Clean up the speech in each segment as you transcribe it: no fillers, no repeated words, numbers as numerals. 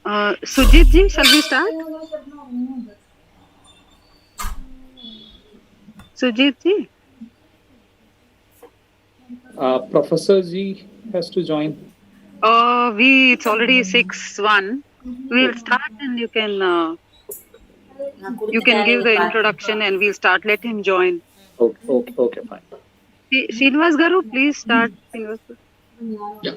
Sujit ji, shall we start? Sujit ji? Professor G has to join. It's already 6:01. We'll start and you can give the introduction and we'll start. Let him join. Okay, fine. Srinivas Garu, please start. Srinivas Garu. Yeah.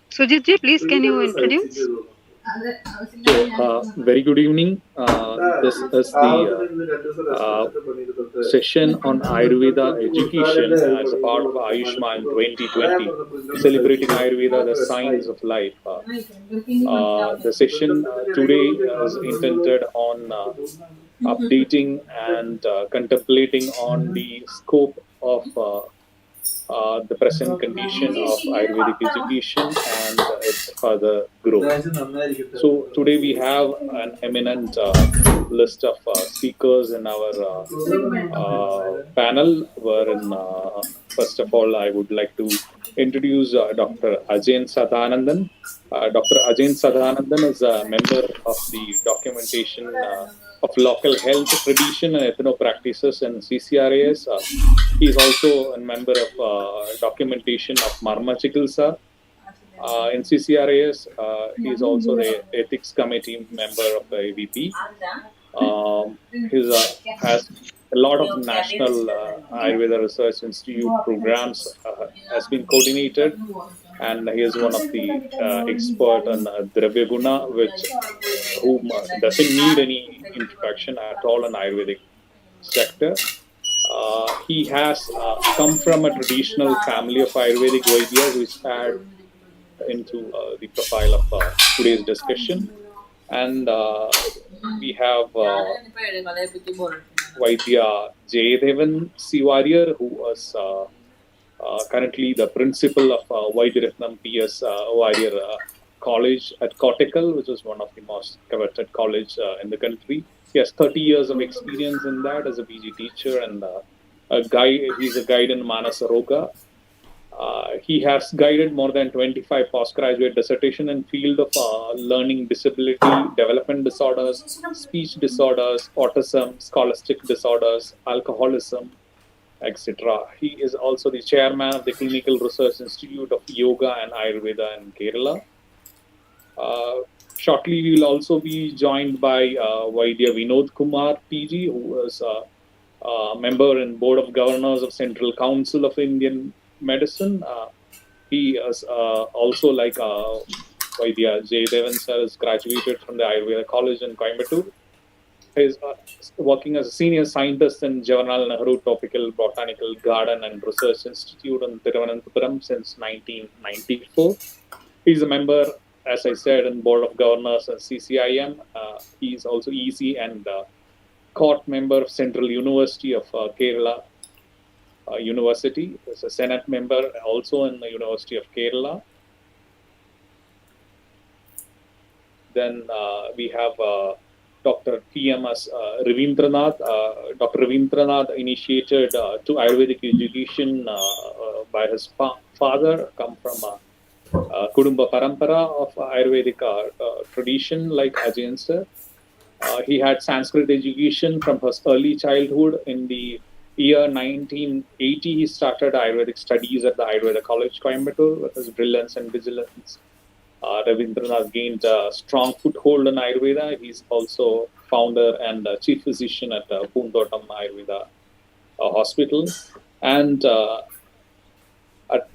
Sujit ji, please can you introduce? Very good evening. This is the session on Ayurveda education as a part of Ayushman 2020, celebrating Ayurveda, the science of life. The session today is intended on updating and contemplating on the scope of the present condition of Ayurvedic education and its further growth. So today we have an eminent list of speakers in our panel. Wherein, first of all, I would like to introduce Dr. Ajain Sadhanandan. Dr. Ajain Sadhanandan is a member of the documentation of local health tradition and ethno practices in CCRAS. He is also a member of documentation of Marma Chikilsa in CCRAS. He is also the ethics committee member of the AVP. He has a lot of national Ayurveda Research Institute programs has been coordinated, and he is one of the expert on Dravya Guna, which whom doesn't need any introduction at all in Ayurvedic sector. He has come from a traditional family of Ayurvedic Vaidyas, which had into the profile of today's discussion. And we have Vaidya Jayadevan Siwarrier, who was currently the principal of Vaidyaratnam P.S. Warrior College at Kottakkal, which is one of the most coveted college in the country. He has 30 years of experience in that as a PG teacher and a guide. He's a guide in Manasaroga. He has guided more than 25 postgraduate dissertation in field of learning disability, development disorders, speech disorders, autism, scholastic disorders, alcoholism, etc. He is also the chairman of the Clinical Research Institute of Yoga and Ayurveda in Kerala. Shortly, we will also be joined by Vaidya Vinod Kumar PG, who is a member and board of governors of Central Council of Indian Medicine. He is also like Vaidya Jayadevan sir is graduated from the Ayurveda College in Coimbatore. He is working as a senior scientist in Jawaharlal Nehru Tropical Botanical Garden and Research Institute in Thiruvananthapuram since 1994. He is a member, as I said, in Board of Governors and CCIM. He is also EC and court member of Central University of Kerala University. He is a Senate member also in the University of Kerala. Then we have Dr. TMS Ravindranath. Dr. Ravindranath initiated to Ayurvedic education by his father, come from Kudumba Parampara of Ayurvedic tradition, like Ajain sir. He had Sanskrit education from his early childhood. In the year 1980, he started Ayurvedic studies at the Ayurveda College, Coimbatore, with his brilliance and vigilance. Ravindranath gained a strong foothold in Ayurveda. He's also founder and chief physician at Poontotam Ayurveda Hospital. And at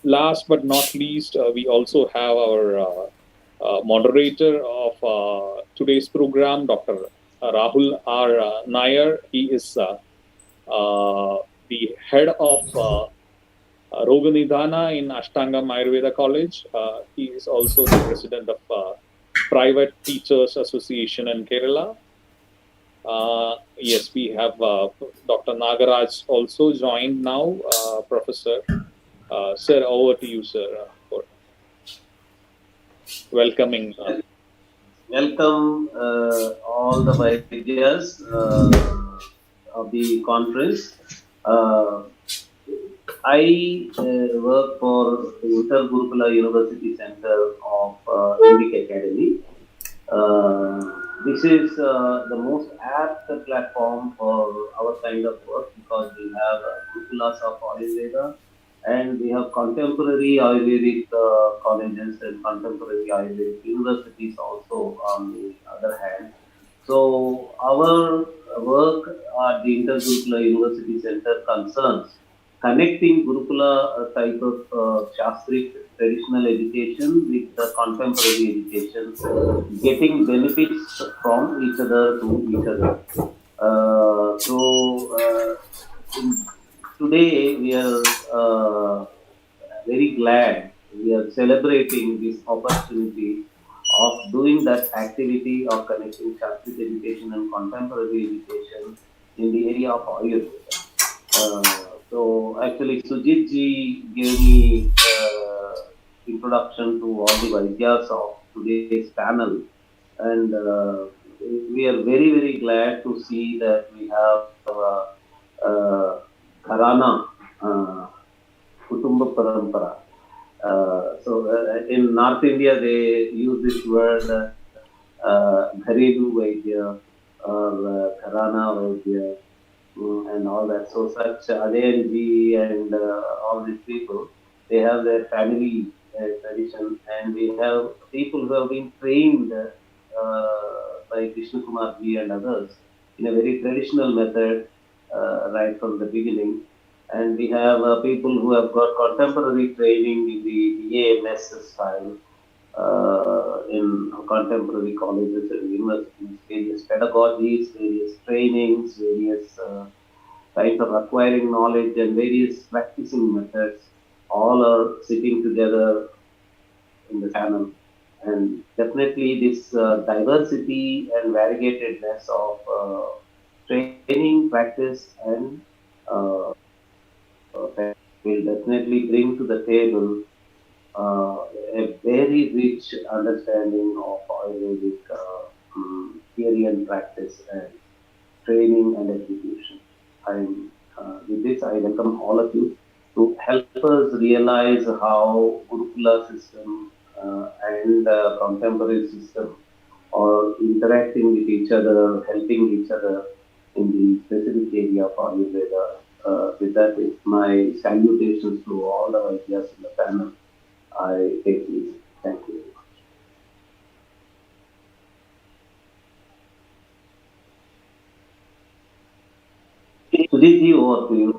last but not least, we also have our moderator of today's program, Dr. Rahul R. Nair. He is the head of Roganidhana in Ashtangam Ayurveda College. He is also the president of Private Teachers Association in Kerala. Yes, we have Dr. Nagaraj also joined now, professor. Sir, over to you, sir, for welcoming. Welcome all the Vaidyas of the conference. Uh, I work for the Uttar Gurukula University Center of Indic Academy. This is the most apt platform for our kind of work because we have Gurukulas of Ayurveda and we have contemporary Ayurvedic colleges and contemporary Ayurvedic universities also on the other hand. So our work at the Inter-Gurukula University Center concerns connecting Gurukula type of Shastric traditional education with the contemporary education, getting benefits from each other to each other. In, today we are very glad we are celebrating this opportunity of doing that activity of connecting Sanskrit education and contemporary education in the area of Ayurveda. So actually Sujit ji gave me introduction to all the Vaidyas of today's panel and we are very very glad to see that we have Gharana Kutumba Parampara. In North India, they use this word Gharilu Vaidya or Gharana Vaidya and all that. So such Adayanji and all these people, they have their family tradition, and we have people who have been trained by Krishna Kumar ji and others in a very traditional method right from the beginning. And we have people who have got contemporary training in the BAMS style in contemporary colleges and universities, various pedagogies, various trainings, various kinds of acquiring knowledge and various practicing methods, all are sitting together in the channel. And definitely this diversity and variegatedness of training, practice, and will definitely bring to the table a very rich understanding of Ayurvedic theory and practice and training and execution. With this, I welcome all of you to help us realize how Gurukula system and contemporary system are interacting with each other, helping each other in the specific area of Ayurveda. With that, it's my salutations to all the ideas in the panel. I take leave. Thank you. Sujit, over to you.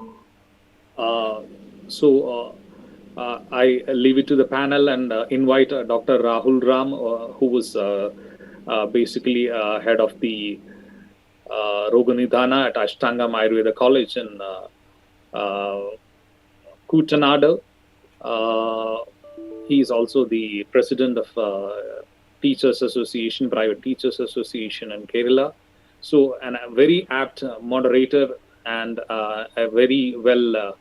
I leave it to the panel and invite Dr. Rahul Ram, who was basically head of the Roganidhana at Ashtangam Ayurveda College in Kutanadu. He is also the president of Teachers Association, Private Teachers Association in Kerala. So, and a very apt moderator and a very well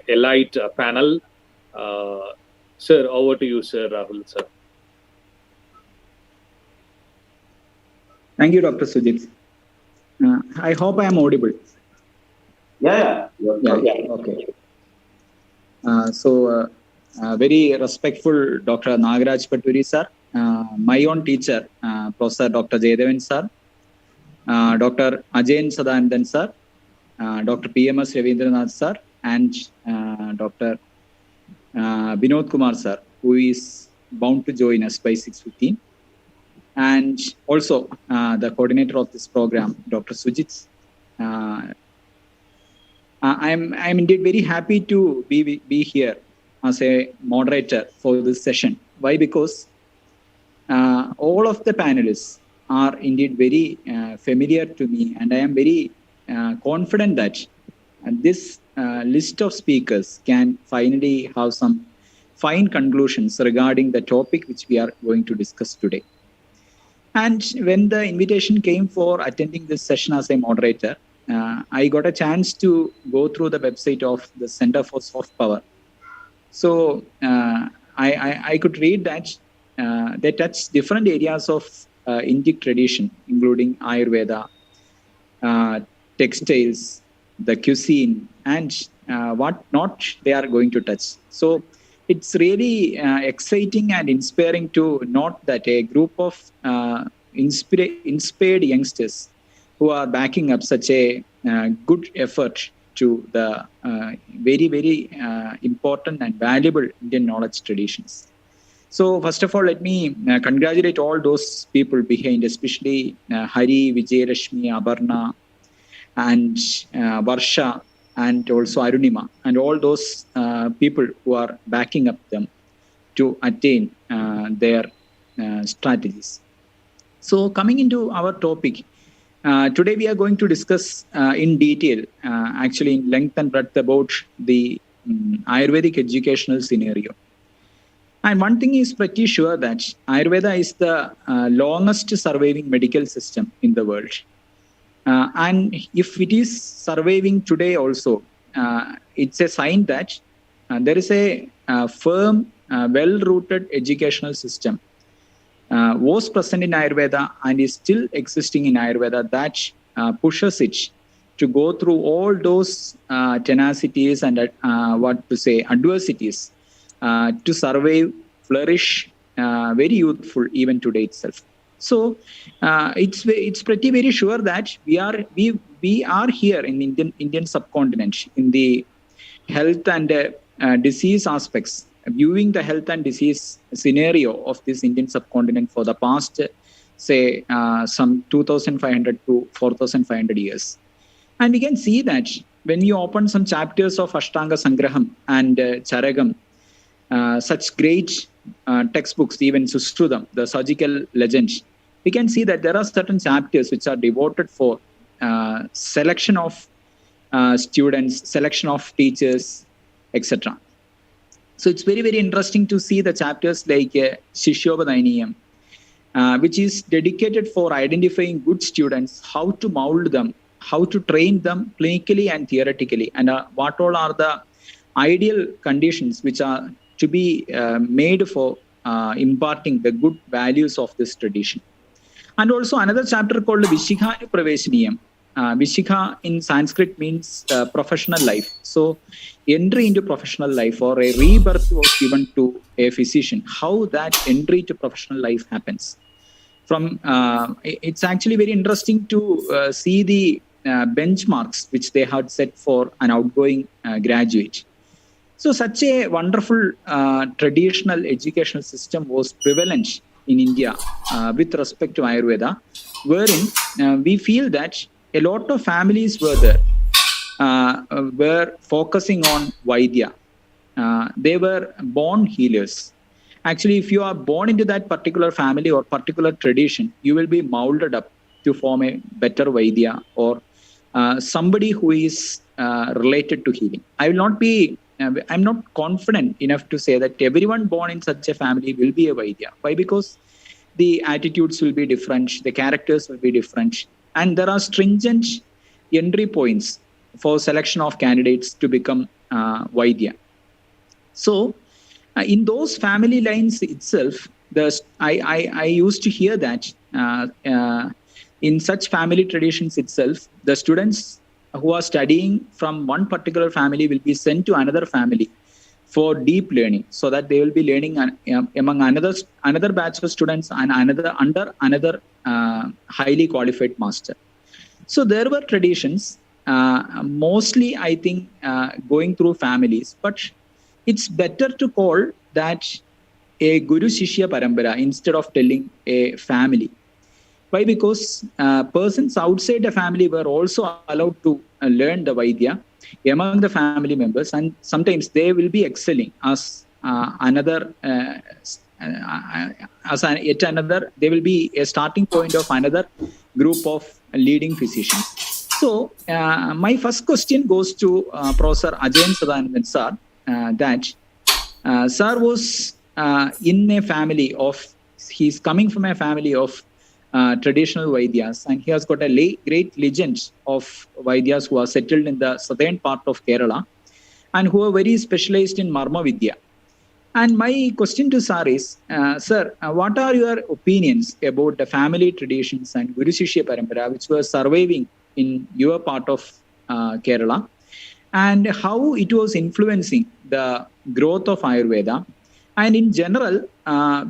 elite panel. Sir, over to you, Sir Rahul, sir. Thank you, Dr. Sujit. I hope I am audible. Yeah. Okay. Very respectful Dr. Nagaraj Paturi sir, my own teacher, Professor Dr. Jayadevan sir, Dr. Ajayan Sadanandan sir, Dr. PMS Ravindranath sir, and Dr. Binod Kumar sir, who is bound to join us by 6:15. And also the coordinator of this program, Dr. Sujit. I'm indeed very happy to be here as a moderator for this session. Why? Because all of the panelists are indeed very familiar to me, and I am very confident that this list of speakers can finally have some fine conclusions regarding the topic which we are going to discuss today. And when the invitation came for attending this session as a moderator, I got a chance to go through the website of the Center for Soft Power So I could read that they touch different areas of Indic tradition, including Ayurveda, uh, textiles, the cuisine, and what not they are going to touch. So it's really exciting and inspiring to note that a group of inspired youngsters who are backing up such a good effort to the very important and valuable Indian knowledge traditions. So first of all, let me congratulate all those people behind, especially Hari, Vijayalakshmi, Abarna, and Varsha, and also Arunima, and all those people who are backing up them to attain their strategies. So coming into our topic, today we are going to discuss in detail, actually in length and breadth, about the Ayurvedic educational scenario. And one thing is pretty sure that Ayurveda is the longest surviving medical system in the world. And if it is surviving today also, it's a sign that there is a firm, well-rooted educational system was present in Ayurveda and is still existing in Ayurveda that pushes it to go through all those tenacities and adversities to survive, flourish, very youthful even today itself. So it's pretty very sure that we are here in Indian subcontinent in the health and disease aspects, viewing the health and disease scenario of this Indian subcontinent for the past, say, some 2,500 to 4,500 years. And we can see that when you open some chapters of Ashtanga Sangraham and Charagam, such great textbooks, even Sushrudam, the surgical legend, we can see that there are certain chapters which are devoted for selection of students, selection of teachers, etc. So it's very interesting to see the chapters like Shishyopadaniyam, which is dedicated for identifying good students, how to mold them, how to train them clinically and theoretically, and what all are the ideal conditions which are to be made for imparting the good values of this tradition. And also another chapter called Vishikha Praveshniyam. Vishikha in Sanskrit means professional life. So entry into professional life or a rebirth was given to a physician. How that entry to professional life happens. It's actually very interesting to see the benchmarks which they had set for an outgoing graduate. So such a wonderful traditional educational system was prevalent in India with respect to Ayurveda, wherein we feel that a lot of families were there, were focusing on Vaidya. They were born healers. Actually, if you are born into that particular family or particular tradition, you will be molded up to form a better Vaidya or somebody who is related to healing. I'm not confident enough to say that everyone born in such a family will be a Vaidya. Why? Because the attitudes will be different, the characters will be different, and there are stringent entry points for selection of candidates to become Vaidya. So, in those family lines itself, I used to hear that in such family traditions itself, the students who are studying from one particular family will be sent to another family for deep learning, so that they will be learning among another batch of students and under another highly qualified master. So there were traditions, mostly I think going through families, but it's better to call that a Guru Shishya Parampara instead of telling a family. Why? Because persons outside the family were also allowed to learn the Vaidya among the family members, and sometimes they will be excelling as yet another. They will be a starting point of another group of leading physicians. So my first question goes to Professor Ajayan Sadanandan sir, that sir was in a family of, he's coming from a family of traditional Vaidyas, and he has got a great legend of Vaidyas who are settled in the southern part of Kerala. and who are very specialized in Marma Vidya. And my question to Sir is, Sir, what are your opinions about the family traditions and Guru Shishya Parampara which were surviving in your part of Kerala, and how it was influencing the growth of Ayurveda? And in general,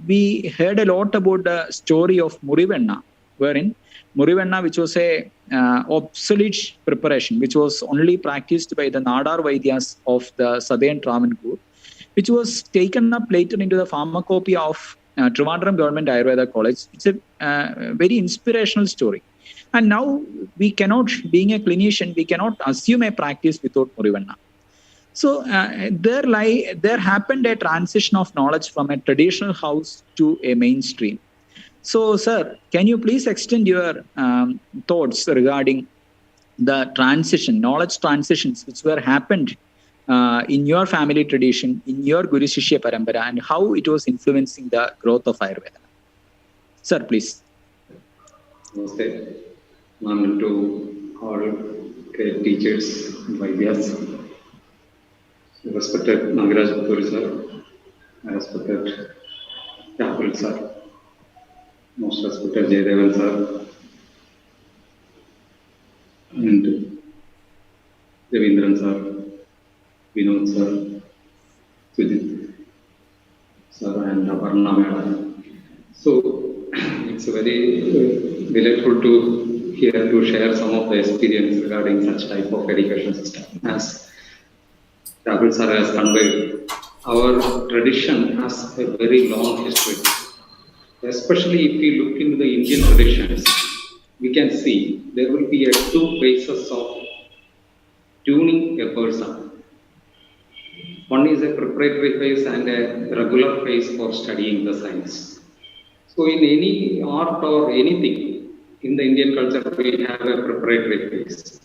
we heard a lot about the story of Murivenna, wherein Murivenna, which was a obsolete preparation, which was only practiced by the Nadar Vaidyas of the southern Travancore, which was taken up later into the pharmacopoeia of Trivandrum Government Ayurveda College. It's a very inspirational story. And now we cannot, being a clinician, we cannot assume a practice without Murivanna. So there happened a transition of knowledge from a traditional house to a mainstream. So, sir, can you please extend your thoughts regarding the transition, knowledge transitions which were happened in your family tradition, in your Guru Shishya Parampara, and how it was influencing the growth of Ayurveda? Sir, please. Namaste. Namaste to all great teachers, Vaidyas. Respected Nagaraj Puri sir, respected Rahul sir, most respected Jaydevan sir, and Devendran sir, Vinod sir, Sujit sir, and Aparna madam. So it's very delightful to hear to share some of the experience regarding such type of education system. As Rahul sir has conveyed, our tradition has a very long history. Especially if we look into the Indian traditions, we can see there will be two phases of tuning a person. One is a preparatory phase and a regular phase for studying the science. So in any art or anything in the Indian culture, we have a preparatory phase.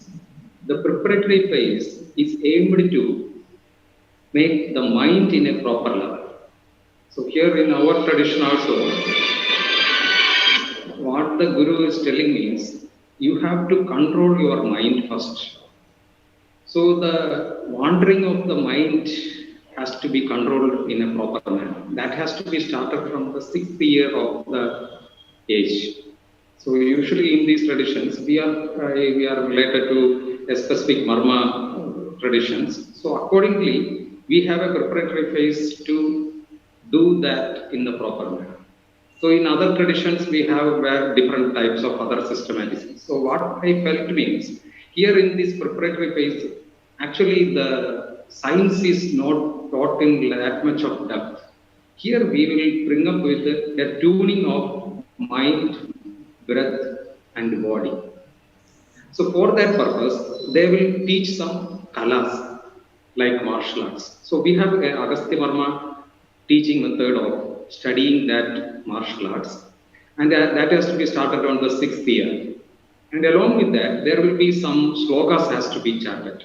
The preparatory phase is aimed to make the mind in a proper level. So here in our tradition also, what the Guru is telling me is, you have to control your mind first. So the wandering of the mind has to be controlled in a proper manner. That has to be started from the 6th year of the age. So usually in these traditions, we are related to a specific Marma traditions. So accordingly, we have a preparatory phase to do that in the proper manner. So in other traditions, we have different types of other systematics. So what I felt means, here in this preparatory phase, actually the science is not taught in that much of depth. Here we will bring up with a tuning of mind, breath and body. So for that purpose, they will teach some kalas like martial arts. So we have a Agastya Varma teaching method of studying that martial arts, and that has to be started on the 6th year. And along with that, there will be some slokas has to be chanted.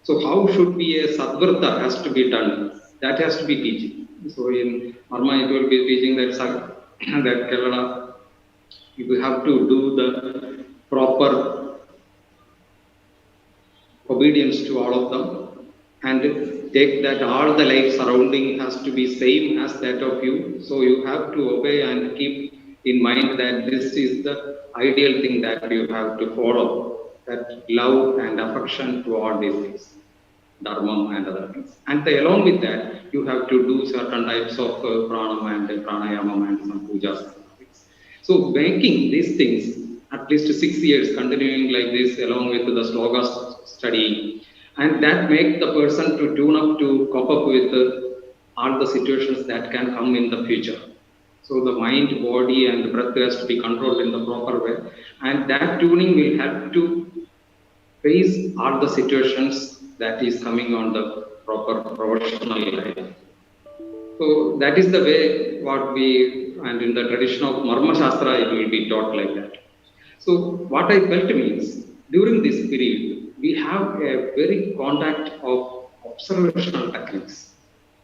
So how should be a sadvrta has to be done? That has to be teaching. So in Marma, it will be teaching that that Kerala, you have to do the proper obedience to all of them, and take that all the life surrounding has to be same as that of you. So you have to obey and keep in mind that this is the ideal thing that you have to follow, that love and affection to all these things, dharma and other things. And along with that, you have to do certain types of pranam and pranayama and some pujas and things. So making these things at least 6 years continuing like this along with the slokas studying, and that make the person to tune up to cope up with all the situations that can come in the future. So the mind, body and breath has to be controlled in the proper way, and that tuning will help to face all the situations that is coming on the proper professional life. So that is the way what we, and in the tradition of Marma Shastra, it will be taught like that. So what I felt means, during this period, we have a very contact of observational techniques.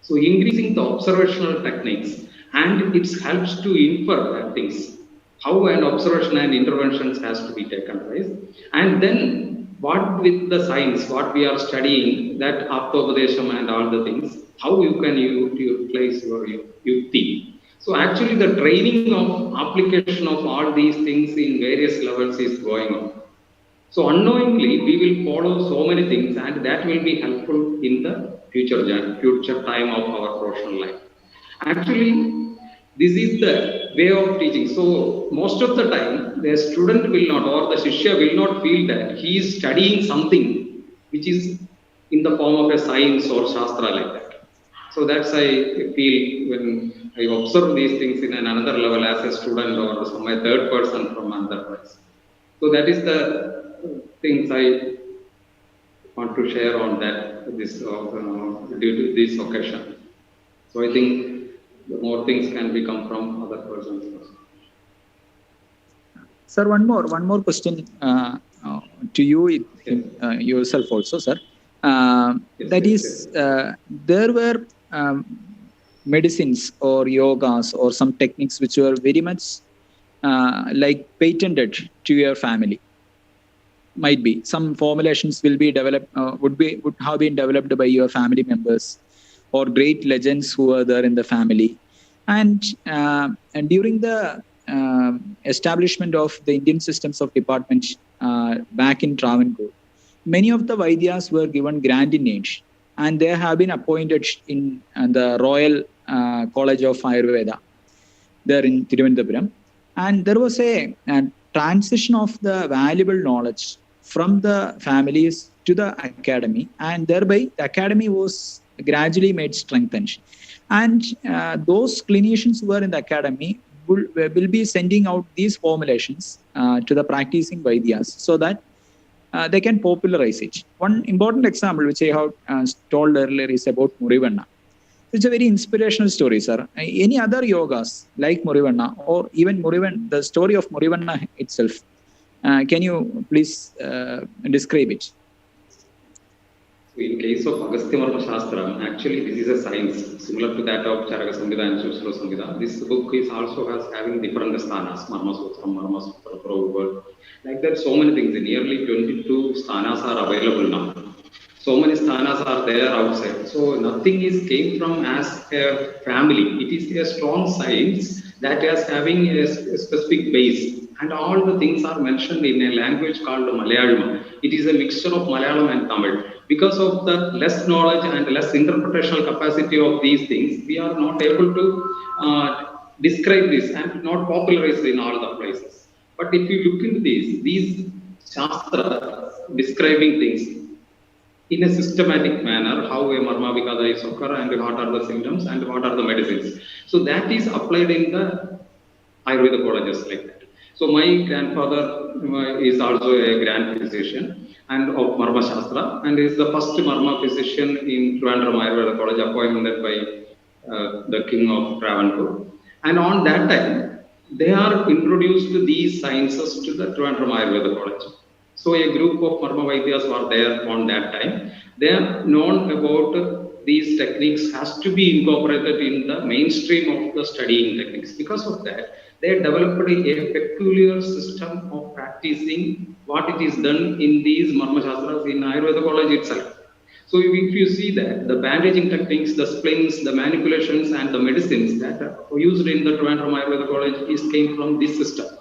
So increasing the observational techniques, and it helps to infer things, how an observation and interventions has to be taken, right? And then what with the science, what we are studying, that Aptopadesham and all the things, how you can utilize your yukti. So actually the training of application of all these things in various levels is going on. So unknowingly, we will follow so many things, and that will be helpful in the future time of our professional life. Actually, this is the way of teaching. So most of the time, the student will not, or the shishya will not feel that he is studying something which is in the form of a science or shastra like that. So that's I feel when I observe these things in another level as a student or some a third person from another place. So that is the things I want to share on that due to this occasion. So I think more things can become from other persons. Sir, one more question to you yourself also, sir. There were medicines or yogas or some techniques which were very much like patented to your family. Might be some formulations will be developed, would have been developed by your family members or great legends who are there in the family. And during the establishment of the Indian systems of department back in Travancore, many of the Vaidyas were given grand in age, and they have been appointed in the Royal College of Ayurveda there in Thiruvananthapuram. And there was a transition of the valuable knowledge from the families to the academy, and thereby the academy was gradually made strengthened. And those clinicians who were in the academy will be sending out these formulations to the practicing Vaidyas so that they can popularize it. One important example which I have told earlier is about Murivanna. It's a very inspirational story, sir. Any other yogas like Murivanna or even the story of Murivanna itself, can you please describe it? So in case of Agastya Marma Shastram, actually this is a science similar to that of Charaka Samhita and Sushruta Samhita. This book is also having different sthanas, Marma Sutra, Marma Sutra, Prabhupada. Like that, so many things. Nearly 22 sthanas are available now. So many sthanas are there outside. So nothing is came from as a family. It is a strong science that is having a specific base. And all the things are mentioned in a language called Malayalam. It is a mixture of Malayalam and Tamil. Because of the less knowledge and less interpretational capacity of these things, we are not able to describe this and not popularize in all the places. But if you look into these Shastra describing things in a systematic manner, how a Marma Vikada is occur and what are the symptoms and what are the medicines. So that is applied in the Ayurveda colleges like that. So my grandfather is also a grand physician and of Marma Shastra and is the first Marma physician in Trivandrum Ayurveda College appointed by the king of Travancore. And on that time, they are introduced these sciences to the Trivandrum Ayurveda College. So a group of Marma Vaidyas were there on that time. They are known about these techniques has to be incorporated in the mainstream of the studying techniques. Because of that, they developed a peculiar system of practicing what it is done in these Marma Shastras in Ayurveda College itself. So if you see that, the bandaging techniques, the splints, the manipulations and the medicines that are used in the Trivandrum Ayurveda College came from this system.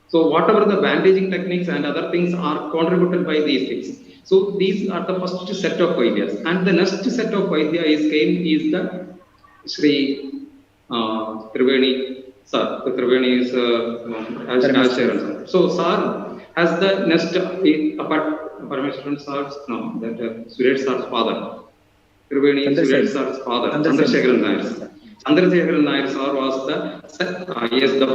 So whatever the bandaging techniques and other things are contributed by these things. So these are the first set of ideas. And the next set of ideas came is the Sri Triveni. Sir, the Triveni is as so Sir has the next apart Parameshwaran Sir's no, that Suresh Sir's father. Triveni Suresh Sir's father, Chandrasekharan Nair. Chandrasekharan Nair sir was the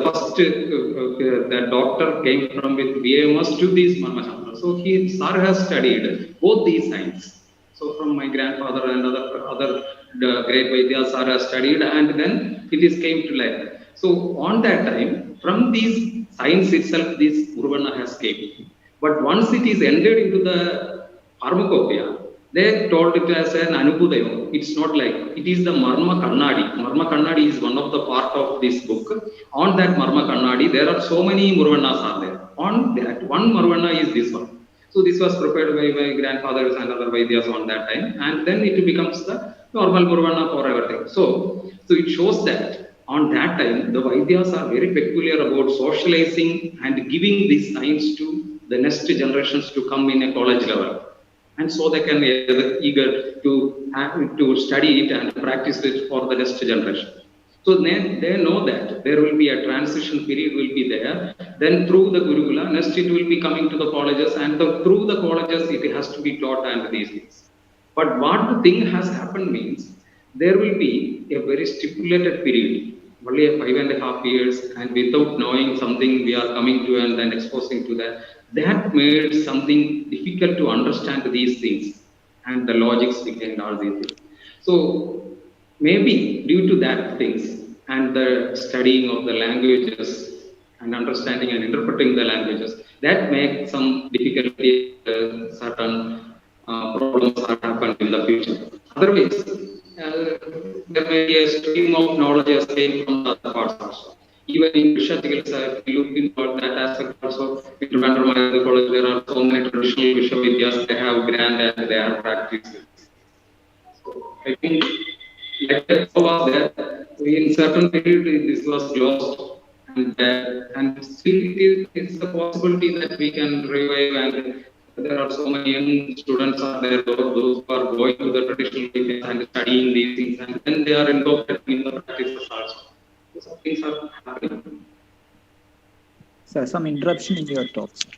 first the doctor came from with BMS to these Marma Shastra. So sir has studied both these sciences. So from my grandfather and other great Vaidya sir has studied and then it came to life. So on that time, from these science itself, this Murivanna has came. But once it is entered into the pharmacopoeia, they told it as an Anubhudaya. It's not like, it is the Marma Kannadi. Marma Kannadi is one of the part of this book. On that Marma Kannadi, there are so many Murivannas are there. On that, one Murivanna is this one. So this was prepared by my grandfathers and other Vaidyas on that time, and then it becomes the normal Purvana for everything. So it shows that on that time the Vaidyas are very peculiar about socializing and giving these science to the next generations to come in a college level, and so they can be eager to have, to study it and practice it for the next generation. So they know that there will be a transition period will be there. Then through the Gurukula, next it will be coming to the colleges, and through the colleges it has to be taught and these things. But what the thing has happened means there will be a very stipulated period, only a 5.5 years, and without knowing something we are coming to and then exposing to that. That made something difficult to understand these things and the logics behind all these things. So maybe due to that things and the studying of the languages and understanding and interpreting the languages, that make some difficulty, certain problems are happen in the future. Otherwise, there may be a stream of knowledge as came from the other parts also. Even in Vishatical, if you look into that aspect also, in Trivandrum College, there are so many traditional Vishavidyas, they have grand and they are practiced. So I think like that was there. In certain period, this was closed, and still it is a possibility that we can revive, and there are so many young students are there, those who are going to the traditional ways and studying these things, and then they are incorporated in the practices also. So some things are happening. Sir, some interruption in your talk, sir.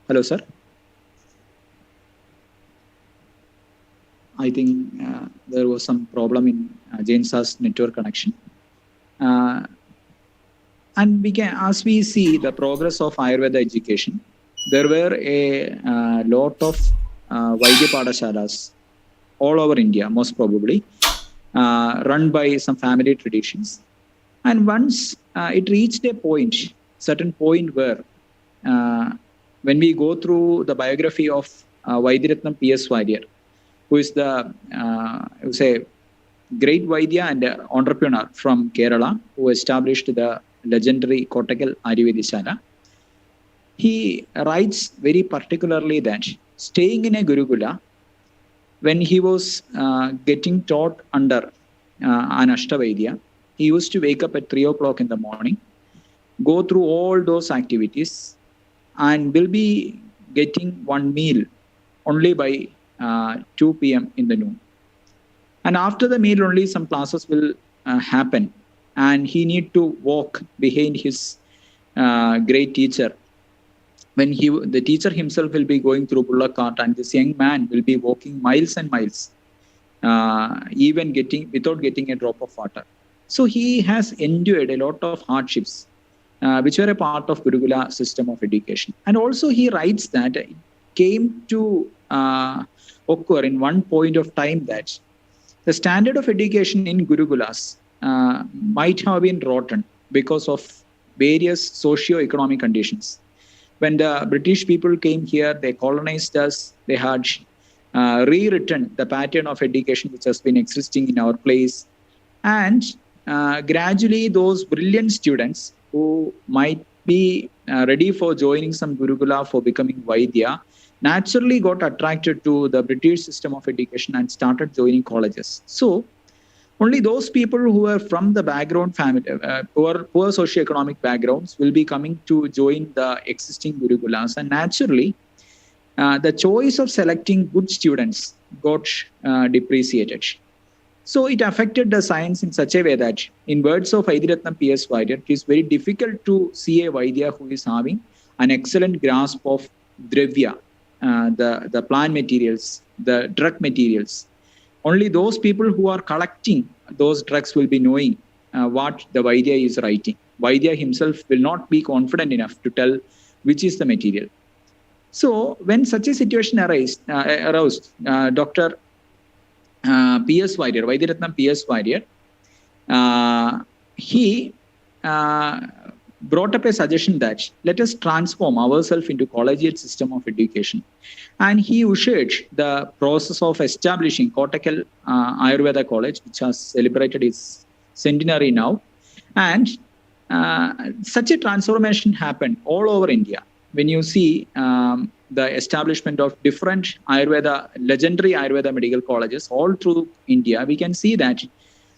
Hello, sir. I think there was some problem in Jain's network connection. And we can, as we see the progress of Ayurveda education, there were a lot of Vaidya Padashalas all over India, most probably, run by some family traditions. And once it reached a point, certain point where when we go through the biography of Vaidyaratnam P.S. Vaidya, who is the say great Vaidya and entrepreneur from Kerala, who established the legendary Kottakkal Ayurvedishala. He writes very particularly that staying in a Gurukula, when he was getting taught under an Ashtavaidya, he used to wake up at 3 o'clock in the morning, go through all those activities, and will be getting one meal only by 2 p.m. in the noon. And after the meal only some classes will happen, and he need to walk behind his great teacher. When the teacher himself will be going through bullock cart, and this young man will be walking miles and miles, even without getting a drop of water. So he has endured a lot of hardships, which were a part of Gurukula system of education. And also he writes that it came to occur in one point of time that the standard of education in Gurukulas might have been rotten because of various socio-economic conditions. When the British people came here, they colonized us, they had rewritten the pattern of education which has been existing in our place. And gradually those brilliant students who might be ready for joining some Gurukula for becoming Vaidya naturally got attracted to the British system of education and started joining colleges. So only those people who are from the background family, poor socioeconomic backgrounds will be coming to join the existing Gurukulas. And naturally, the choice of selecting good students got depreciated. So it affected the science in such a way that, in words of Vaidyaratnam P.S. Vaidya, it is very difficult to see a Vaidya who is having an excellent grasp of dravya, the plant materials, the drug materials. Only those people who are collecting those drugs will be knowing what the Vaidya is writing. Vaidya himself will not be confident enough to tell which is the material. So when such a situation arose, Dr. P.S. Vaidya, Vaidyaratnam P.S. Vaidya, he brought up a suggestion that let us transform ourselves into collegiate system of education. And he ushered the process of establishing Kottakkal Ayurveda College, which has celebrated its centenary now. And such a transformation happened all over India. When you see the establishment of different legendary Ayurveda medical colleges all through India, we can see that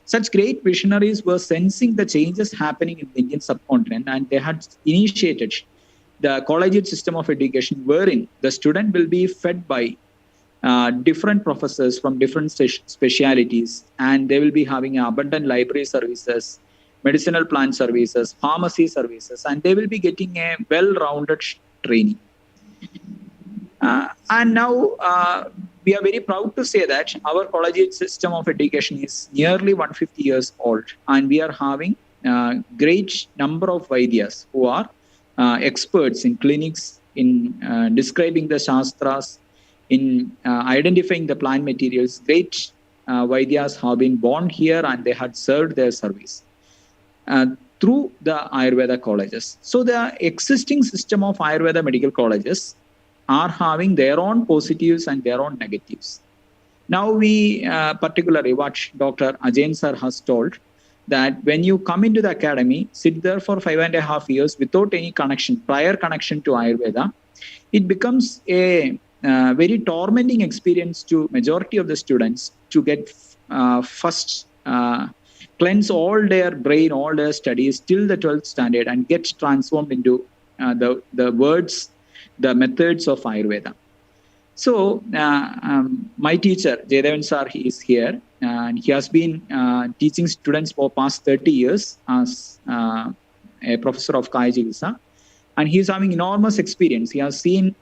such great visionaries were sensing the changes happening in the Indian subcontinent, and they had initiated the collegiate system of education wherein the student will be fed by different professors from different specialities, and they will be having abundant library services, medicinal plant services, pharmacy services, and they will be getting a well-rounded training. And now we are very proud to say that our collegiate system of education is nearly 150 years old, and we are having great number of Vaidyas who are experts in clinics, in describing the Shastras, in identifying the plant materials. Great Vaidyas have been born here and they had served their service through the Ayurveda colleges. So the existing system of Ayurveda medical colleges are having their own positives and their own negatives. Now we particularly what Dr. Ajain sir has told, that when you come into the academy, sit there for 5.5 years without any prior connection to Ayurveda, it becomes a very tormenting experience to majority of the students to get first cleanse all their brain, all their studies till the 12th standard and get transformed into the words, the methods of Ayurveda. So my teacher, Jaydevan sir, he is here, and he has been teaching students for past 30 years as a professor of Kaya Chikitsa, and he is having enormous experience. He has seen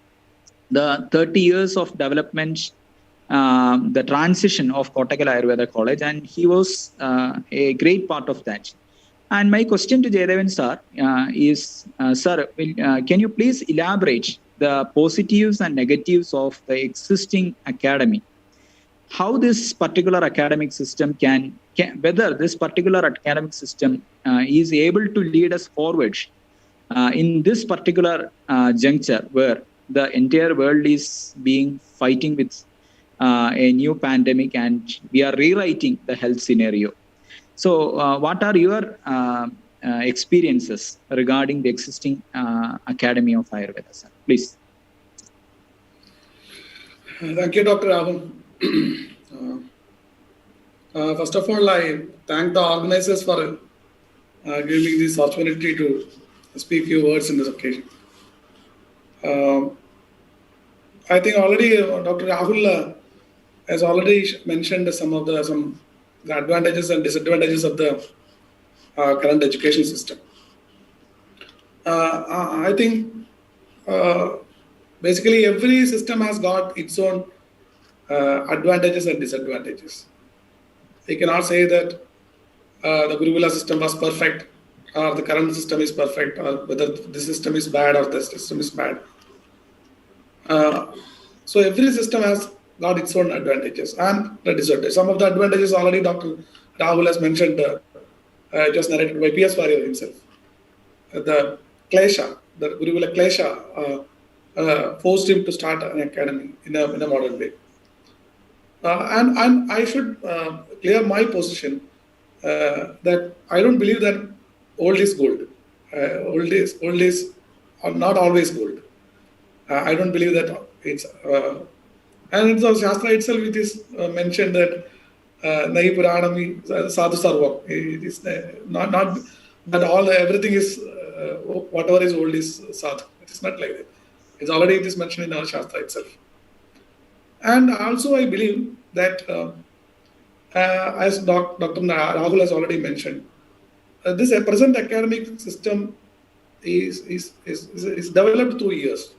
the 30 years of development, the transition of Kottakkal Ayurveda College, and he was a great part of that. And my question to Jaydevan sir is, sir, can you please elaborate the positives and negatives of the existing academy? How this particular academic system whether this particular academic system is able to lead us forward in this particular juncture where the entire world is fighting with a new pandemic and we are rewriting the health scenario. So what are your experiences regarding the existing Academy of Ayurveda, sir? Please. Thank you, Dr. Rahul. First of all, I thank the organizers for giving me this opportunity to speak a few words in this occasion. I think already Dr. Rahul has already mentioned some of the advantages and disadvantages of the current education system. I think basically every system has got its own advantages and disadvantages. We cannot say that the Gurukula system was perfect or the current system is perfect, or whether the system is bad or the system is bad. So every system has got its own advantages and the disadvantages. Some of the advantages already Dr. Rahul has mentioned, just narrated by P.S. Warrior himself. The Klesha, the Gurukula Klesha forced him to start an academy in a modern way. And I should clear my position that I don't believe that old is gold. Old is not always gold. I don't believe that it's and in the Shastra itself it is mentioned that Nahi Puranami Sadhu Sarvam. It is not that everything is whatever is old is Sadhu. It is not like that. It is mentioned in our Shastra itself. And also I believe that as Dr. Rahul has already mentioned, this present academic system is developed through years.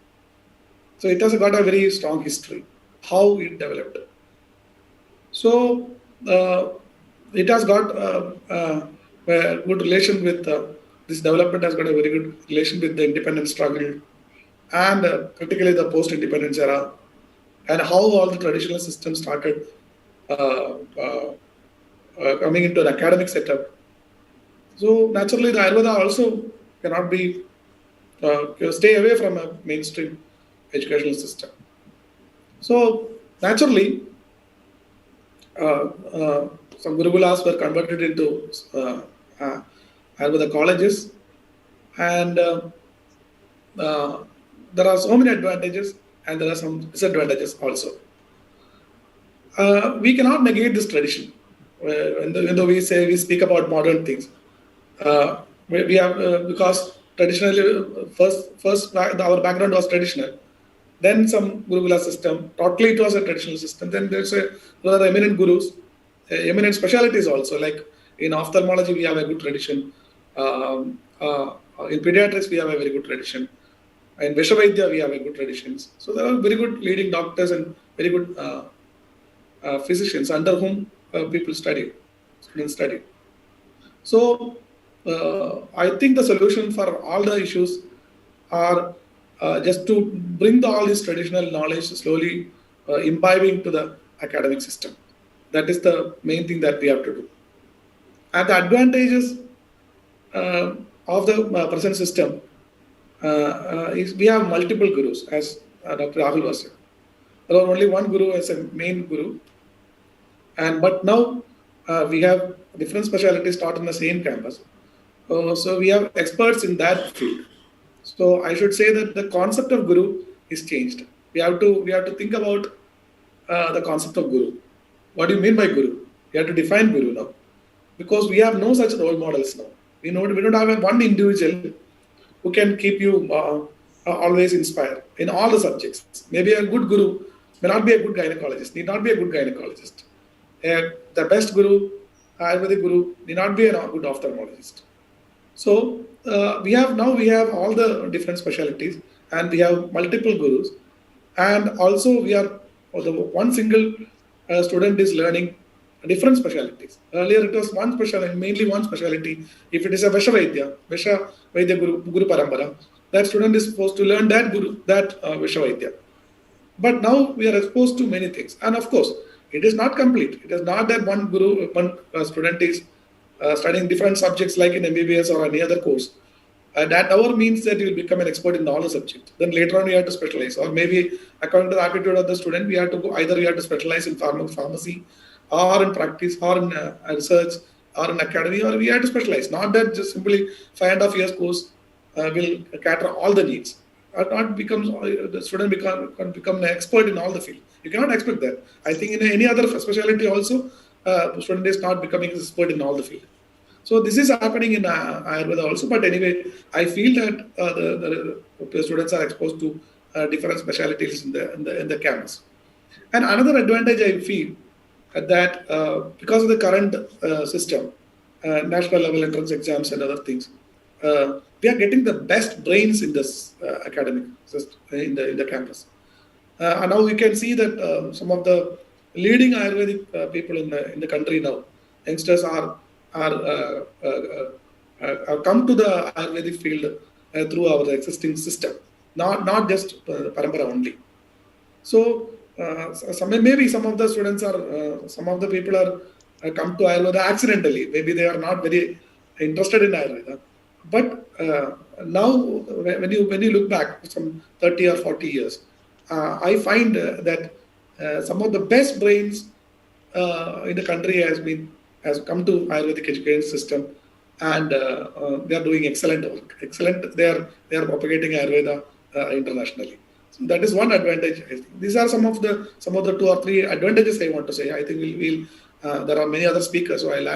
So it has got a very strong history, how it developed. So it has got a good relation with this development has got a very good relation with the independence struggle and particularly the post-independence era, and how all the traditional systems started coming into an academic setup. So naturally, the Ayurveda also cannot be stay away from a mainstream educational system. So naturally, some Gurukulas were converted into Ayurveda colleges, and there are so many advantages. and there are some disadvantages also. We cannot negate this tradition. When we say we speak about modern things, we have because traditionally first our background was traditional, then some Gurukula system. Totally, it was a traditional system. Then there are eminent gurus, eminent specialties also. Like in ophthalmology, we have a good tradition. In pediatrics, we have a very good tradition. In Vishavaidya, we have a good traditions. So there are very good leading doctors and very good physicians under whom people study, students study. So I think the solution for all the issues are just to bring all this traditional knowledge slowly imbibing to the academic system. That is the main thing that we have to do. And the advantages of the present system is we have multiple gurus, as Dr. Rahul was saying. There was only one guru as a main guru, but now we have different specialties taught in the same campus. So we have experts in that field. So I should say that the concept of guru is changed. We have to think about the concept of guru. What do you mean by guru? We have to define guru now, because we have no such role models now. We don't have one individual who can keep you always inspired in all the subjects. Maybe a good guru may not be a good gynecologist, need not be a good gynecologist. The best guru, Ayurvedic guru, need not be a good ophthalmologist. So we have all the different specialties, and we have multiple gurus, and also we are one single student is learning different specialties. Earlier it was one specialty, mainly one specialty. If it is a Vishavaidya Guru Parampara, that student is supposed to learn that Vishavaidya. But now we are exposed to many things, and of course it is not complete. It is not that one student is studying different subjects like in MBBS or any other course. That hour means that you will become an expert in all the subjects. Then later on you have to specialize, or maybe according to the aptitude of the student, we have to go either you have to specialize in pharmacy, or in practice, or in research, or in academy, or we have to specialize. Not that just simply 5.5 years course will cater all the needs. Not becomes the student can become an expert in all the field. You cannot expect that. I think in any other specialty also, the student is not becoming an expert in all the field. So this is happening in Ayurveda also. But anyway, I feel that the students are exposed to different specialties in the campus. And another advantage I feel that because of the current system, national level entrance exams and other things, we are getting the best brains in this academic system, in the campus. And now we can see that some of the leading Ayurvedic people in the country now, youngsters are come to the Ayurvedic field through our existing system, not just Parampara only. So maybe some of the students are, some of the people are come to Ayurveda accidentally. Maybe they are not very interested in Ayurveda. But now, when you look back some 30 or 40 years, I find that some of the best brains in the country has come to Ayurvedic education system, and they are doing excellent work. They are propagating Ayurveda internationally. So that is one advantage. I think these are some of the 2 or 3 advantages I want to say. I think there are many other speakers, so I'll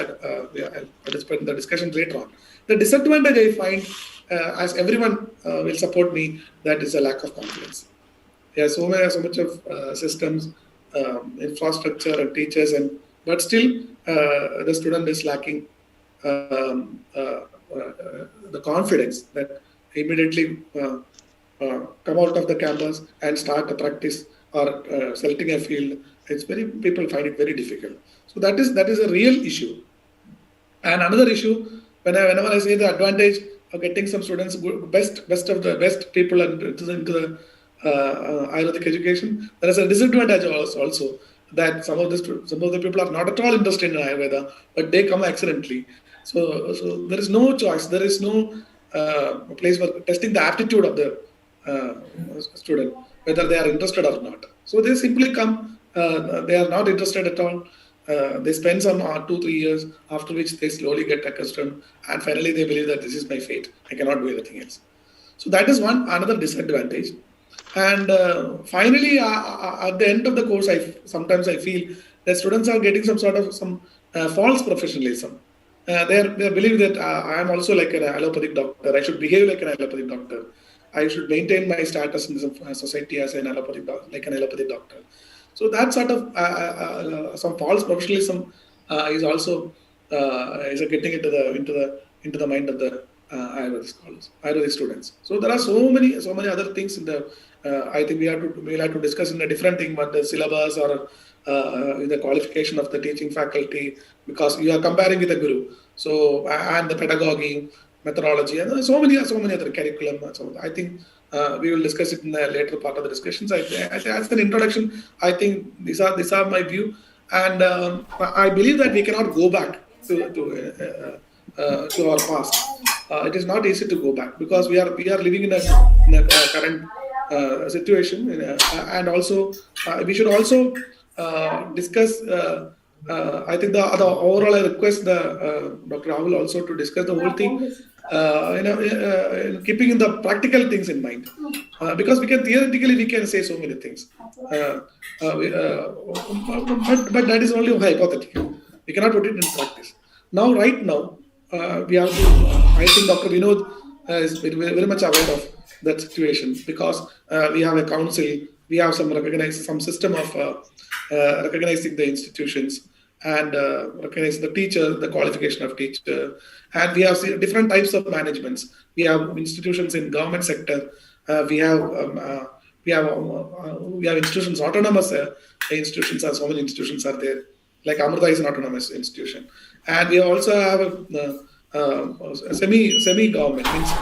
participate in the discussion later on. The disadvantage I find, as everyone will support me, that is a lack of confidence. There are so much of systems, infrastructure, and teachers, but still the student is lacking the confidence that immediately come out of the campus and start a practice or selecting a field. People find it very difficult. So that is a real issue. And another issue, whenever I say the advantage of getting some students, best of the best people into the Ayurvedic education, there is a disadvantage also that some of the people are not at all interested in Ayurveda, but they come accidentally. So there is no choice. There is no place for testing the aptitude of the student, whether they are interested or not. So they simply come. They are not interested at all. They spend some 2-3 years, after which they slowly get accustomed, and finally they believe that this is my fate. I cannot do anything else. So that is another disadvantage. And finally, at the end of the course, sometimes I feel that students are getting some sort of false professionalism. They believe that I am also like an allopathic doctor. I should behave like an allopathic doctor. I should maintain my status in the society as an allopathic like an allopathic doctor. So that sort of some false professionalism is also is getting into the mind of the Ayurvedic scholars, Ayurvedic students. So there are so many other things in the. I think we'll have to discuss in a different thing, but the syllabus or the qualification of the teaching faculty, because you are comparing with a guru. So and the pedagogy, methodology, and so many other curriculum. So I think we will discuss it in the later part of the discussions. As an introduction, I think these are my view, and I believe that we cannot go back to our past. It is not easy to go back because we are living in a current situation, and also we should also discuss. I think the overall I request the Dr. Rahul also to discuss the whole thing. Keeping in the practical things in mind, because we can theoretically we can say so many things, but that is only hypothetical. We cannot put it in practice. Now, right now, we have to. I think Dr. Vinod is very much aware of that situation because we have a council. We have some system of recognizing the institutions and recognizing the teacher, the qualification of teacher, and we have different types of managements. We have institutions in government sector. We have institutions, autonomous institutions. So many institutions are there. Like Amrita is an autonomous institution, and we also have a semi-government, means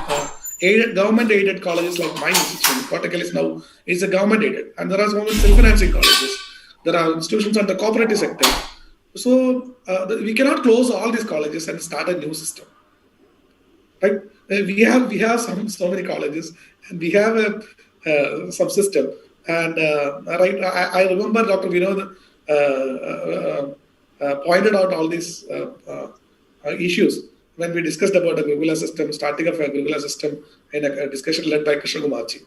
government aided colleges like my institution. Kottakkal is a government aided, and there are so many self-financing colleges. There are institutions under cooperative sector. So we cannot close all these colleges and start a new system, right? We have so many colleges, and we have a subsystem. And right, I remember Dr. Vinod pointed out all these issues when we discussed about the Gurukula system, starting of a Gurukula system in a discussion led by Krishna Kumarji.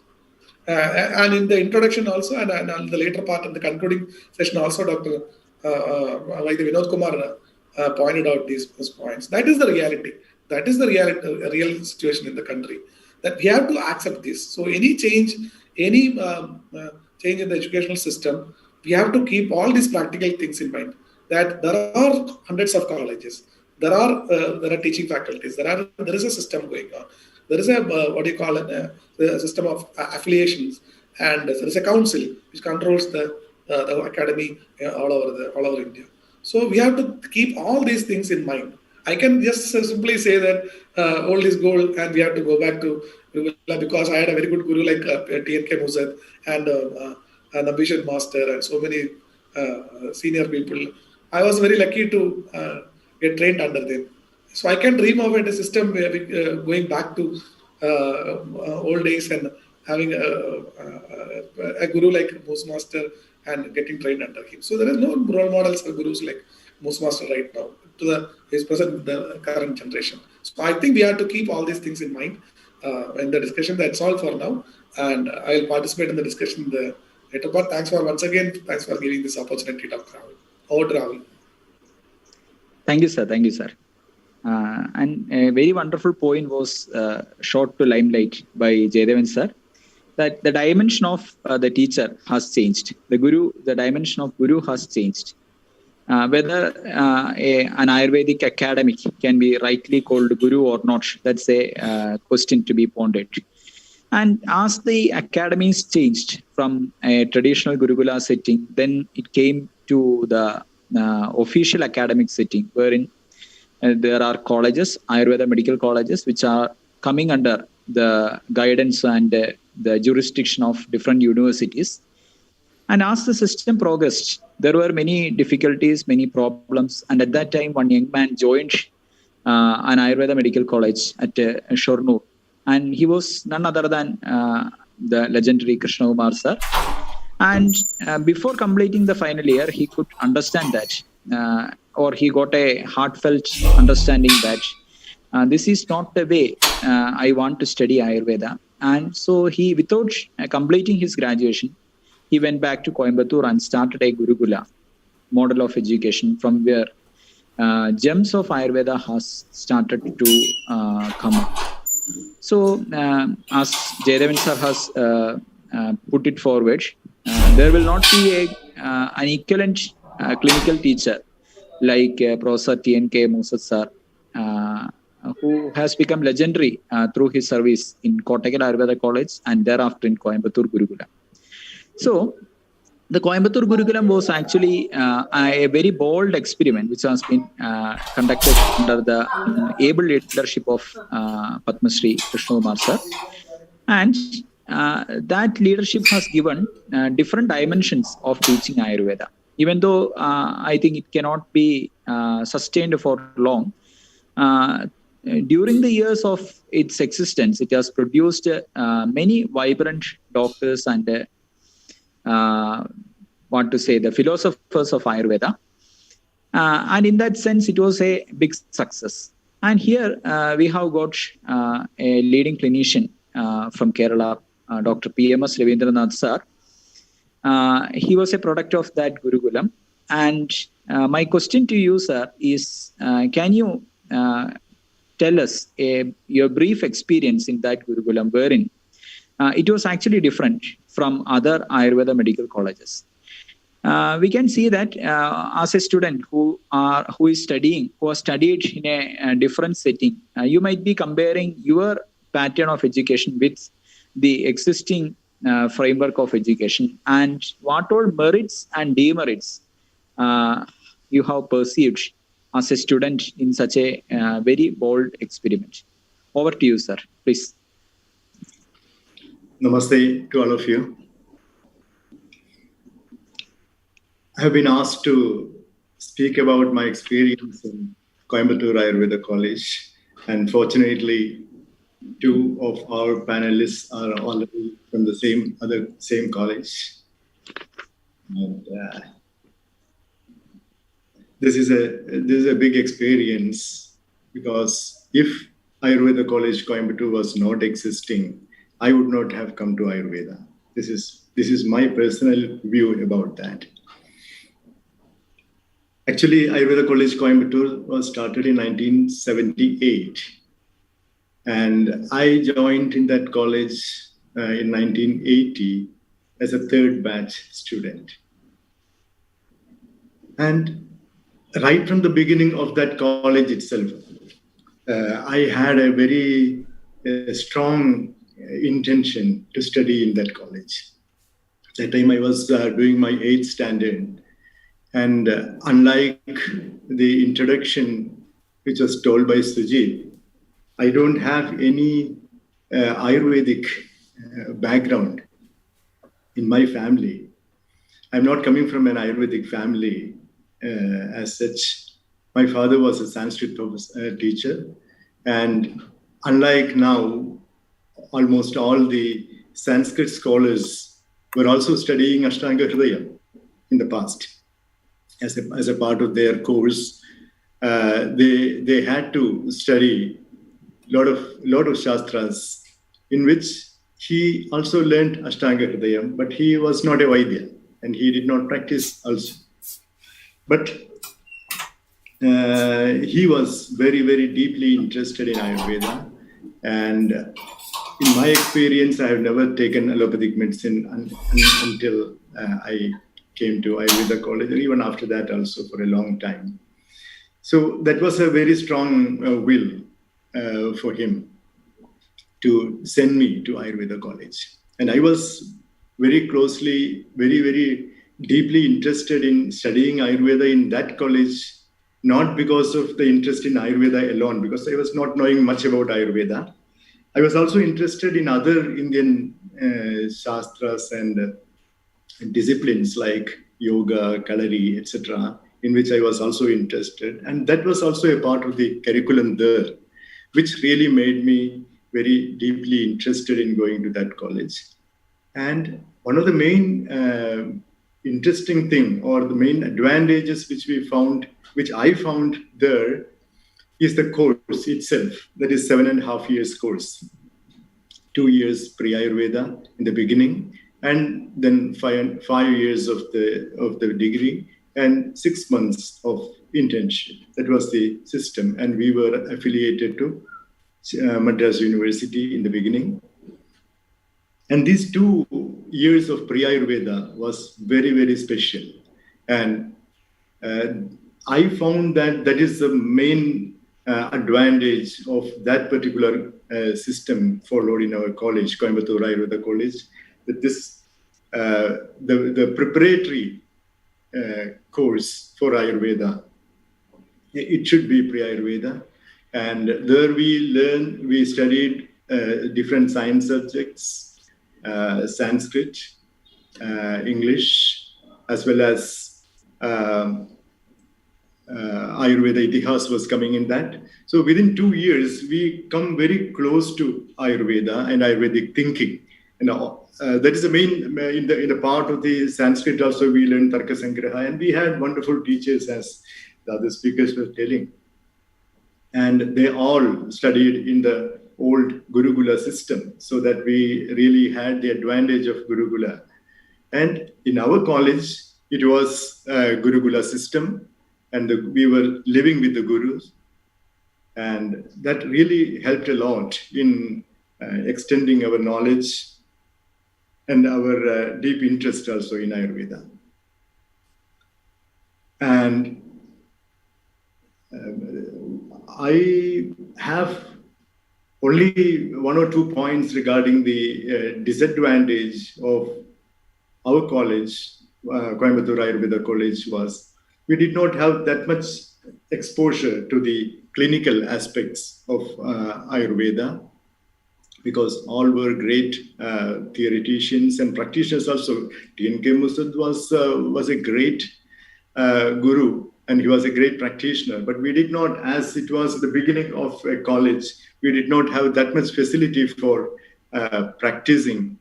And in the introduction also, and on the later part of the concluding session also, Dr. Like Vinod Kumar pointed out these points. That is the reality. That is the real situation in the country. That we have to accept this. So any change in the educational system, we have to keep all these practical things in mind. That there are hundreds of colleges, there are teaching faculties, there is a system going on. There is a a system of affiliations, and there is a council which controls the academy all over India. So we have to keep all these things in mind. I can just simply say that old is gold, and we have to go back to Gurukula because I had a very good guru like T.N.K. Musad and an Abhishek Master and so many senior people. I was very lucky to get trained under them. So I can dream of a system going back to old days and having a guru like Moose Master and getting trained under him. So there is no role models or gurus like Moose Master right now to his present the current generation. So I think we have to keep all these things in mind in the discussion. That's all for now, and I will participate in the discussion in the later part. Thanks for giving this opportunity, Dr. Rahul. Over to Rahul. Thank you, sir. Thank you, sir. And a very wonderful point was shot to limelight by Jaydevan sir, that the dimension of the teacher has changed. The dimension of guru has changed. Whether an Ayurvedic academic can be rightly called guru or not, that's a question to be pondered. And as the academies changed from a traditional Gurukula setting, then it came to the official academic setting, wherein there are colleges, Ayurveda medical colleges, which are coming under the guidance and the jurisdiction of different universities. And as the system progressed, there were many difficulties, many problems. And at that time, one young man joined an Ayurveda medical college at Shornur. And he was none other than the legendary Krishna Kumar sir. And before completing the final year, he could understand that, or he got a heartfelt understanding that this is not the way I want to study Ayurveda. And so he, without completing his graduation, he went back to Coimbatore and started a Gurukula model of education from where gems of Ayurveda has started to come up. So, as Jayaravan sir has put it forward, there will not be an equivalent clinical teacher like Professor T.N.K. Moses sir, who has become legendary through his service in Kottakkal Ayurveda College and thereafter in Coimbatore Gurukula. So, the Coimbatore Gurukulam was actually a very bold experiment which has been conducted under the able leadership of Padma Shri Krishna Kumar sir. And that leadership has given different dimensions of teaching Ayurveda. Even though I think it cannot be sustained for long, during the years of its existence, it has produced many vibrant doctors and what to say, the philosophers of Ayurveda. And in that sense, it was a big success. And here we have got a leading clinician from Kerala, Dr. P.M.S. Ravindranath sir. He was a product of that Gurukulam. And my question to you, sir, is can you tell us your brief experience in that Gurukulam wherein it was actually different from other Ayurveda medical colleges? We can see that as a student who is studying, who has studied in a different setting, you might be comparing your pattern of education with the existing framework of education, and what all merits and demerits you have perceived as a student in such a very bold experiment. Over to you, sir, please. Namaste to all of you. I have been asked to speak about my experience in Coimbatore Ayurveda College, and fortunately, two of our panelists are already from the same college. And, this is a big experience, because if Ayurveda College Coimbatore was not existing, I would not have come to Ayurveda. This is my personal view about that. Actually, Ayurveda College Coimbatore was started in 1978. And I joined in that college in 1980 as a third batch student. And right from the beginning of that college itself, I had a very strong intention to study in that college. That time I was doing my 8th standard. And unlike the introduction which was told by Sujit, I don't have any Ayurvedic background in my family. I'm not coming from an Ayurvedic family as such. My father was a Sanskrit teacher. And unlike now, almost all the Sanskrit scholars were also studying Ashtanga Hridaya in the past. As a part of their course, they had to study lot of shastras, in which he also learned Ashtanga Hridayam, but he was not a Vaidya and he did not practice also. But he was very, very deeply interested in Ayurveda. And in my experience, I have never taken allopathic medicine until I came to Ayurveda College, and even after that also for a long time. So that was a very strong will for him to send me to Ayurveda College. And I was very closely, very, very deeply interested in studying Ayurveda in that college, not because of the interest in Ayurveda alone, because I was not knowing much about Ayurveda. I was also interested in other Indian shastras and disciplines like yoga, kalari, etc., in which I was also interested. And that was also a part of the curriculum there, which really made me very deeply interested in going to that college. And one of the main interesting thing, or the main advantages which I found there, is the course itself. That is 7.5 years course. 2 years pre-Ayurveda in the beginning, and then 5 years of the degree and 6 months of internship. That was the system, and we were affiliated to Madras University in the beginning. And these 2 years of pre-Ayurveda was very, very special. And I found that is the main advantage of that particular system followed in our college, Coimbatore Ayurveda College, that this the preparatory course for Ayurveda, it should be pre-Ayurveda. And there we studied different science subjects, Sanskrit, English, as well as Ayurveda Itihas was coming in that. So within 2 years, we come very close to Ayurveda and Ayurvedic thinking. And that is the main, in the part of the Sanskrit also we learned Tarka Sangraha, and we had wonderful teachers, as the other speakers were telling. And they all studied in the old Gurukula system, so that we really had the advantage of Gurukula. And in our college, it was a Gurukula system, and we were living with the gurus. And that really helped a lot in extending our knowledge and our deep interest also in Ayurveda. And I have only 1 or 2 points regarding the disadvantage of our college, Coimbatore Ayurveda College, was we did not have that much exposure to the clinical aspects of Ayurveda, because all were great theoreticians and practitioners also. T.N.K. Musad was a great guru, and he was a great practitioner, but we did not, as it was the beginning of a college, we did not have that much facility for practicing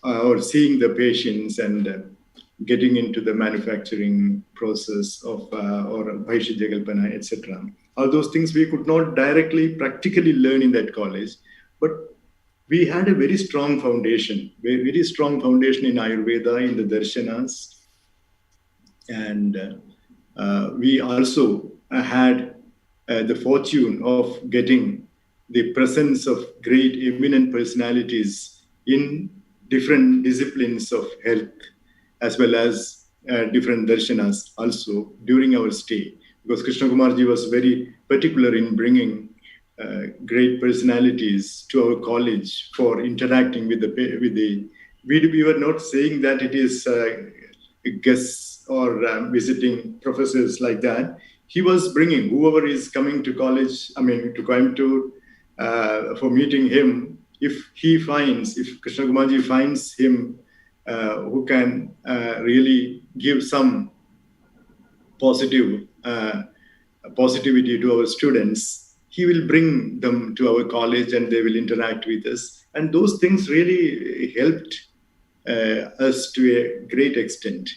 or seeing the patients and getting into the manufacturing process of or Bhaishya Kalpana, etc. All those things we could not directly, practically learn in that college, but we had a very strong foundation in Ayurveda, in the darshanas, and we also had the fortune of getting the presence of great eminent personalities in different disciplines of health, as well as different darshanas also during our stay. Because Krishna Kumarji was very particular in bringing great personalities to our college for interacting with the. We were not saying that it is guests or visiting professors like that. He was bringing whoever is coming to college, to Coimbatore for meeting him. If Krishna Kumarji finds him who can really give some positivity to our students, he will bring them to our college and they will interact with us. And those things really helped us to a great extent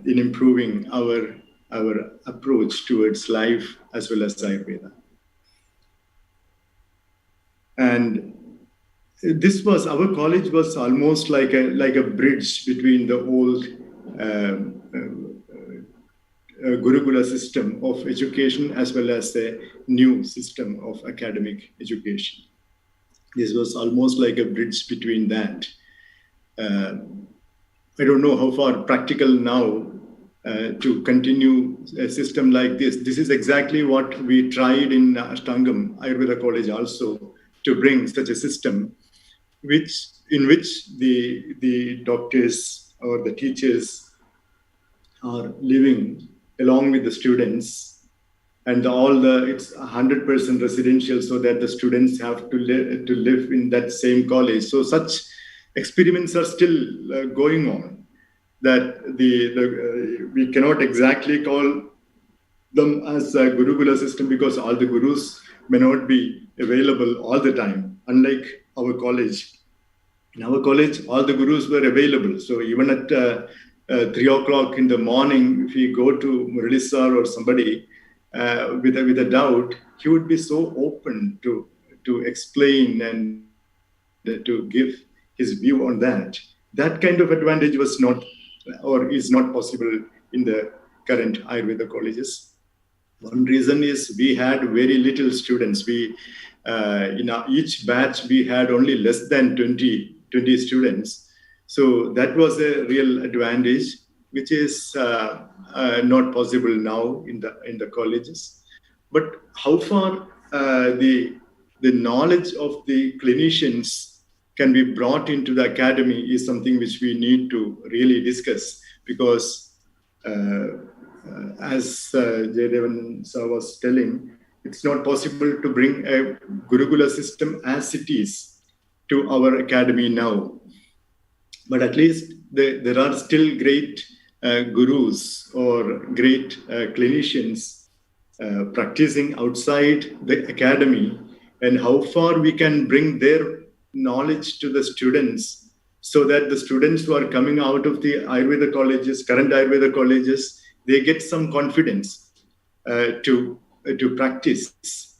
in improving our approach towards life as well as Ayurveda. And our college was almost like a bridge between the old Gurukula system of education as well as the new system of academic education. This was almost like a bridge between that. I don't know how far practical now to continue a system like this. This is exactly what we tried in Ashtangam Ayurveda College also, to bring such a system in which the doctors or the teachers are living along with the students, and it's 100% residential, so that the students have to live in that same college. So such experiments are still going on. That we cannot exactly call them as a Gurukula system, because all the gurus may not be available all the time, unlike our college. In our college, all the gurus were available. So even at 3 o'clock in the morning, if we go to Murali sir or somebody with a doubt, he would be so open to to explain and to give his view on that. That kind of advantage was not or is not possible in the current Ayurveda colleges. One reason is we had very little students. We in each batch we had only less than 20 students. So that was a real advantage, which is not possible now in the colleges. But how far the knowledge of the clinicians can be brought into the academy is something which we need to really discuss, because as Jaydevan sir was telling, it's not possible to bring a Gurukula system as it is to our academy now. But at least there are still great gurus or great clinicians practicing outside the academy, and how far we can bring their knowledge to the students, so that the students who are coming out of the Ayurveda colleges, current Ayurveda colleges, they get some confidence to practice.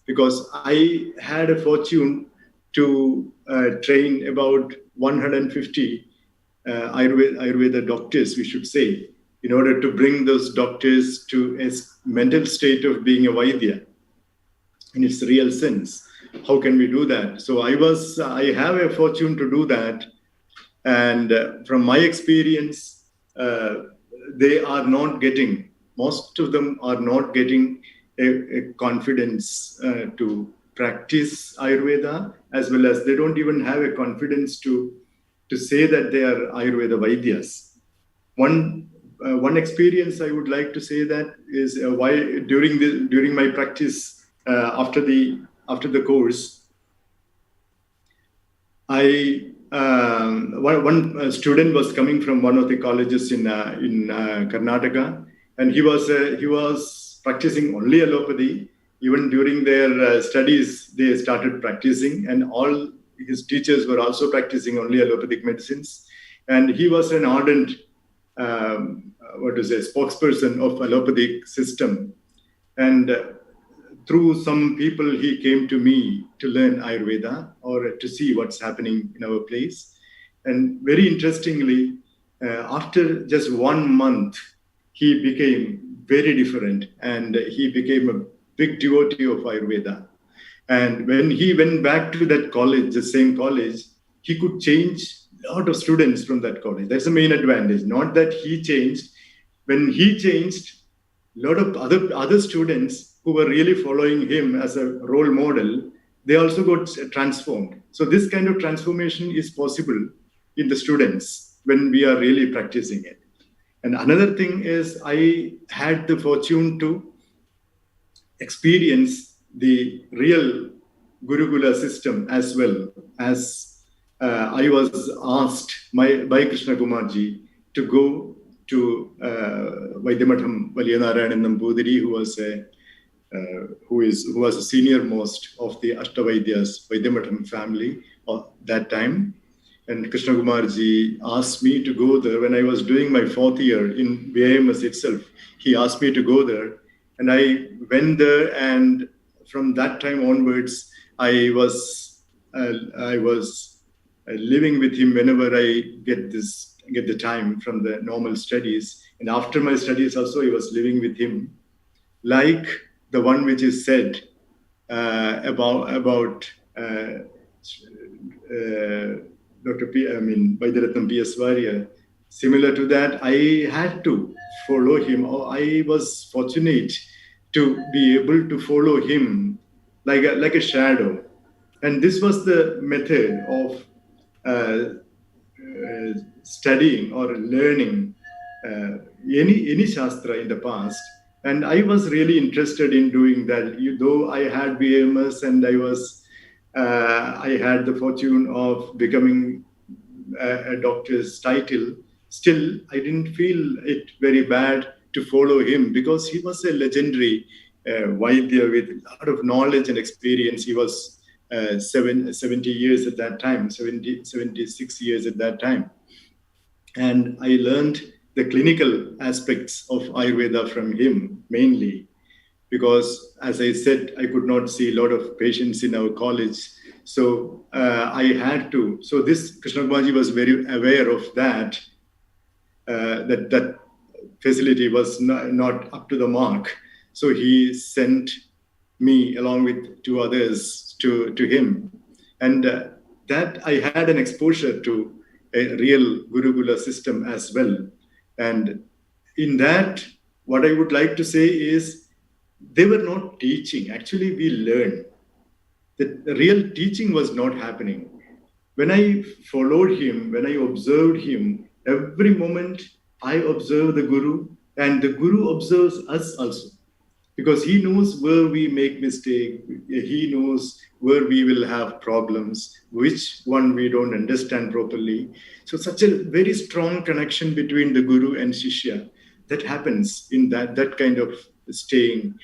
Because I had a fortune to train about 150 Ayurveda doctors, we should say, in order to bring those doctors to a mental state of being a Vaidya in its real sense. How can we do that? So I have a fortune to do that. And from my experience, most of them are not getting a confidence to practice Ayurveda, as well as they don't even have a confidence to say that they are Ayurveda Vaidyas. One experience I would like to say that is why during my practice after the course, one student was coming from one of the colleges in Karnataka, and he was practicing only allopathy. Even during their studies, they started practicing, and all his teachers were also practicing only allopathic medicines. And he was an ardent, spokesperson of allopathic system. And through some people, he came to me to learn Ayurveda or to see what's happening in our place. And very interestingly, after just 1 month, he became very different, and he became a big devotee of Ayurveda. And when he went back to that college, the same college, he could change a lot of students from that college. That's the main advantage. Not that he changed. When he changed, a lot of other students who were really following him as a role model, they also got transformed. So this kind of transformation is possible in the students when we are really practicing it. And another thing is, I had the fortune to experience the real Gurukula system, as well as I was asked by Krishna Kumarji to go to Vaidyamatham Valiyanarayanan Nambudiri, who was a senior most of the Ashtavaidyas Vaidyamatham family at that time. And Krishna Kumarji asked me to go there when I was doing my 4th year in VIMS itself. He asked me to go there, and I went there, and from that time onwards, I was living with him whenever I get the time from the normal studies. And after my studies also, I was living with him, like the one which is said about Dr. Vaidyaratnam P.S. Varya. Similar to that, I had to follow him, or I was fortunate to be able to follow him like a shadow. And this was the method of studying or learning any Shastra in the past. And I was really interested in doing that. Though I had BMS and I had the fortune of becoming a doctor's title, still I didn't feel it very bad to follow him, because he was a legendary Vaidya with a lot of knowledge and experience. He was 70 years at that time, 76 years at that time. And I learned the clinical aspects of Ayurveda from him mainly. because, as I said, I could not see a lot of patients in our college. So I had to. So this Krishna Kumarji was very aware of that, that facility was not up to the mark. So he sent me along with two others to him. And that I had an exposure to a real Gurukula system as well. And in that, what I would like to say is they were not teaching. Actually, we learned. The real teaching was not happening. When I followed him, when I observed him, every moment I observe the Guru, and the Guru observes us also, because he knows where we make mistake, he knows where we will have problems, which one we don't understand properly. So such a very strong connection between the Guru and Shishya that happens in that kind of staying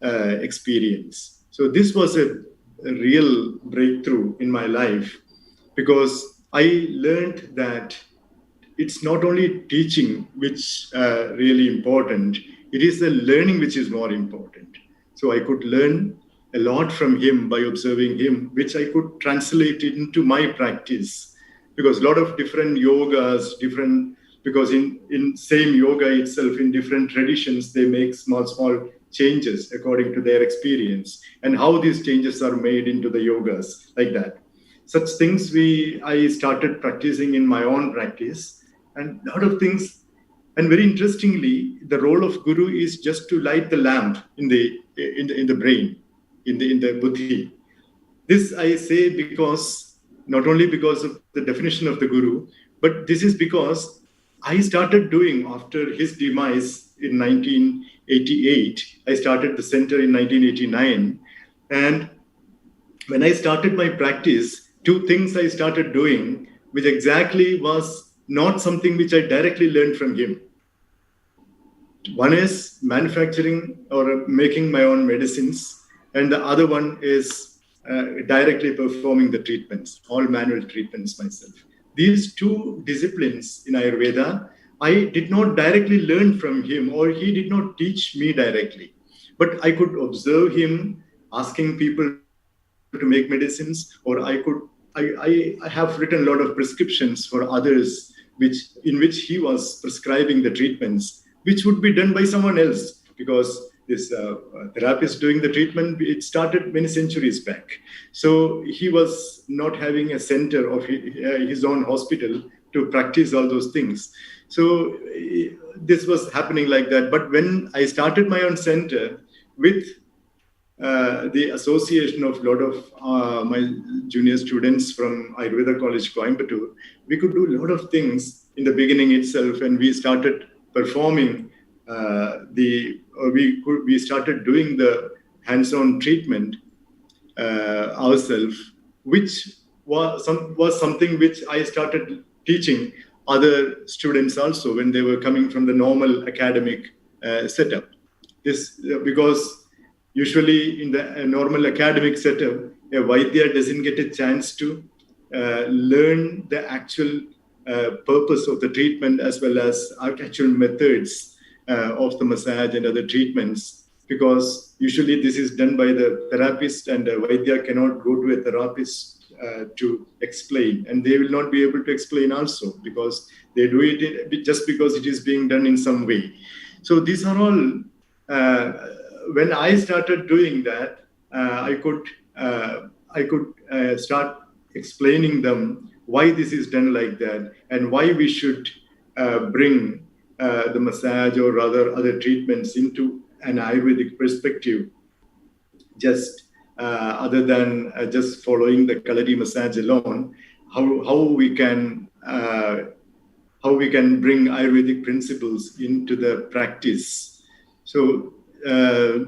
experience. So this was a real breakthrough in my life, because I learned that it's not only teaching which really important, it is the learning which is more important. So I could learn a lot from him by observing him, which I could translate into my practice, because a lot of different yogas, because in same yoga itself, in different traditions, they make small changes according to their experience, and how these changes are made into the yogas, like that. Such things I started practicing in my own practice, and a lot of things. And very interestingly, the role of Guru is just to light the lamp in the brain, in the buddhi. This I say because not only because of the definition of the Guru, but this is because I started doing after his demise in 1988. I started the center in 1989, and when I started my practice, two things I started doing, which exactly was not something which I directly learned from him. One is manufacturing or making my own medicines, and the other one is directly performing the treatments, all manual treatments myself. These two disciplines in Ayurveda, I did not directly learn from him, or he did not teach me directly. But I could observe him asking people to make medicines, or I have written a lot of prescriptions for others, in which he was prescribing the treatments, which would be done by someone else, because this therapist doing the treatment, it started many centuries back. So he was not having a center of his own hospital to practice all those things. So this was happening like that. But when I started my own center with the association of a lot of my junior students from Ayurveda College, Coimbatore, we could do a lot of things in the beginning itself, and we started performing we started doing the hands-on treatment ourselves, which was something which I started teaching other students also when they were coming from the normal academic setup. This because usually in the normal academic setup, a Vaidya doesn't get a chance to learn the actual purpose of the treatment, as well as actual methods of the massage and other treatments, because usually this is done by the therapist, and a Vaidya cannot go to a therapist to explain, and they will not be able to explain also, because they do it just because it is being done in some way. So these are all when I started doing that, I could start explaining them why this is done like that, and why we should bring the massage or rather other treatments into an Ayurvedic perspective, just other than just following the Kalari massage alone. How we can bring Ayurvedic principles into the practice. So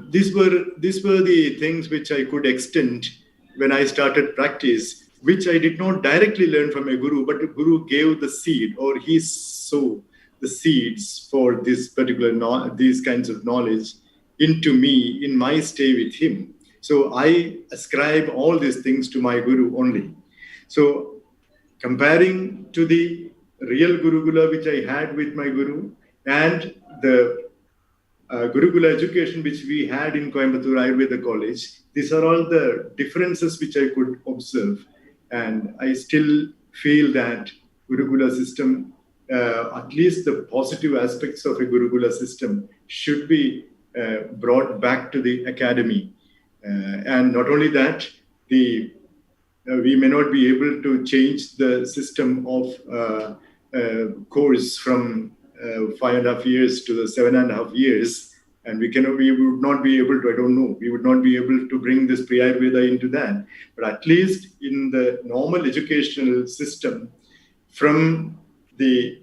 these were the things which I could extend when I started practice, which I did not directly learn from a guru, but the guru gave the seed, or he sowed the seeds for this particular these kinds of knowledge into me in my stay with him. So I ascribe all these things to my guru only. So comparing to the real Gurukula which I had with my guru, and the Gurukul education which we had in Coimbatore Ayurveda College. These are all the differences which I could observe, and I still feel that Gurukula system, at least the positive aspects of a Gurukula system, should be brought back to the academy. And not only that, we may not be able to change the system of course from 5.5 years to the 7.5 years, and we would not be able to, I don't know, we would not be able to bring this pre-Ayurveda into that. But at least in the normal educational system, from the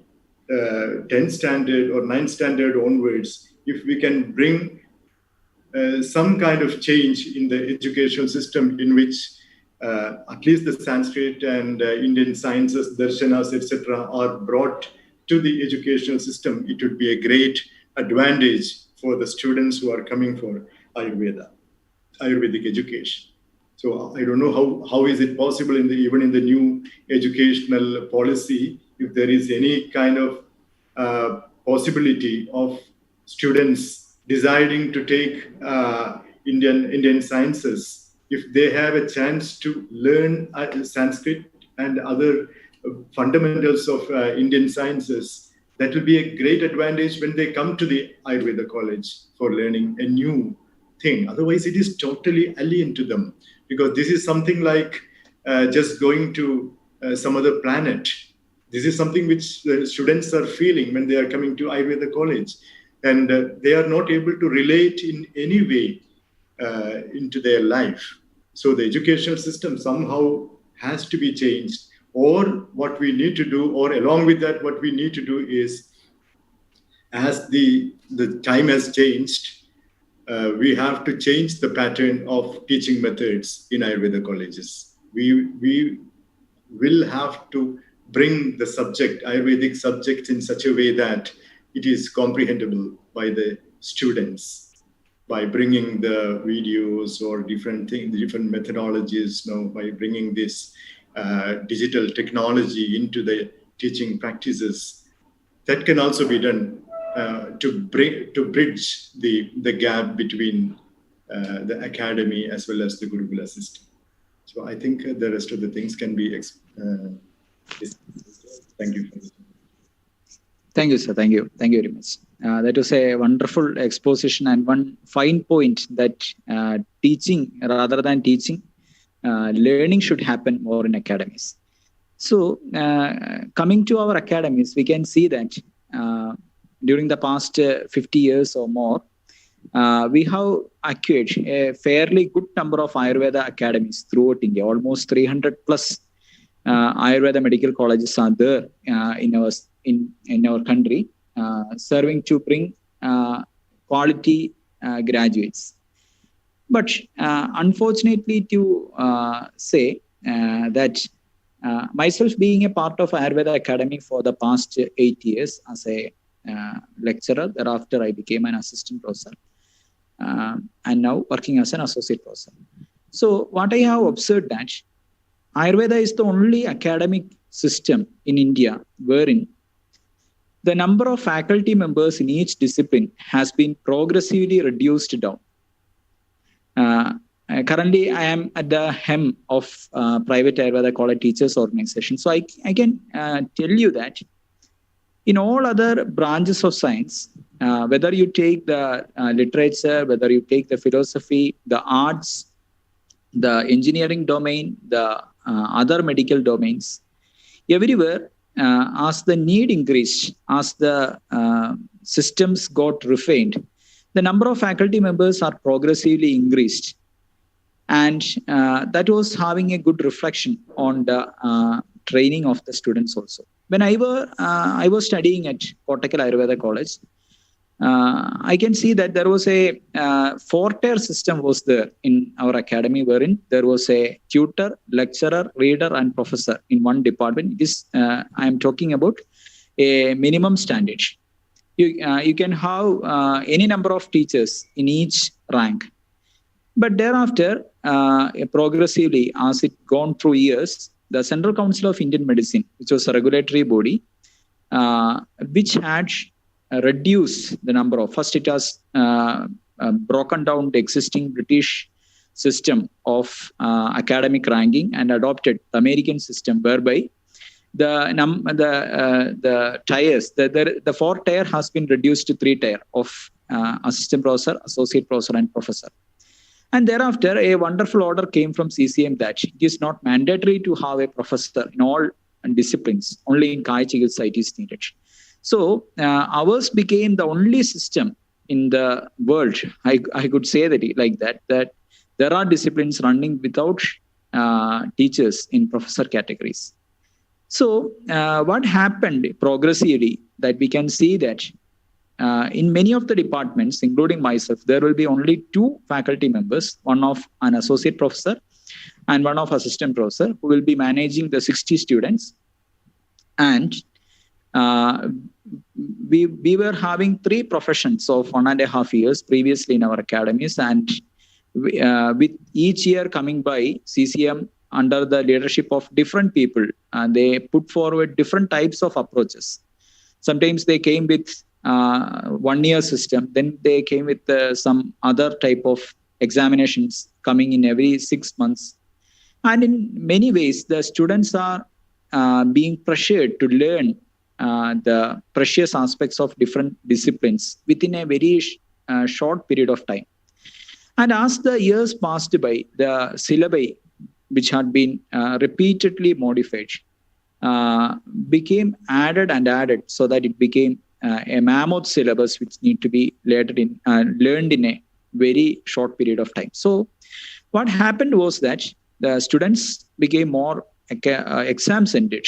10th standard or 9th standard onwards, if we can bring some kind of change in the educational system in which at least the Sanskrit and Indian sciences, darshanas, etc., are brought to the educational system, it would be a great advantage for the students who are coming for Ayurvedic education. So I don't know how is it possible even in the new educational policy, if there is any kind of possibility of students deciding to take Indian sciences, if they have a chance to learn Sanskrit and other fundamentals of Indian sciences, that will be a great advantage when they come to the Ayurveda college for learning a new thing. Otherwise, it is totally alien to them, because this is something like just going to some other planet. This is something which the students are feeling when they are coming to Ayurveda college, and they are not able to relate in any way into their life. So the educational system somehow has to be changed, or what we need to do, or along with that, what we need to do is, as the time has changed, we have to change the pattern of teaching methods in Ayurveda colleges. We will have to bring the subject, Ayurvedic subject, in such a way that it is comprehensible by the students, by bringing the videos or different things, different methodologies, by bringing this digital technology into the teaching practices. That can also be done to bridge the gap between the academy as well as the Gurukula system. So I think the rest of the things can be thank you for this. Thank you, sir. Thank you. Thank you very much. That was a wonderful exposition, and one fine point that teaching rather than teaching, learning should happen more in academies. So coming to our academies, we can see that during the past 50 years or more, we have acquired a fairly good number of Ayurveda academies throughout India. Almost 300 plus Ayurveda medical colleges are there in our country, serving to bring quality graduates. But unfortunately, to say that myself being a part of Ayurveda Academy for the past 8 years as a lecturer, thereafter I became an assistant professor, and now working as an associate professor. So what I have observed that Ayurveda is the only academic system in India wherein the number of faculty members in each discipline has been progressively reduced down. Currently, I am at the hem of private Ayurveda College Teachers Organization. So I can tell you that in all other branches of science, whether you take the literature, whether you take the philosophy, the arts, the engineering domain, the other medical domains, everywhere, as the need increased, as the systems got refined, the number of faculty members are progressively increased. And that was having a good reflection on the training of the students also. When I was studying at Kottakkal Ayurveda College, I can see that there was a four-tier system was there in our academy, wherein there was a tutor, lecturer, reader, and professor in one department. This I am talking about a minimum standard. You can have any number of teachers in each rank, but thereafter, progressively, as it gone through years, the Central Council of Indian Medicine, which was a regulatory body, which had reduced the number of, first it has broken down the existing British system of academic ranking and adopted the American system, whereby the tiers, the 4 tier has been reduced to 3 tier of assistant professor, associate professor, and professor. And thereafter, a wonderful order came from CCM that it is not mandatory to have a professor in all disciplines. Only in Kaya Chikitsa it is needed. So ours became the only system in the world, I could say that like that there are disciplines running without teachers in professor categories. So what happened progressively, that we can see that in many of the departments, including myself, there will be only 2 faculty members, one of an associate professor and one of assistant professor, who will be managing the 60 students. And we were having 3 professions of 1.5 years previously in our academies, and with each year coming by, CCM under the leadership of different people, they put forward different types of approaches. Sometimes they came with 1-year system, then they came with some other type of examinations coming in every 6 months. And in many ways, the students are being pressured to learn the precious aspects of different disciplines within a very short period of time. And as the years passed by, the syllabi, which had been repeatedly modified, became added and added, so that it became a mammoth syllabus which need to be learned in a very short period of time. So what happened was that the students became more exam-centered,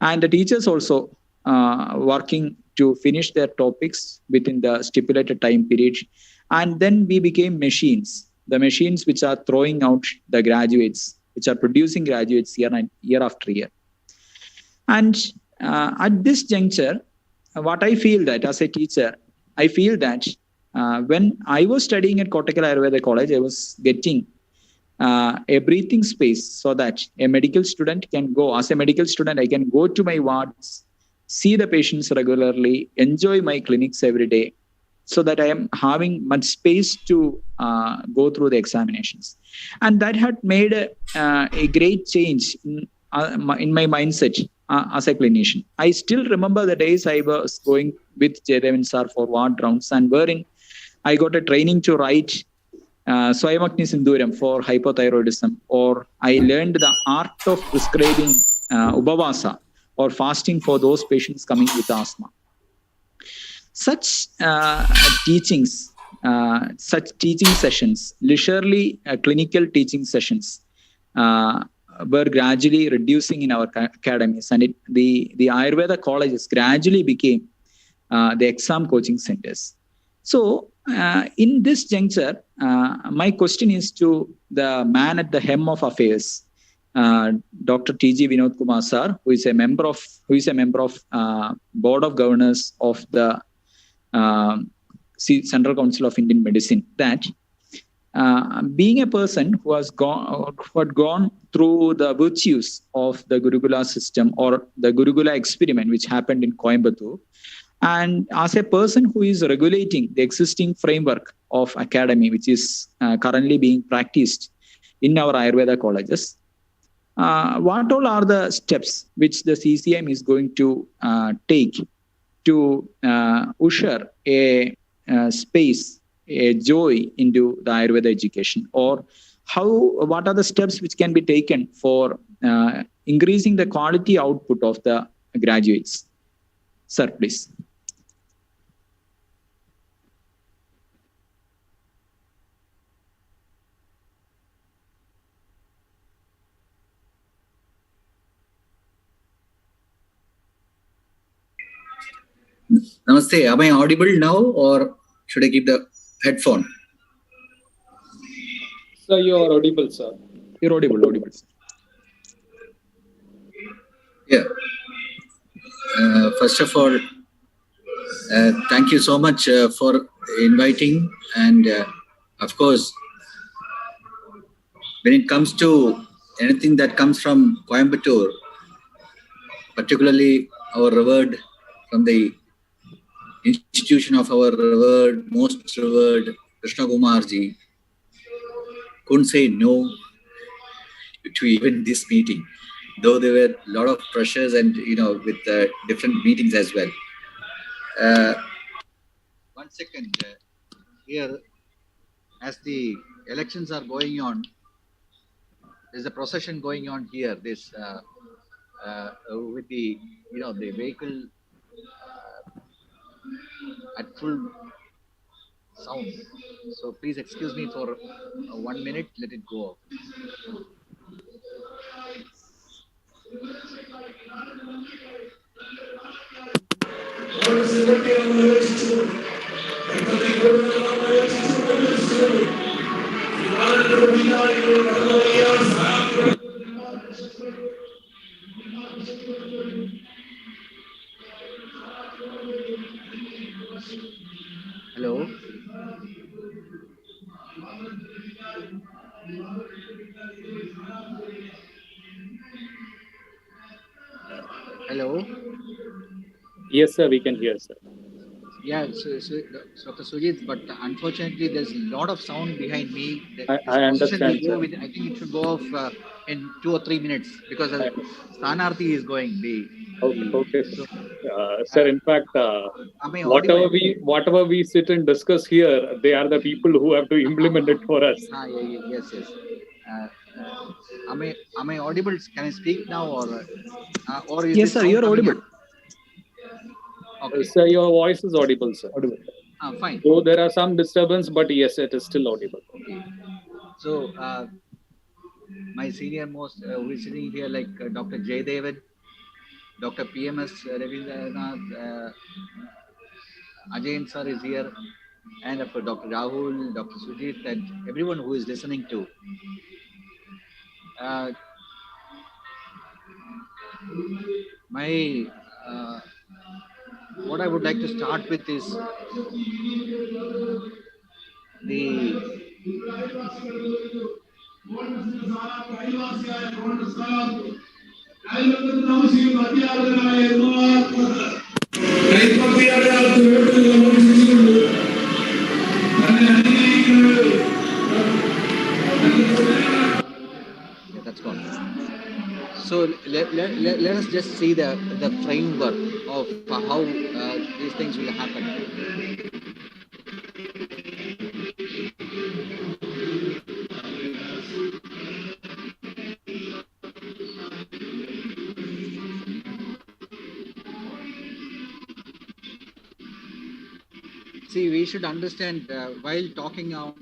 and the teachers also working to finish their topics within the stipulated time period. And then we became machines, the machines which are throwing out the graduates, which are producing graduates year after year. And at this juncture, what I feel that as a teacher, I feel that when I was studying at Kottakkal Ayurveda College, I was getting a breathing space, so that a medical student can go, as a medical student, I can go to my wards, see the patients regularly, enjoy my clinics every day, so that I am having much space to go through the examinations. And that had made a great change in my mindset as a clinician. I still remember the days I was going with Jaydevan sir for ward rounds, and wherein I got a training to write Swayamagni Sinduram for hypothyroidism, or I learned the art of prescribing Ubhavasa or fasting for those patients coming with asthma. Such teachings, such teaching sessions, leisurely clinical teaching sessions were gradually reducing in our academies, and the Ayurveda colleges gradually became the exam coaching centers. So in this juncture, my question is to the man at the helm of affairs, Dr. T.G. Vinod Kumar sir, who is a member of Board of Governors of the Central Council of Indian Medicine, that being a person who had gone through the virtues of the Gurukula system or the Gurukula experiment which happened in Coimbatore, and as a person who is regulating the existing framework of academy, which is currently being practiced in our Ayurveda colleges, what all are the steps which the CCM is going to take to usher a space, a joy into the Ayurveda education? Or what are the steps which can be taken for increasing the quality output of the graduates? Sir, please. Namaste. Am I audible now, or should I keep the headphone? Sir, you are audible, sir. You're audible, sir. Yeah. First of all, thank you so much for inviting. And of course, when it comes to anything that comes from Coimbatore, particularly our revered from the institution of our revered, most revered Krishna Kumarji couldn't say no to even this meeting, though there were a lot of pressures and with different meetings as well. One second, here as the elections are going on, there's a procession going on here. This with the the vehicle at full sound. So please excuse me for 1 minute. Let it go off. Hello. Hello. Yes, sir, we can hear, sir. Yeah, so Dr. Sujit, but unfortunately, there's a lot of sound behind me. This I procession will understand, go sir. with. I think it should go off in 2 or 3 minutes because Stanarthi is going. Okay, sir. So, Sir, in fact, am I whatever audible? we sit and discuss here, they are the people who have to implement it for us. Yes. Uh, am I audible? Can I speak now, or is Yes, this sir, sound you're coming audible. up? Okay. Sir, your voice is audible, sir. Audible. Fine. Though there are some disturbance, but yes, it is still audible. Okay. So, my senior most who is sitting here, like Dr. Jaydevan, Dr. PMS Ravindranath, Ajayan sir is here, and of course Dr. Rahul, Dr. Sujit, and everyone who is listening to. My what I would like to start with is the yeah, that's gone. So let us just see the framework of how these things will happen. See, we should understand while talking on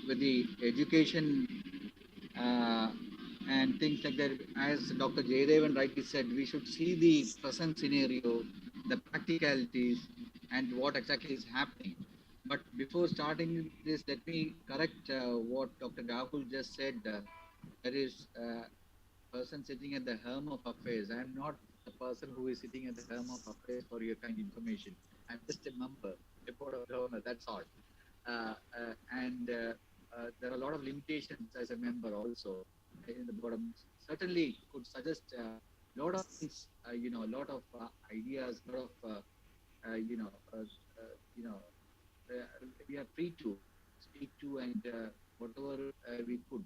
with the education and things like that, as Dr. Jaydevan rightly said, we should see the present scenario, the practicalities, and what exactly is happening. But before starting this, let me correct what Dr. Rahul just said. There is a person sitting at the helm of affairs. I am not the person who is sitting at the helm of affairs for your kind information. I'm just a member, a board of governors, that's all. And there are a lot of limitations as a member also in the board of, certainly could suggest a lot of things, a lot of ideas, a lot of, we are free to speak to, and whatever we could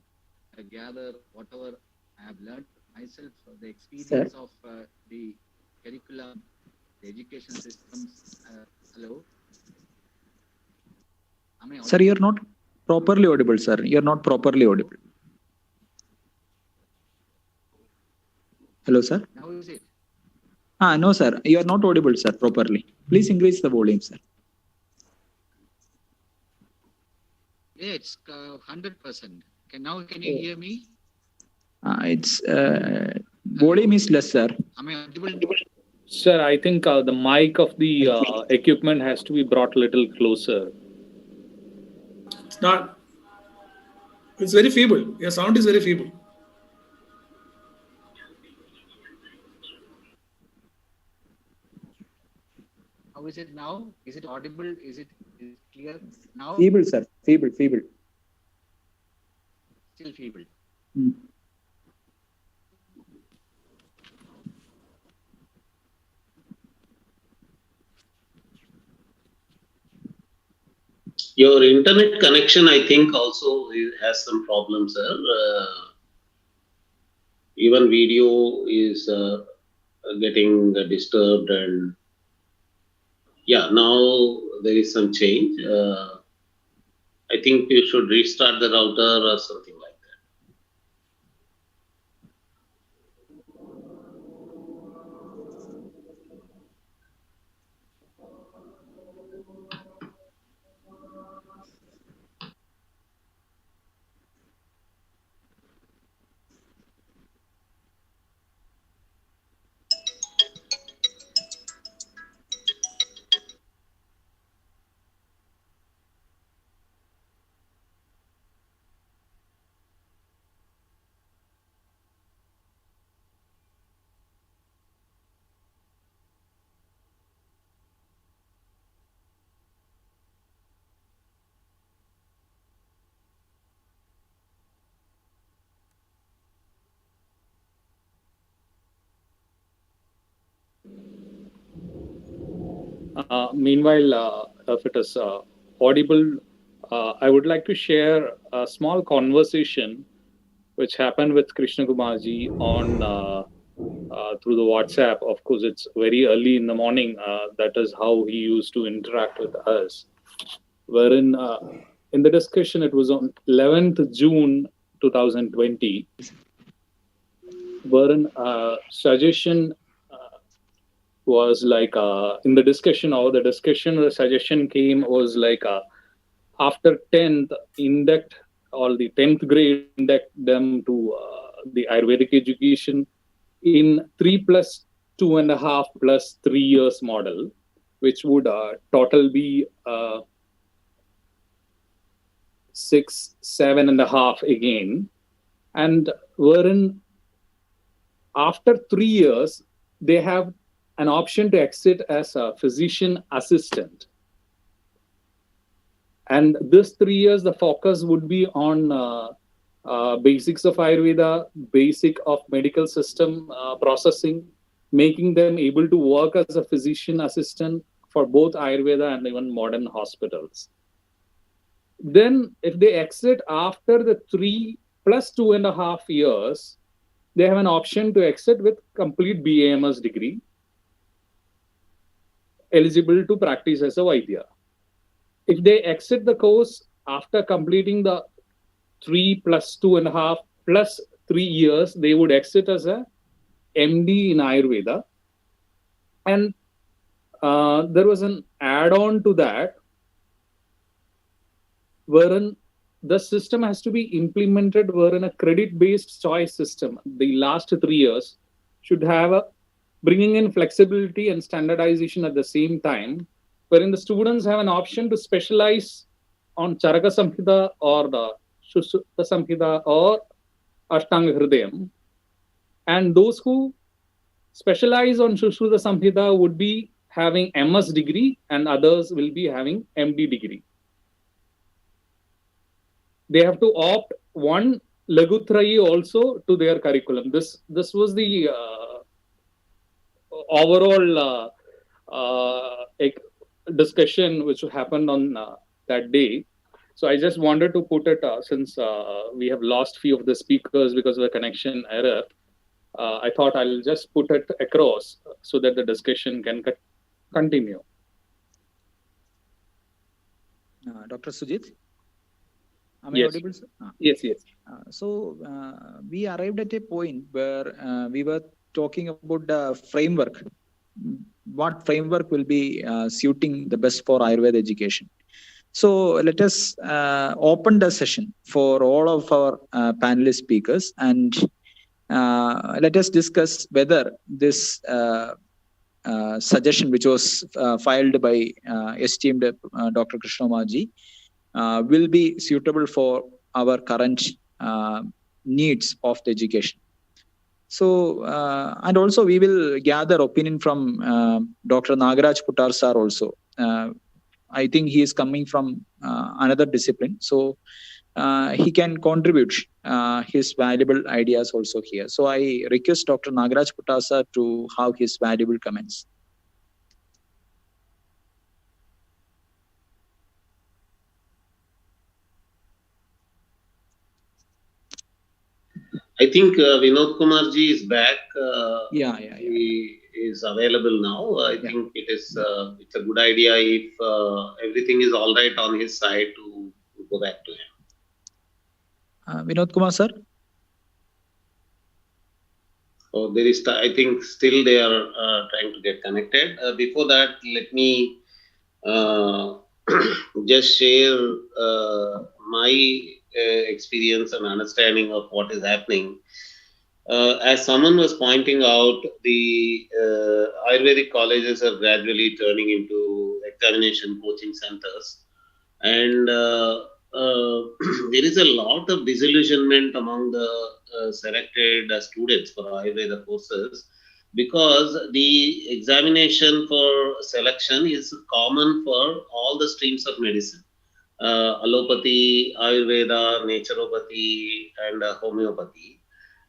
gather, whatever I have learned myself, the experience of the curriculum, the education systems. Hello? Am I audible? Sir, you're not properly audible, sir. You're not properly audible. Hello, sir? How is it? No, sir. You are not audible, sir, properly. Please increase the volume, sir. Yeah, it's 100%. Can you hear me? It's volume is less, sir. Am I audible? Sir, I think the mic of the equipment has to be brought a little closer. It's not. It's very feeble. Your sound is very feeble. How is it now? Is it audible? Is it clear now? Feeble, sir. Feeble. Still feeble. Your internet connection, I think, also has some problems, sir. Even video is getting disturbed, and yeah, now there is some change. I think you should restart the router or something like that. Meanwhile, if it is audible, I would like to share a small conversation which happened with Krishna Kumarji on through the WhatsApp. Of course, it's very early in the morning. That is how he used to interact with us. Wherein in the discussion, it was on 11th June 2020, wherein suggestion was like in the discussion, or the suggestion came was like after 10th, induct all the 10th grade, induct them to the Ayurvedic education in 3 plus 2.5 plus 3 years model, which would total be 6, 7.5 again. And wherein after 3 years, they have an option to exit as a physician assistant. And this 3 years, the focus would be on basics of Ayurveda, basic of medical system processing, making them able to work as a physician assistant for both Ayurveda and even modern hospitals. Then, if they exit after the 3 plus 2.5 years, they have an option to exit with complete BAMS degree, eligible to practice as a Vaidya. If they exit the course after completing the 3 plus 2.5 plus 3 years, they would exit as a MD in Ayurveda. And there was an add-on to that, wherein the system has to be implemented, wherein a credit-based choice system, the last 3 years, should have a bringing in flexibility and standardization at the same time, wherein the students have an option to specialize on Charaka Samhita or the Shushruta Samhita or Ashtanga Hridayam. And those who specialize on Shushruta Samhita would be having MS degree, and others will be having MD degree. They have to opt one Lagutrayi also to their curriculum. This was the overall discussion which happened on that day. So I just wanted to put it, since we have lost few of the speakers because of a connection error, I thought I'll just put it across so that the discussion can continue. Dr. Sujit? Am Yes. I audible, sir? Yes, yes. So we arrived at a point where we were talking about the framework. What framework will be suiting the best for Ayurveda education? So let us open the session for all of our panelist speakers, and let us discuss whether this suggestion, which was filed by esteemed Dr. Krishnamaji, will be suitable for our current needs of the education. So, and also we will gather opinion from Dr. Nagaraj Puttar sir also. I think he is coming from another discipline. So, he can contribute his valuable ideas also here. So, I request Dr. Nagaraj Puttar sir to have his valuable comments. I think Vinod Kumar ji is back. Yeah. He is available now. I Yeah. think it's a good idea if everything is all right on his side to go back to him. Vinod Kumar, sir? So there is, I think, still they are trying to get connected. Before that, let me uh, just share my experience and understanding of what is happening. As someone was pointing out, the Ayurvedic colleges are gradually turning into examination coaching centers, and there is a lot of disillusionment among the selected students for Ayurveda courses, because the examination for selection is common for all the streams of medicine: allopathy, Ayurveda, naturopathy, and homeopathy.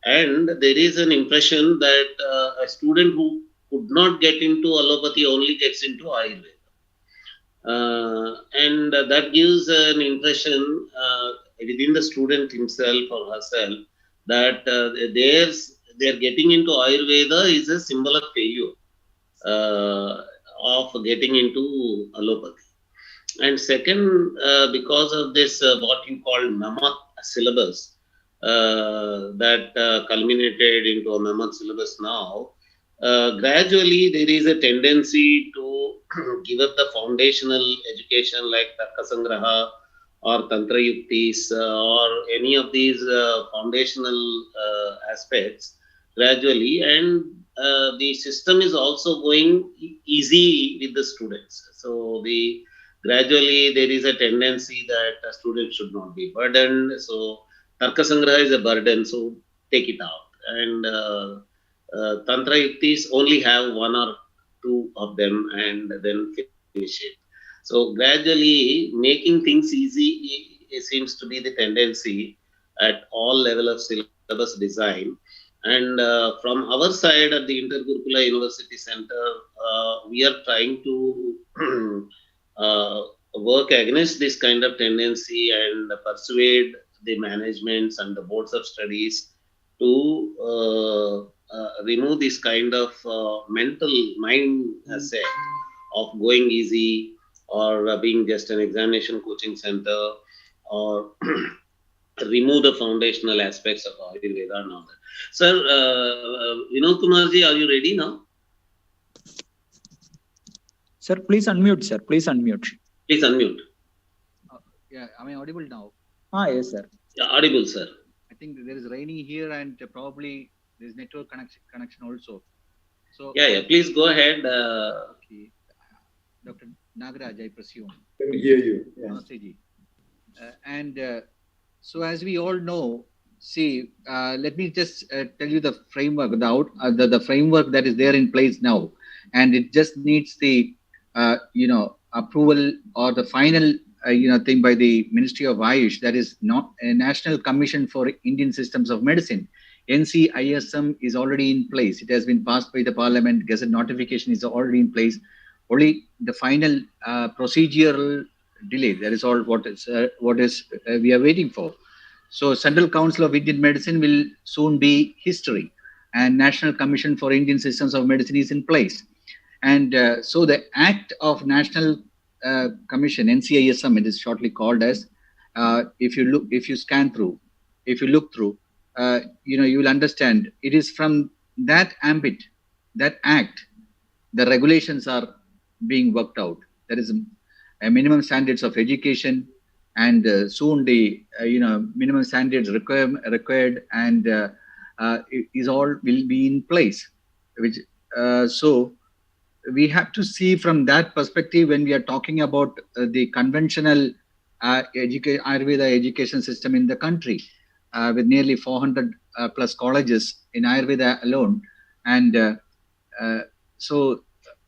And there is an impression that a student who could not get into allopathy only gets into Ayurveda. And that gives an impression within the student himself or herself that they're getting into Ayurveda is a symbol of failure of getting into allopathy. And second, because of this, what you call Mammoth syllabus, that culminated into a Mammoth syllabus now, gradually there is a tendency to give up the foundational education like Tarkasangraha or Tantra Yuktis or any of these foundational aspects gradually, and the system is also going easy with the students. So gradually there is a tendency that a student should not be burdened. So Tarkasangraha is a burden, so take it out. And Tantra Yuktis only have one or two of them and then finish it. So gradually making things easy seems to be the tendency at all level of syllabus design. And from our side at the Intergurukula University Center, we are trying to work against this kind of tendency and persuade the managements and the boards of studies to remove this kind of mental mindset of going easy or being just an examination coaching center, or remove the foundational aspects of Ayurveda and all that. Sir, Vinod Kumarji, are you ready now? Sir, please unmute, sir. Please unmute. Please unmute. Yeah, am I audible now? Yes, sir. Yeah, audible, sir. I think there is raining here and probably there is network connection also. So yeah, please go ahead. Okay. Dr. Nagaraj, I presume. Can hear you. Yeah. Namaste ji. And so as we all know, see, let me just tell you the framework, the framework that is there in place now, and it just needs the approval or the final thing by the Ministry of Ayush, that is not a National Commission for Indian Systems of Medicine. NCISM is already in place. It has been passed by the Parliament. Gazette notification is already in place. Only the final procedural delay. That is all what is we are waiting for. So Central Council of Indian Medicine will soon be history, and National Commission for Indian Systems of Medicine is in place. And so the Act of National Commission, NCISM, it is shortly called as, if you look through, you will understand it is from that ambit, that act, the regulations are being worked out. There is a minimum standards of education, and soon the minimum standards required and is all will be in place. Which so we have to see from that perspective when we are talking about the conventional Ayurveda education system in the country, with nearly 400 plus colleges in Ayurveda alone. And so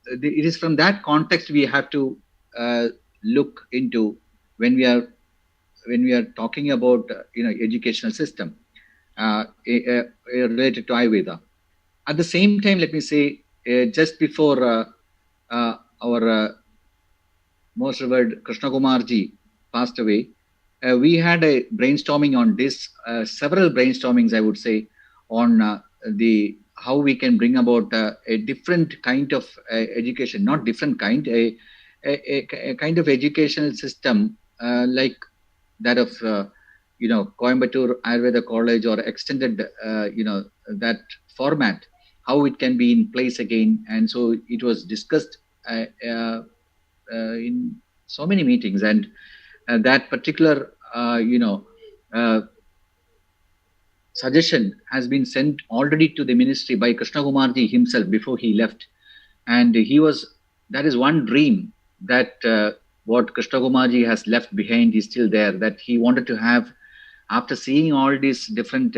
it is from that context we have to look into when we are talking about educational system related to Ayurveda. At the same time, let me say, just before our most revered Krishna Kumarji passed away, we had a brainstorming on this, several brainstormings, I would say, on the how we can bring about a different kind of education, not different kind, a kind of educational system like that of Coimbatore Ayurveda College, or extended that format, how it can be in place again. And so it was discussed in so many meetings, and that particular uh, suggestion has been sent already to the ministry by Krishna Kumarji himself before he left. And he was, that is one dream that what Krishna Kumarji has left behind is still there, that he wanted to have, after seeing all these different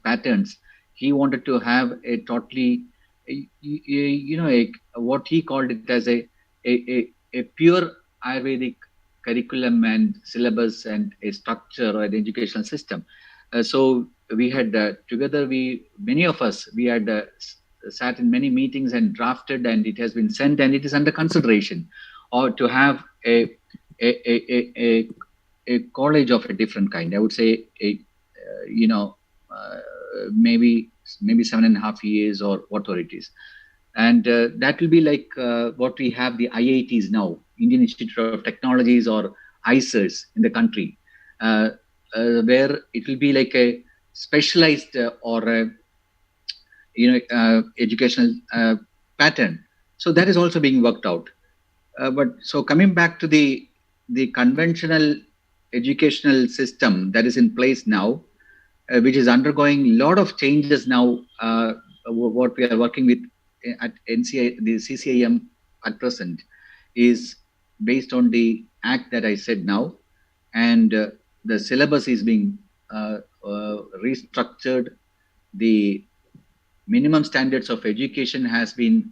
patterns, he wanted to have a totally what he called it as a pure Ayurvedic curriculum and syllabus and a structure or an educational system. So we had together, many of us, we had sat in many meetings and drafted, and it has been sent, and it is under consideration, or to have a, a, a, a college of a different kind. I would say maybe 7.5 years or whatever it is. And that will be like what we have the IITs now, Indian Institute of Technologies, or ICERs in the country, where it will be like a specialized or a, educational pattern. So that is also being worked out. But so coming back to the conventional educational system that is in place now, which is undergoing a lot of changes now, what we are working with at NCI, the CCIM at present, is based on the act that I said now, and the syllabus is being restructured. The minimum standards of education has been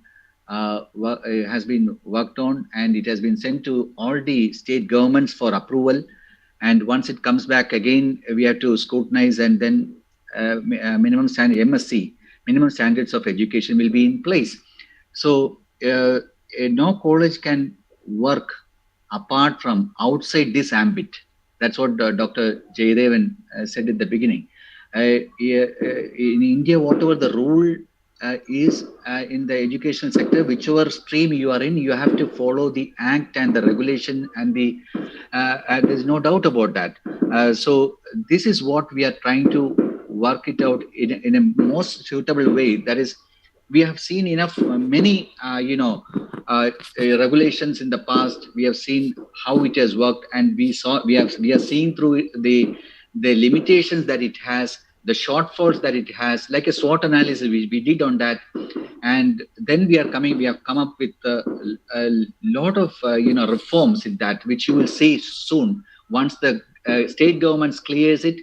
worked on, and it has been sent to all the state governments for approval. And once it comes back again, we have to scrutinize, and then minimum standard MSc, minimum standards of education, will be in place. So no college can work apart from outside this ambit. That's what Dr. Jayadevan said at the beginning. In India, whatever the rule is in the education sector, whichever stream you are in, you have to follow the act and the regulation, and there's no doubt about that. So this is what we are trying to work it out in a most suitable way. That is, we have seen enough many regulations in the past. We have seen how it has worked, and we are seeing through the limitations that it has, the shortfalls that it has, like a SWOT analysis we did on that. And then we have come up with a lot of reforms in that, which you will see soon. Once the state governments clears it,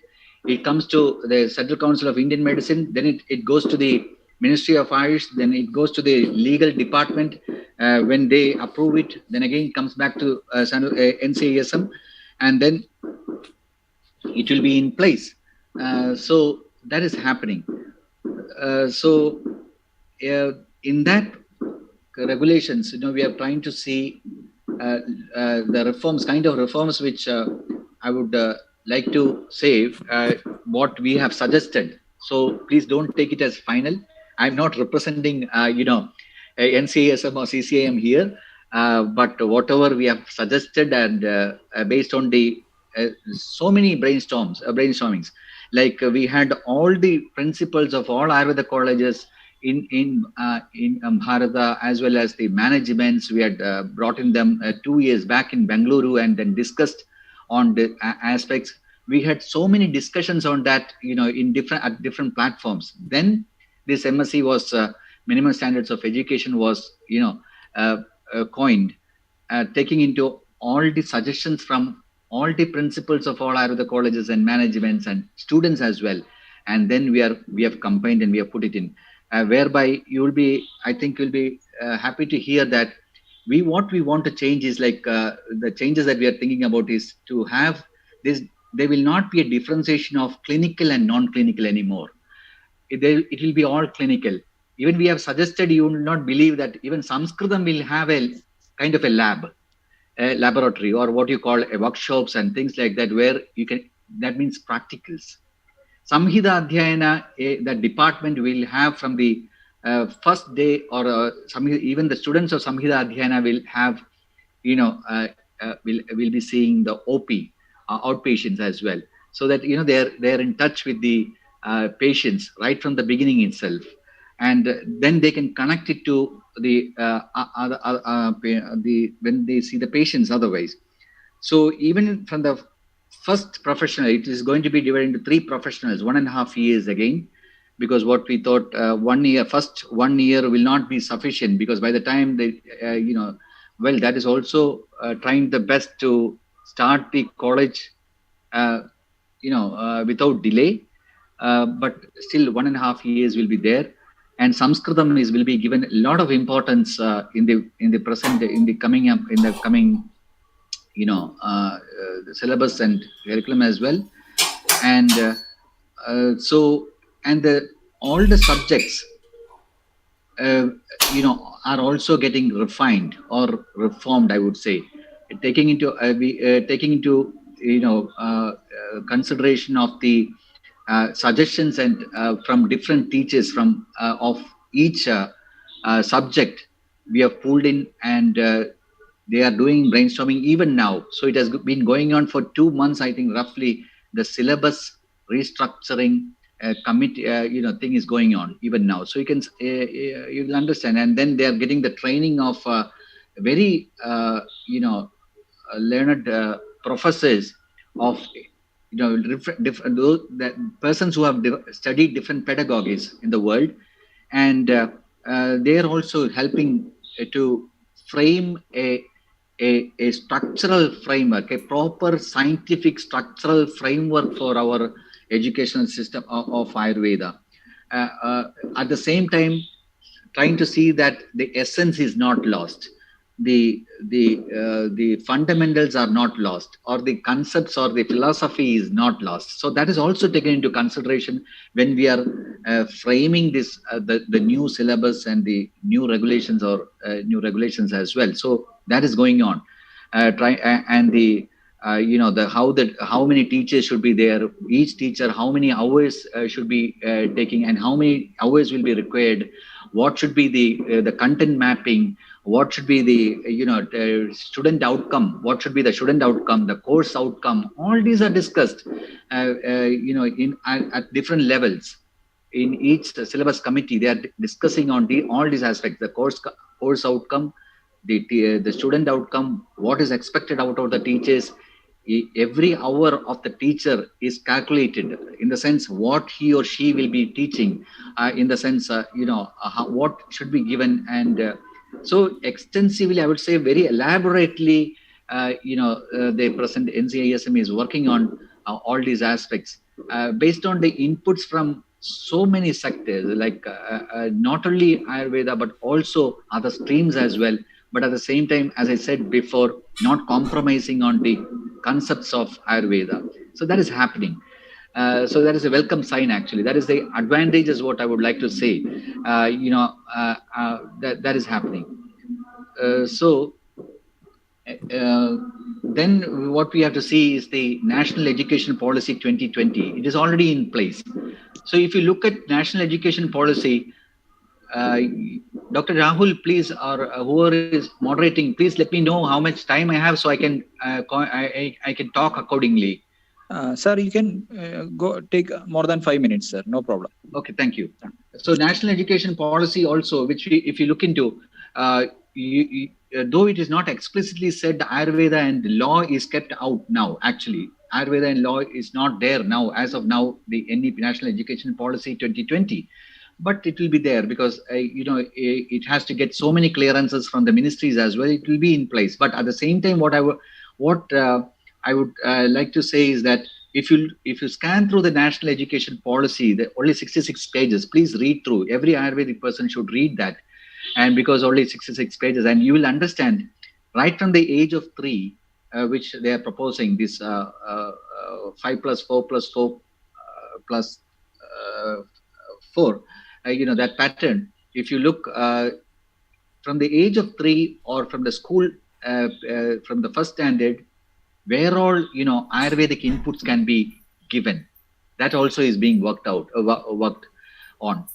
it comes to the Central Council of Indian Medicine, then it goes to the Ministry of Ayush, then it goes to the legal department. When they approve it, then again it comes back to NCISM, and then it will be in place. So that is happening. In that regulations, we are trying to see the reforms, kind of reforms, which I would like to say what we have suggested. So please don't take it as final. I'm not representing, NCSM or CCIM here, but whatever we have suggested, and based on the so many brainstormings, like we had all the principals of all Ayurveda colleges in Bharata, as well as the managements. We had brought in them 2 years back in Bengaluru, and then discussed on the aspects. We had so many discussions on that, in different platforms. Then this MSc was minimum standards of education was coined, taking into all the suggestions from all the principals of all Ayurveda colleges and managements and students as well. And then we have combined and we have put it in, whereby I think you'll be happy to hear that what we want to change is like the changes that we are thinking about is to have this. There will not be a differentiation of clinical and non-clinical anymore. It will be all clinical. Even we have suggested, you will not believe that even Sanskritam will have a kind of a laboratory, or what you call workshops and things like that, where that means practicals. Samhita Adhyayana, the department will have from the first day, or even the students of Samhita Adhyayana will have, will be seeing the OP, outpatients as well, so that they're in touch with the patients right from the beginning itself, and then they can connect it to the when they see the patients otherwise. So even from the first professional, it is going to be divided into 3 professionals, 1.5 years again, because what we thought, 1 year, first 1 year will not be sufficient, because by the time they, well, that is also trying the best to start the college, without delay. But still 1.5 years will be there, and Sanskritam will be given a lot of importance in the present, in the coming the syllabus and curriculum as well. And so, and all the subjects uh, are also getting refined or reformed, I would say, taking into consideration of the suggestions and from different teachers from of each subject we have pulled in, and they are doing brainstorming even now. So it has been going on for 2 months, I think, roughly. The syllabus restructuring committee, thing is going on even now. So you will understand. And then they are getting the training of very, learned professors of, different those that persons who have studied different pedagogies in the world, and they are also helping to frame a structural framework, a proper scientific structural framework for our educational system of Ayurveda. At the same time, trying to see that the essence is not lost, the fundamentals are not lost, or the concepts or the philosophy is not lost. So that is also taken into consideration when we are framing this the new syllabus and the new regulations, or new regulations as well. So that is going on. And the how many teachers should be there, each teacher how many hours should be taking, and how many hours will be required, what should be the content mapping, what should be the student outcome, what should be the student outcome, the course outcome. All these are discussed at different levels. In each syllabus committee, they are discussing on all these aspects: the course outcome, the student outcome, what is expected out of the teachers. Every hour of the teacher is calculated, in the sense what he or she will be teaching, in the sense what should be given. And so extensively, I would say very elaborately, the present NCISM is working on all these aspects based on the inputs from so many sectors, like not only Ayurveda but also other streams as well. But at the same time, as I said before, not compromising on the concepts of Ayurveda. So that is happening. So that is a welcome sign, actually. That is the advantage, is what I would like to say. That is happening. Then what we have to see is the National Education Policy 2020. It is already in place. So if you look at National Education Policy, Dr. Rahul, please, or whoever is moderating, please let me know how much time I have, so I can I can talk accordingly. Sir, you can go take more than 5 minutes, sir. No problem. Okay, thank you. So National Education Policy also, which if you look into, though it is not explicitly said, the Ayurveda and law is kept out now. Actually, Ayurveda and law is not there now, as of now, the NEP, National Education Policy 2020. But it will be there, because it has to get so many clearances from the ministries as well. It will be in place. But at the same time, what I would like to say is that if you scan through the National Education Policy, the only 66 pages, please read through. Every Ayurvedic person should read that, and because only 66 pages, and you will understand right from the age of 3, which they are proposing, this 5 plus 4 plus 4 plus 4. That pattern, if you look from the age of 3, or from the school, from the first standard, where all Ayurvedic inputs can be given. That also is being worked on,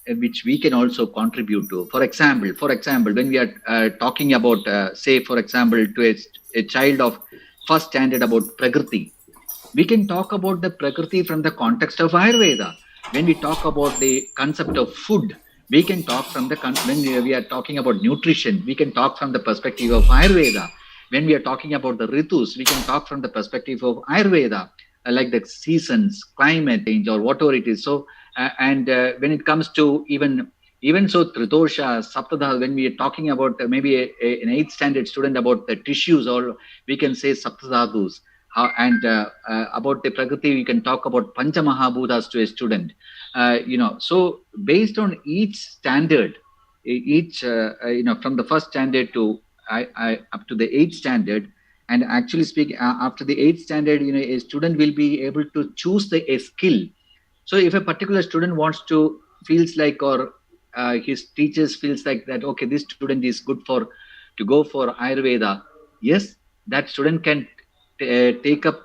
which we can also contribute to. For example, when we are talking about, say, for example, to a child of first standard about Prakriti, we can talk about the Prakriti from the context of Ayurveda. When we talk about the concept of food, we can talk from when we are talking about nutrition, we can talk from the perspective of Ayurveda. When we are talking about the ritus, we can talk from the perspective of Ayurveda, like the seasons, climate change, or whatever it is. So, and when it comes to even so, Tridosha, Saptadha, when we are talking about maybe an 8th standard student about the tissues, or we can say Saptadhadus. And about the Prakriti, we can talk about Pancha Mahabhutas to a student. So based on each standard, from the first standard to up to the 8th standard, and actually speak after the 8th standard, a student will be able to choose a skill. So if a particular student wants to feels like, or his teachers feels like that, okay, this student is good for to go for Ayurveda, yes, that student can take up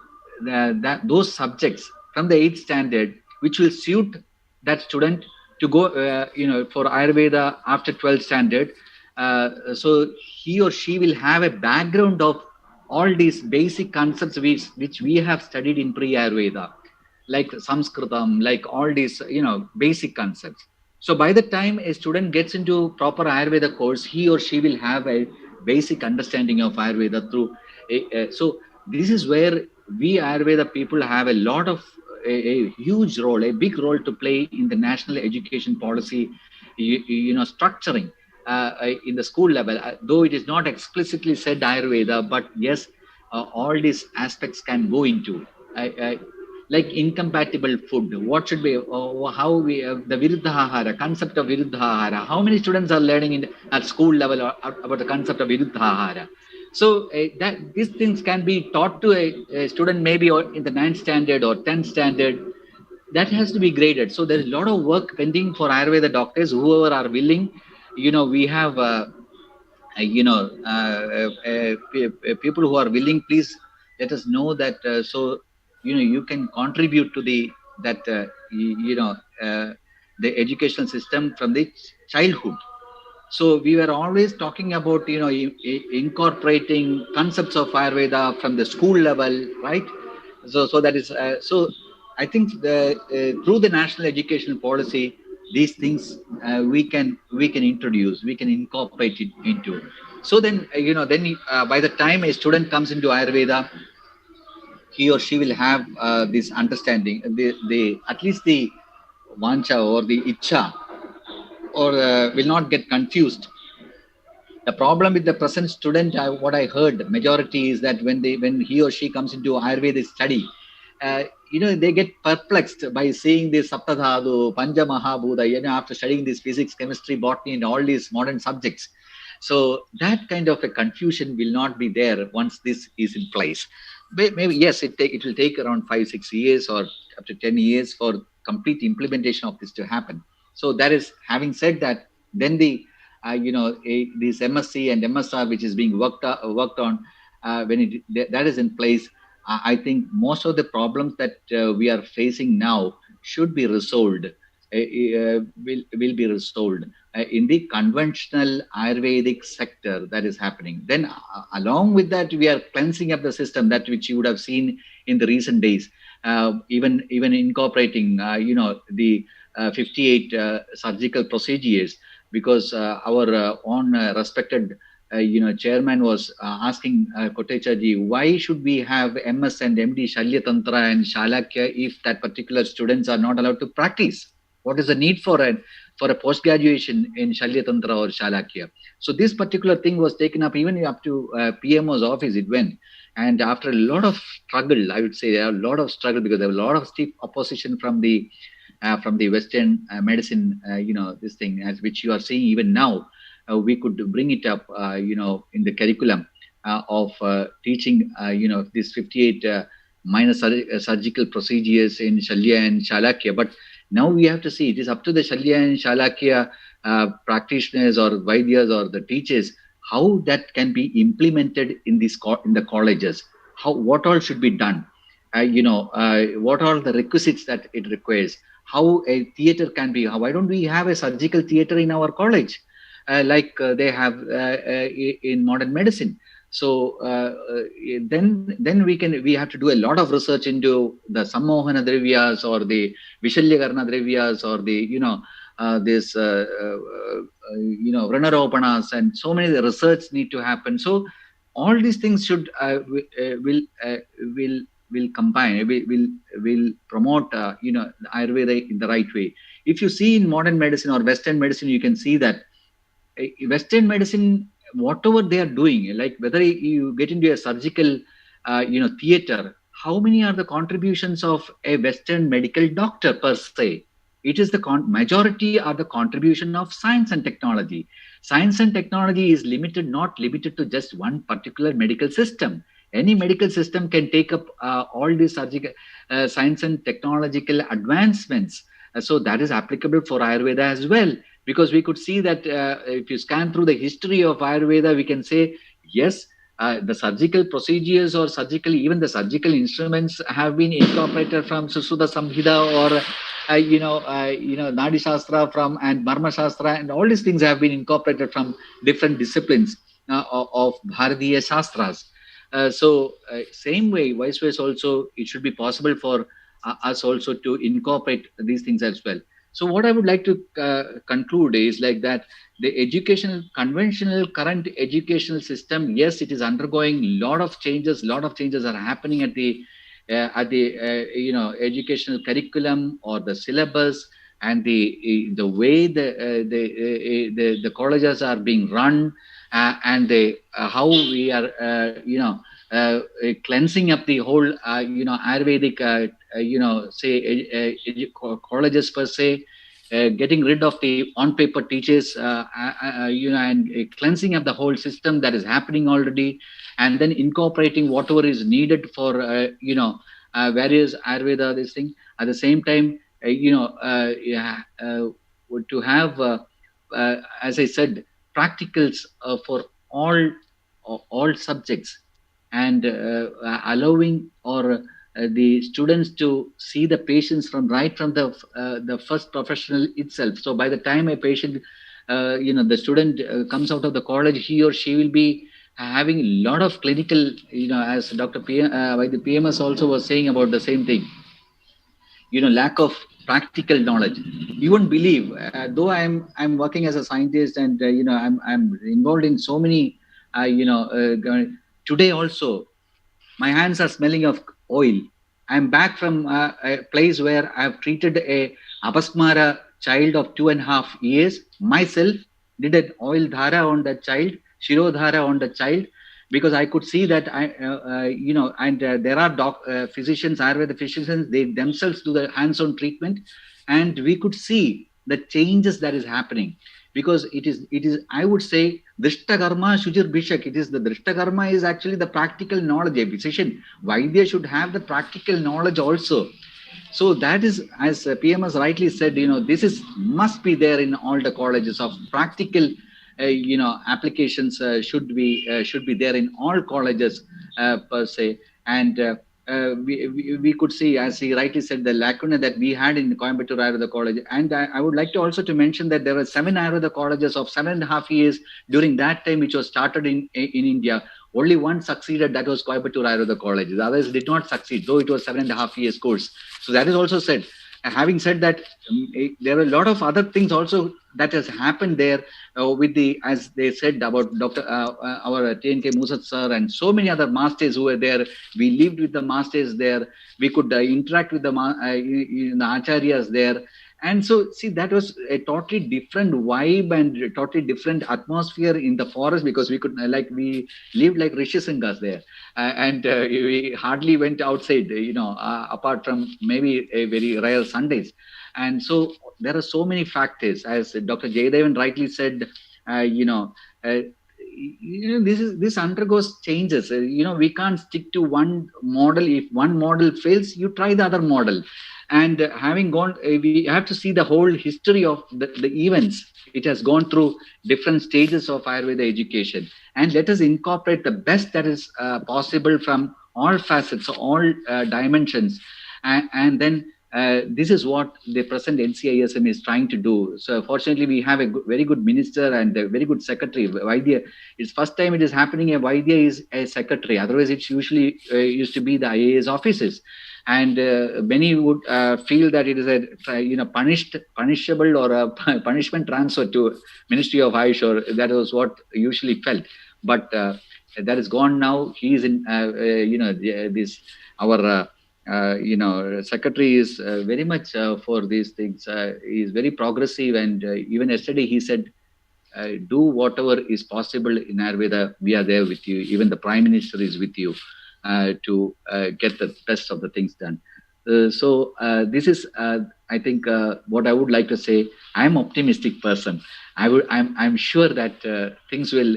those subjects from the 8th standard, which will suit that student to go for Ayurveda after 12th standard. So he or she will have a background of all these basic concepts which we have studied in pre-Ayurveda, like Sanskritam, like all these, basic concepts. So by the time a student gets into proper Ayurveda course, he or she will have a basic understanding of Ayurveda through. So this is where we Ayurveda people have a lot of a huge role, a big role to play in the national education policy, structuring in the school level. Though it is not explicitly said Ayurveda, but yes, all these aspects can go into. Like incompatible food, what should be, how we, the Viruddha Ahara, concept of Viruddha Ahara. How many students are learning at school level about the concept of Viruddha Ahara? So that these things can be taught to a student maybe in the 9th standard or 10th standard. That has to be graded. So there's a lot of work pending for Ayurveda doctors, whoever are willing. We have people who are willing, please let us know that, so you can contribute to the that the educational system from the childhood. So we were always talking about incorporating concepts of Ayurveda from the school level, right? So that is so. I think through the national education policy, these things we can introduce, we can incorporate it into. So then by the time a student comes into Ayurveda, he or she will have this understanding, the at least the vancha or the icha, or will not get confused. The problem with the present student, what I heard, majority is that when he or she comes into Ayurvedic study, they get perplexed by seeing this Saptadhatu, Panja Mahabhuta, after studying this physics, chemistry, botany, and all these modern subjects. So that kind of a confusion will not be there once this is in place. Maybe yes, it will take around 5-6 years or up to 10 years for complete implementation of this to happen. So that is, having said that, then the this MSc and MSR which is being worked on, when that is in place, I think most of the problems that we are facing now should be resolved. Will be resolved in the conventional Ayurvedic sector that is happening. Then along with that, we are cleansing up the system, that which you would have seen in the recent days, even incorporating the 58 surgical procedures, because our own respected chairman was asking Kotecha ji, why should we have MS and MD Shalya Tantra and Shalakya if that particular students are not allowed to practice? What is the need for a post graduation in Shalya Tantra or Shalakya? So this particular thing was taken up even up to PMO's office. It went, and after a lot of struggle, I would say a lot of struggle, because there was a lot of stiff opposition from the Western medicine, this thing, as which you are seeing even now. We could bring it up, in the curriculum of teaching, these 58 minor surgical procedures in Shalya and Shalakya. But now we have to see, it is up to the Shalya and Shalakya practitioners or Vaidyas or the teachers, how that can be implemented in the colleges, what all should be done. what are the requisites that it requires, how a theater can be, why don't we have a surgical theater in our college, like they have in modern medicine. So then we have to do a lot of research into the sammohana dravyas or the vishalyakarna dravyas or the this vranaropanas, and so many research need to happen. So all these things should will will combine, will promote Ayurveda in the right way. If you see in modern medicine or Western medicine, you can see that Western medicine, whatever they are doing, like whether you get into a surgical theater, how many are the contributions of a Western medical doctor per se? It is the majority are the contribution of science and technology. Science and technology is not limited to just one particular medical system. Any medical system can take up all these surgical science and technological advancements. So that is applicable for Ayurveda as well, because we could see that if you scan through the history of Ayurveda, we can say, yes, the surgical procedures or even the surgical instruments have been incorporated from Susuda Samhita or Nadi Shastra from and Marma Shastra, and all these things have been incorporated from different disciplines of Bharatiya Shastras. Same way, vice versa also, it should be possible for us also to incorporate these things as well. So what I would like to conclude is like that the conventional current educational system, yes, it is undergoing lot of changes. Lot of changes are happening at the educational curriculum or the syllabus, and the way the colleges are being run, and how we are cleansing up the whole Ayurvedic colleges per se, getting rid of the on-paper teachers, and cleansing up the whole system that is happening already, and then incorporating whatever is needed for various Ayurveda this thing. At the same time, to have, as I said, practicals for all subjects, and allowing or the students to see the patients from the first professional itself. So by the time a patient, the student comes out of the college, he or she will be having a lot of clinical, as Dr. the PMS also was saying about the same thing, lack of practical knowledge. You won't believe, though I'm working as a scientist, and I'm involved in so many today also my hands are smelling of oil. I'm back from a place where I've treated a Apasmara child of 2.5 years. Myself did an oil dhara on that child, shiro dhara on the child, because I could see that there are physicians, Ayurveda physicians, they themselves do the hands-on treatment, and we could see the changes that is happening. Because it is I would say drishta karma shujir bhishak. It is the drishta karma is actually the practical knowledge. A physician, Vaidya should have the practical knowledge also. So that is, as PMS rightly said, this is must be there in all the colleges of practical applications should be there in all colleges per se. And we could see, as he rightly said, the lacuna that we had in Coimbatore Ayurveda College. And I would like to also to mention that there were 7 Ayurveda colleges of 7.5 years during that time, which was started in India. Only one succeeded, that was Coimbatore Ayurveda College. The others did not succeed, though it was 7.5 years course. So that is also said. Having said that, there are a lot of other things also that has happened there with the, as they said about Dr. Our TNK Musat sir and so many other masters who were there. We lived with the masters there. We could interact with the acharyas there. And so, see, that was a totally different vibe and a totally different atmosphere in the forest, because we could, we lived like Rishisingas there. And we hardly went outside, apart from maybe a very rare Sundays. And so there are so many factors, as Dr. Jayadevan rightly said, this undergoes changes. We can't stick to one model. If one model fails, you try the other model. And having gone, we have to see the whole history of the events. It has gone through different stages of Ayurveda education. And let us incorporate the best that is possible from all facets, all dimensions, and then this is what the present NCISM is trying to do. So fortunately, we have a very good minister and a very good secretary. Vaidya, it's first time it is happening. A Vaidya is a secretary. Otherwise, it's usually used to be the IAS offices. And many would feel that it is a punishable or a punishment transfer to Ministry of Ayush, or that was what usually felt. But that is gone now. He is in this our. Secretary is very much for these things. He is very progressive, and even yesterday he said, do whatever is possible in Ayurveda. We are there with you. Even the Prime Minister is with you to get the best of the things done. So this is, I think, what I would like to say. I'm an optimistic person. I'm sure that things will,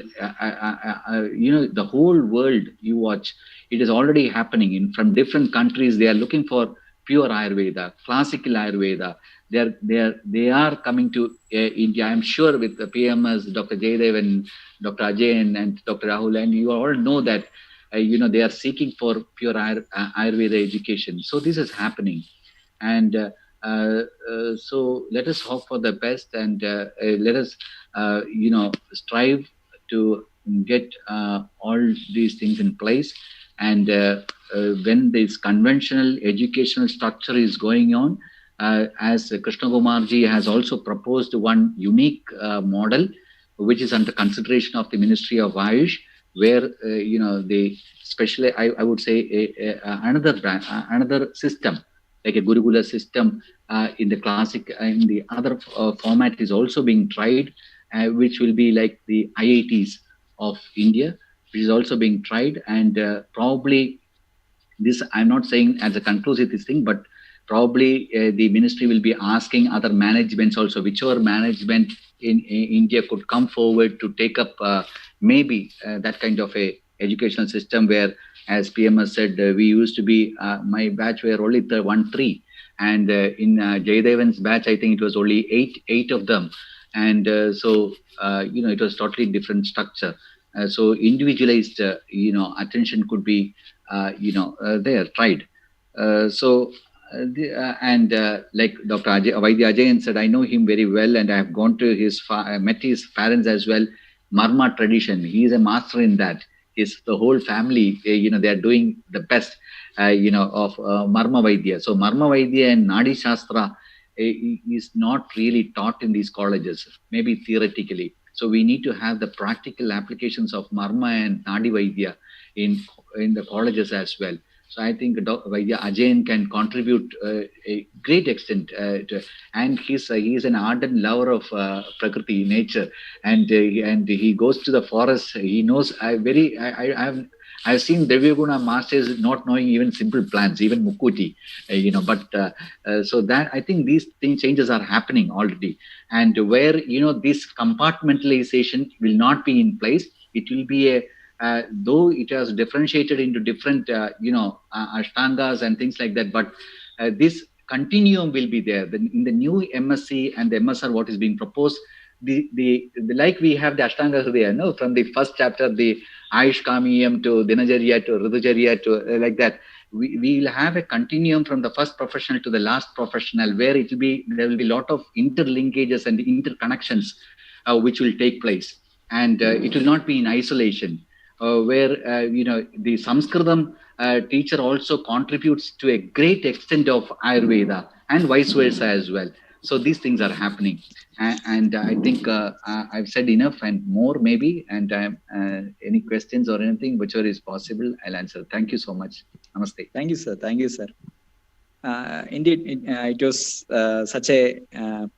the whole world you watch, it is already happening from different countries. They are looking for pure Ayurveda, classical Ayurveda. They are coming to India. I'm sure with the PMs, Dr. Jaydev and Dr. Ajay and Dr. Rahul, and you all know that they are seeking for pure Ayurveda education. So this is happening, and so let us hope for the best, and let us strive to get all these things in place. And when this conventional educational structure is going on, as Krishna Kumarji has also proposed one unique model, which is under consideration of the Ministry of Ayush, where they especially I would say another system like a Gurukula system in the classic in the other format is also being tried, which will be like the IITs of India, which is also being tried. And probably this, I'm not saying as a conclusive this thing, but probably the ministry will be asking other managements also, whichever management in India could come forward to take up maybe that kind of a educational system where, as PM has said, we used to be, my batch were only 1-3, and in Jaydevan's batch, I think it was only eight of them. And so, it was totally different structure. So individualized, attention could be, there, tried. Like Dr. Vaidya Ajayan said, I know him very well, and I have gone to his met his parents as well. Marma tradition, he is a master in that. His the whole family, they are doing the best, of Marma Vaidya. So Marma Vaidya and Nadi Shastra is not really taught in these colleges, maybe theoretically. So we need to have the practical applications of Marma and Nadi Vaidya in the colleges as well. So I think Vaidya Ajayan can contribute a great extent and he is an ardent lover of Prakriti, nature, and he goes to the forest. He knows. I've seen Devyaguna masters not knowing even simple plants, even Mukuti, so that I think these changes are happening already, and where this compartmentalization will not be in place, it will be a though it has differentiated into different, ashtangas and things like that, but this continuum will be there. In the new MSc and the MSR, what is being proposed, the like we have the ashtangas there, no, from the first chapter, the Ayush Kamiyam to Dinacharya to Ritujacharya to like that. We will have a continuum from the first professional to the last professional, where there will be a lot of interlinkages and interconnections which will take place, and it will not be in isolation. Where the Sanskritam teacher also contributes to a great extent of Ayurveda, and vice versa as well. So these things are happening, and I think I've said enough and more maybe. And any questions or anything whichever is possible, I'll answer. Thank you so much. Namaste. Thank you, sir. Thank you, sir. Indeed, it was such a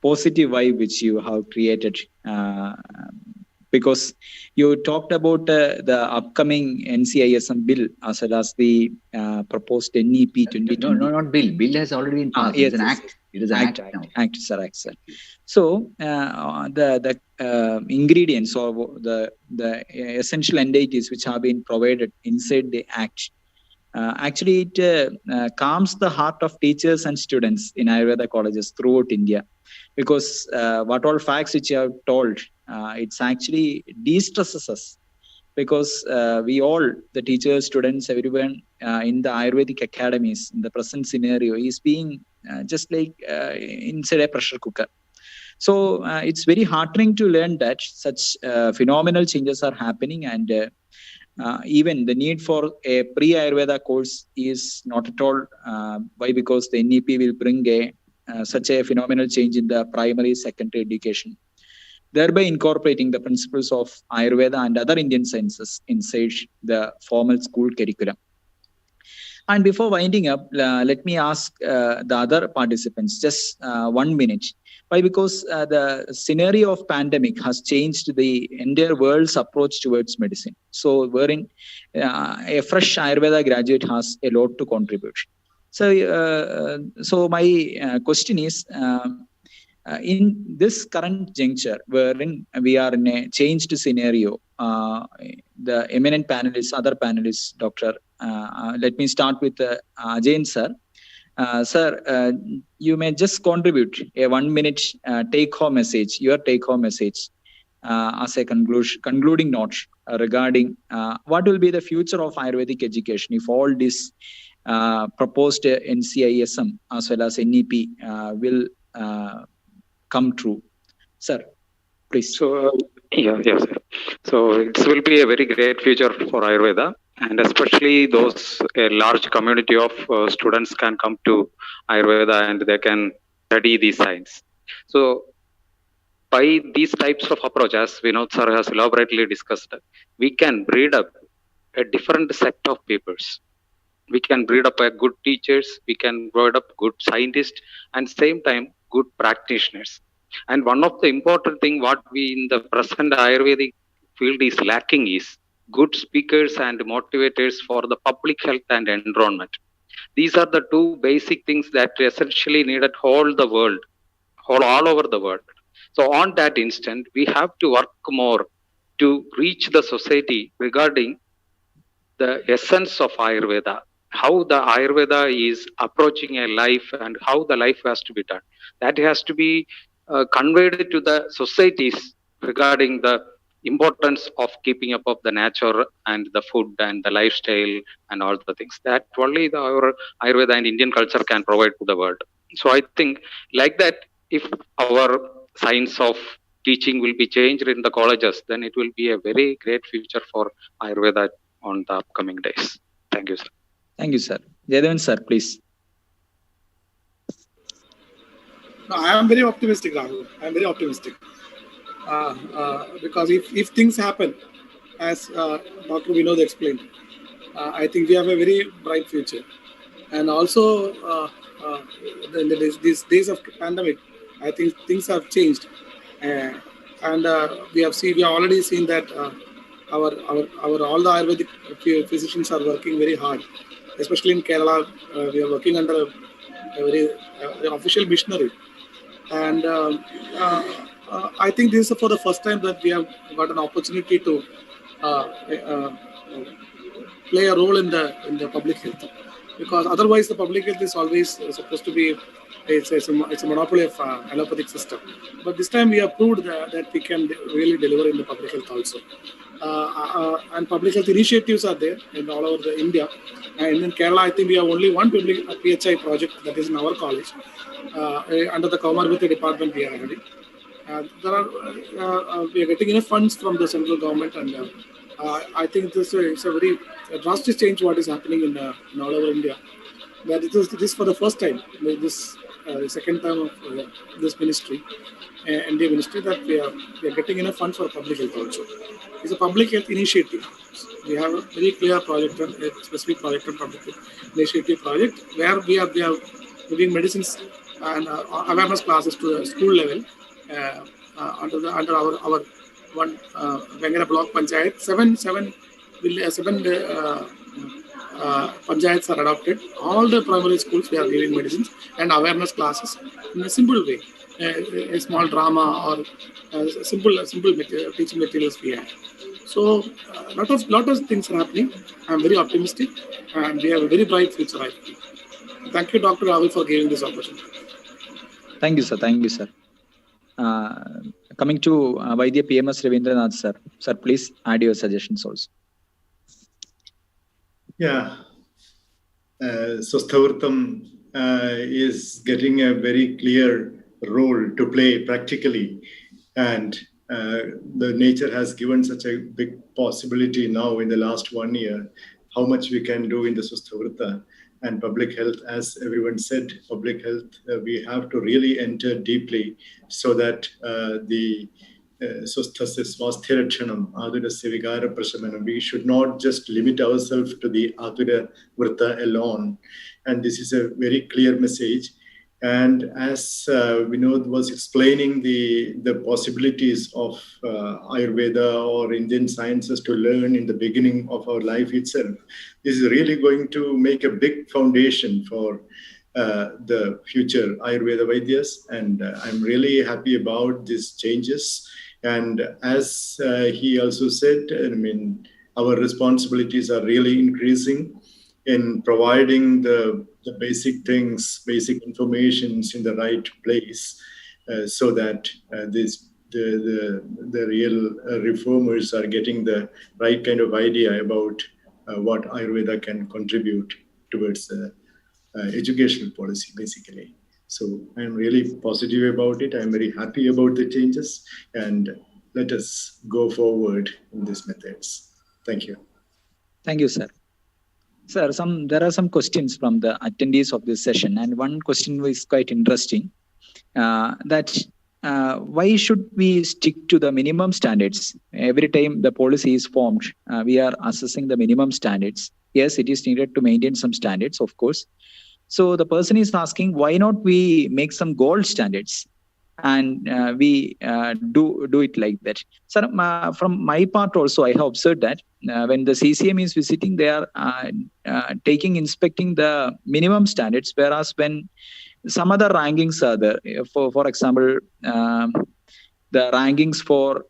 positive vibe which you have created. Because you talked about the upcoming NCISM bill as well as the proposed NEP 2020. No, not bill. Bill has already been passed. Yes, it's an act. It is an act now. Act, sir. So the ingredients or the essential entities which have been provided inside the act, actually it calms the heart of teachers and students in Ayurveda colleges throughout India, because what all facts which you have told, it's actually de-stresses us. because we all, the teachers, students, everyone in the Ayurvedic academies, in the present scenario, is being just like inside a pressure cooker. So it's very heartening to learn that such phenomenal changes are happening, and even the need for a pre-Ayurveda course is not at all. Why? Because the NEP will bring such a phenomenal change in the primary, secondary education, thereby incorporating the principles of Ayurveda and other Indian sciences inside the formal school curriculum. And before winding up, let me ask the other participants just 1 minute. Why? Because the scenario of pandemic has changed the entire world's approach towards medicine. So wherein a fresh Ayurveda graduate has a lot to contribute. So my question is, in this current juncture, wherein we are in a changed scenario, the eminent panelists, other panelists, Doctor, let me start with Ajayan sir. Sir, you may just contribute a 1 minute take-home message, your take-home message as a concluding note regarding what will be the future of Ayurvedic education if all this proposed NCISM as well as NEP will come true. Sir, please. So, yeah, sir. So it will be a very great future for Ayurveda, and especially those a large community of students can come to Ayurveda and they can study these science. So by these types of approach, as Vinod sir has elaborately discussed, we can breed up a different set of peoples. We can breed up a good teachers, we can breed up good scientists, and same time good practitioners. And one of the important thing what we in the present Ayurvedic field is lacking is good speakers and motivators for the public health and environment. These are the two basic things that essentially needed all the world, all over the world. So on that instant, we have to work more to reach the society regarding the essence of Ayurveda, how the Ayurveda is approaching a life and how the life has to be done. That has to be conveyed to the societies regarding the importance of keeping up of the nature and the food and the lifestyle and all the things that only our Ayurveda and Indian culture can provide to the world. So I think like that, if our science of teaching will be changed in the colleges, then it will be a very great future for Ayurveda on the upcoming days. Thank you, sir. Thank you, sir. Jaydevan sir, please. No, I am very optimistic, Rahul. I am very optimistic. Because if things happen, as Dr. Vinod explained, I think we have a very bright future. And also, in these days of pandemic, I think things have changed. And we have already seen that our all the Ayurvedic physicians are working very hard, especially in Kerala. We are working under a very official missionary, and I think this is for the first time that we have got an opportunity to play a role in the public health, because otherwise the public health is always supposed to be it's a monopoly of allopathic system. But this time we have proved that we can really deliver in the public health also. And public health initiatives are there in all over India. And in Kerala, I think we have only one public PHI project that is in our college under the Comorbidity department we are having. We are getting enough funds from the central government, and I think this is a very drastic change what is happening in all over India. That it is this for the first time, this second time of this ministry, India ministry, that we are getting enough funds for public health also. It's a public health initiative. We have a very clear project, a specific project on public health initiative project, where we are giving medicines and awareness classes to the school level under our one Vengara block panchayat. Seven panchayats are adopted. All the primary schools we are giving medicines and awareness classes in a simple way, a small drama or simple teaching materials we have. So lot of things are happening. I am very optimistic, and we have a very bright future, I think. Thank you, Dr. Rahul, for giving this opportunity. Thank you, sir. Thank you, sir. Coming to Vaidya PMS Ravindranath sir. Sir, please add your suggestions also. Yeah. Swasthavrtam is getting a very clear role to play practically. And the nature has given such a big possibility now in the last 1 year, how much we can do in the Swasthavrta. And public health, as everyone said, public health, we have to really enter deeply so that the Swasthasya Swasthirakshanam, Adurasya Vigara Prashamanam, we should not just limit ourselves to the Adura Vrta alone. And this is a very clear message. And as Vinod was explaining the possibilities of Ayurveda or Indian sciences to learn in the beginning of our life itself, this is really going to make a big foundation for the future Ayurveda Vaidyas. And I'm really happy about these changes. And as he also said, I mean, our responsibilities are really increasing in providing the basic things, basic informations in the right place, so that the real reformers are getting the right kind of idea about what Ayurveda can contribute towards educational policy, basically. So I'm really positive about it. I'm very happy about the changes, and let us go forward in these methods. Thank you. Thank you, sir. Sir, there are some questions from the attendees of this session, and one question was quite interesting. Why should we stick to the minimum standards? Every time the policy is formed, we are assessing the minimum standards. Yes, it is needed to maintain some standards, of course. So the person is asking, why not we make some gold standards and we do it like that? Sir, from my part also, I have observed that when the CCM is visiting, they are inspecting the minimum standards, whereas when some other rankings are there, for example, the rankings for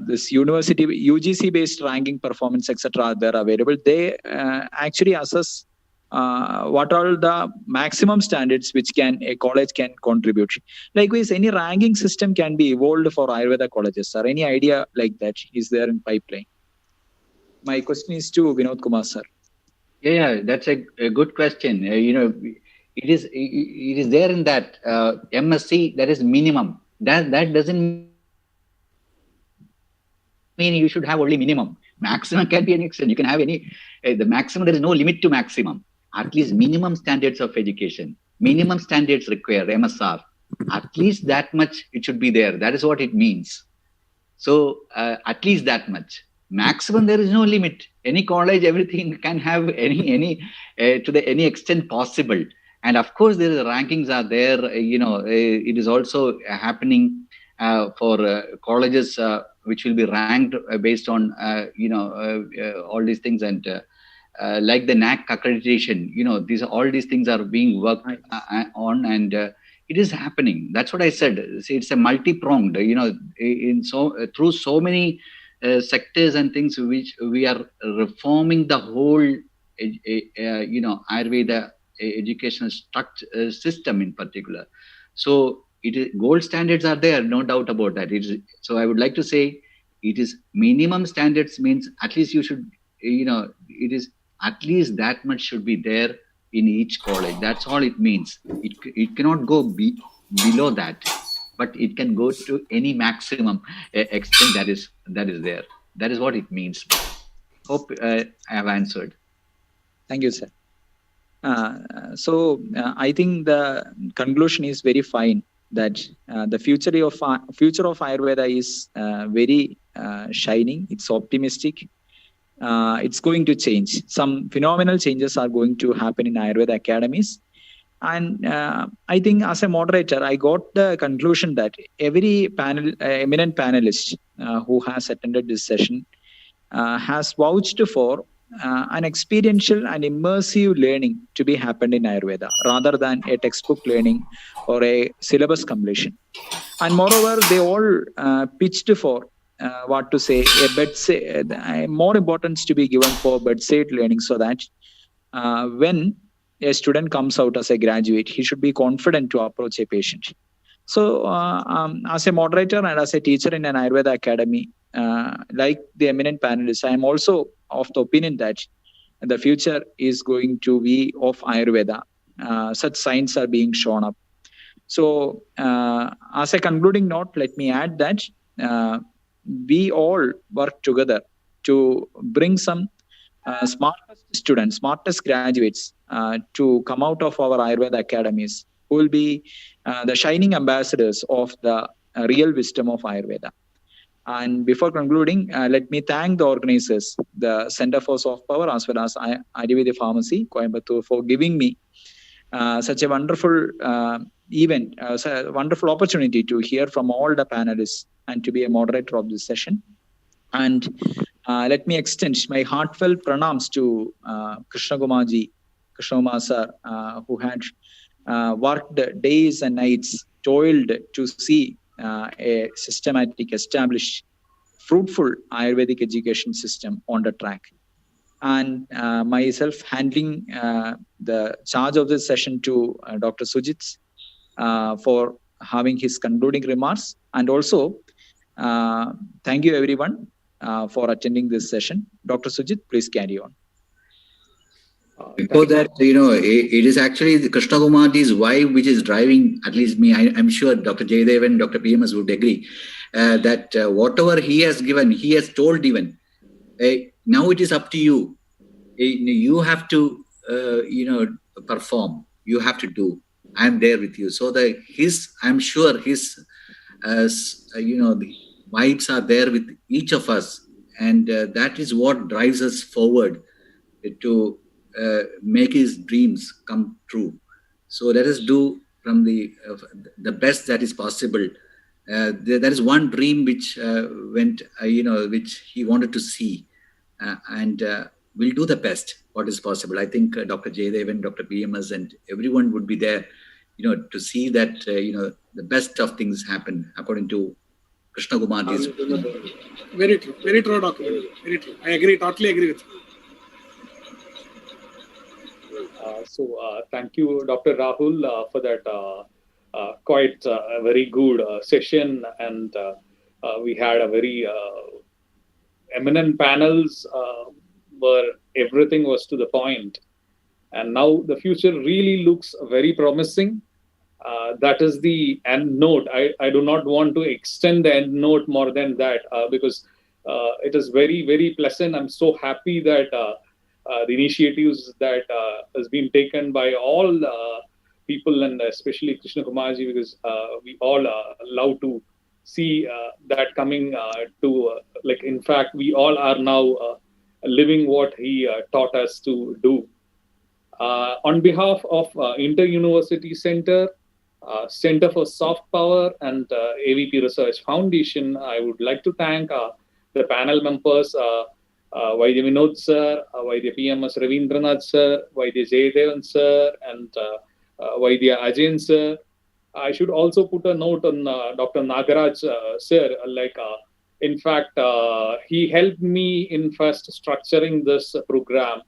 this university UGC based ranking performance etc. they are available. They actually assess what are the maximum standards which a college can contribute. Likewise, any ranking system can be evolved for Ayurveda colleges. Sir, any idea like that is there in pipeline? My question is to Vinod Kumar sir. Yeah, that's a good question. It is there in that MSc, that is minimum. That doesn't mean you should have only minimum. Maximum can be any extent. You can have any. The maximum, there is no limit to maximum. At least minimum standards of education, minimum standards require MSR. At least that much it should be there. That is what it means. So at least that much. Maximum, there is no limit. Any college, everything can have any to any extent possible. And of course, there are rankings are there. It is also happening for colleges which will be ranked based on all these things, and like the NAC accreditation. All these things are being worked on, and it is happening. That's what I said. It's a multi-pronged. Through so many sectors and things, which we are reforming the whole Ayurveda educational structure system in particular. So gold standards are there, no doubt about that. So I would like to say, it is minimum standards means at least you should, it is at least that much should be there in each college. That's all it means. It cannot go below that, but it can go to any maximum extent that is there. That is what it means. Hope I have answered. Thank you, sir. I think the conclusion is very fine, that the future of Ayurveda is very shining. It's optimistic. It's going to change. Some phenomenal changes are going to happen in Ayurveda academies. And I think as a moderator, I got the conclusion that every eminent panelist who has attended this session has vouched for an experiential and immersive learning to be happened in Ayurveda rather than a textbook learning or a syllabus completion. And moreover, they all pitched for more importance to be given for bedside learning, so that when a student comes out as a graduate, he should be confident to approach a patient. So, as a moderator and as a teacher in an Ayurveda academy, like the eminent panelists, I am also of the opinion that the future is going to be of Ayurveda. Such signs are being shown up. So, as a concluding note, let me add that we all work together to bring some smartest students, smartest graduates to come out of our Ayurveda academies, who will be the shining ambassadors of the real wisdom of Ayurveda. And before concluding, let me thank the organizers, the Center for Soft Power, as well as Ayurveda Pharmacy, Coimbatore, for giving me such a wonderful event, a wonderful opportunity to hear from all the panelists and to be a moderator of this session. And let me extend my heartfelt pranams to Krishna Kumarji, Krishna Kumar sir, who had worked days and nights, toiled to see a systematic, established, fruitful Ayurvedic education system on the track. And myself handling the charge of this session to Dr. Sujit for having his concluding remarks. And also, thank you everyone for attending this session. Dr. Sujit, please carry on. Before that, it is actually the Krishna Kumarji's wife which is driving, at least me, I'm sure Dr. Jaydev and Dr. PMS would agree, that whatever he has given, he has told even, now it is up to you. You have to, perform. You have to do. I'm there with you. So I'm sure his, the vibes are there with each of us. And that is what drives us forward to make his dreams come true. So let us do from the best that is possible. There is one dream which went, which he wanted to see, and we'll do the best what is possible. I think Dr. Jaydev and Dr. PMS and everyone would be there, to see that the best of things happen according to Krishna Kumarji's. Very true, Dr. Very true. I agree, totally agree with you. Thank you, Dr. Rahul, for that quite very good session, and we had a very eminent panels where everything was to the point, and now the future really looks very promising. That is the end note. I do not want to extend the end note more than that because it is very, very pleasant. I'm so happy that the initiatives that has been taken by all people, and especially Krishna Kumarji, because we all love to see that coming to like. In fact, we all are now living what he taught us to do. On behalf of Inter-University Center, Center for Soft Power, and AVP Research Foundation, I would like to thank the panel members. Vaidya Vinod sir, Vaidya PMS Ravindranath sir, Vaidya Jayadevan sir, and Vaidya Ajain sir. I should also put a note on Dr. Nagaraj sir. In fact, he helped me in first structuring this program,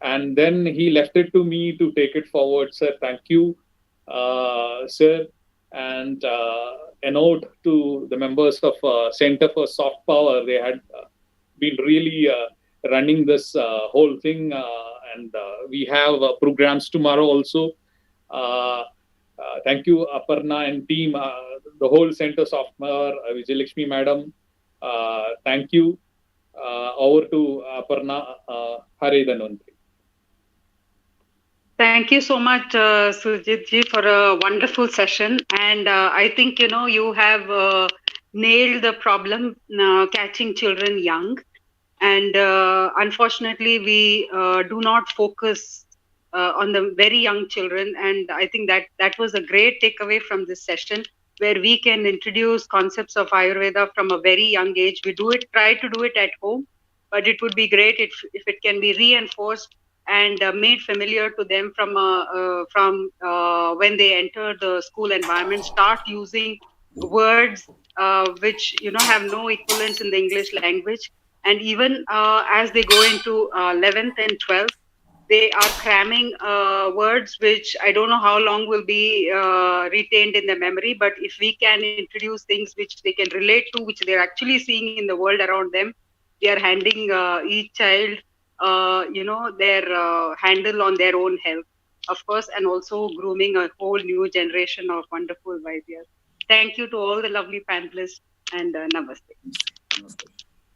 and then he left it to me to take it forward. Sir, thank you, sir. And a note to the members of Center for Soft Power. They had been really running this whole thing, and we have programs tomorrow also. Thank you, Aparna and team, the whole Center Soft Power, Vijayalakshmi madam. Thank you. Over to Aparna. Hare Dhanvantri. Thank you so much, Sujit ji, for a wonderful session. And I think, you have nailed the problem, catching children young. And unfortunately, we do not focus on the very young children. And I think that was a great takeaway from this session, where we can introduce concepts of Ayurveda from a very young age. We try to do it at home, but it would be great if it can be reinforced and made familiar to them from when they enter the school environment. Start using words which have no equivalents in the English language, and even as they go into 11th and 12th, they are cramming words which I don't know how long will be retained in the memory, but if we can introduce things which they can relate to, which they're actually seeing in the world around them, they are handing each child, their handle on their own health, of course, and also grooming a whole new generation of wonderful Vaidyas. Thank you to all the lovely panelists, and namaste. Namaste.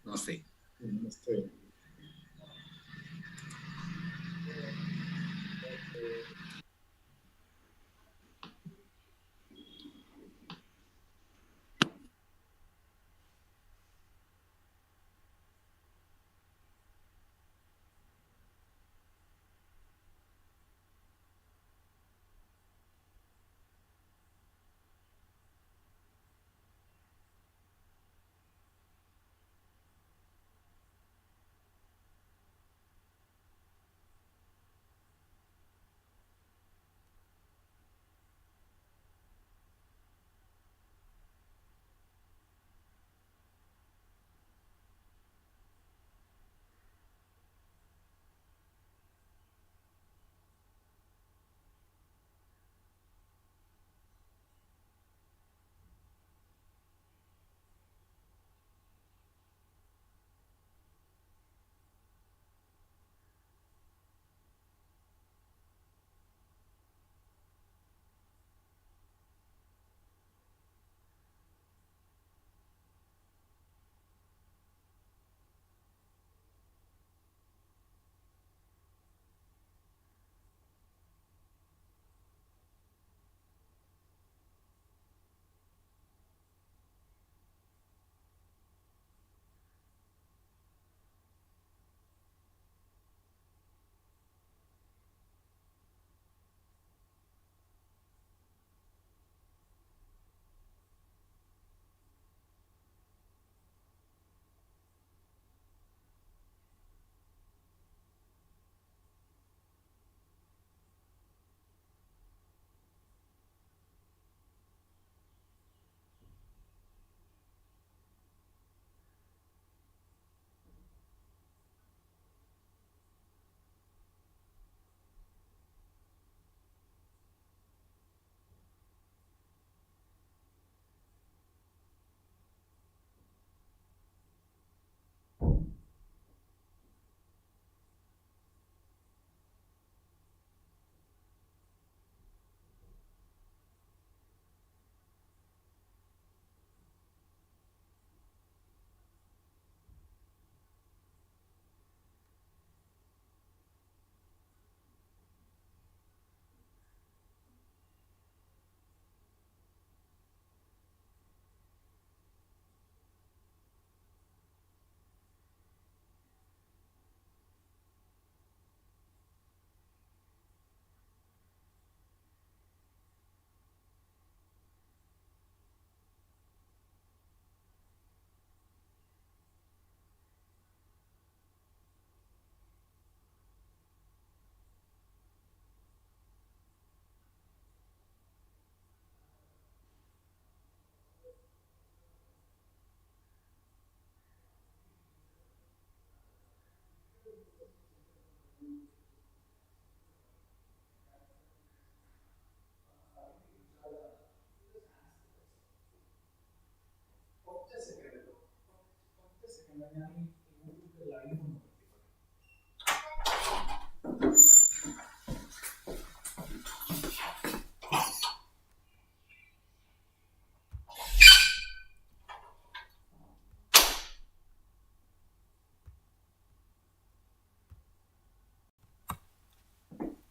Namaste. Namaste.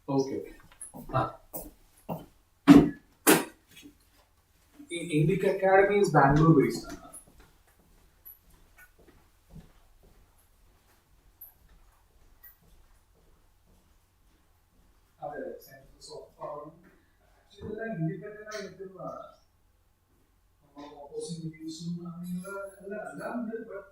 Okay. Indic Academy is Bangalore based. So, actually, independent opposing views, but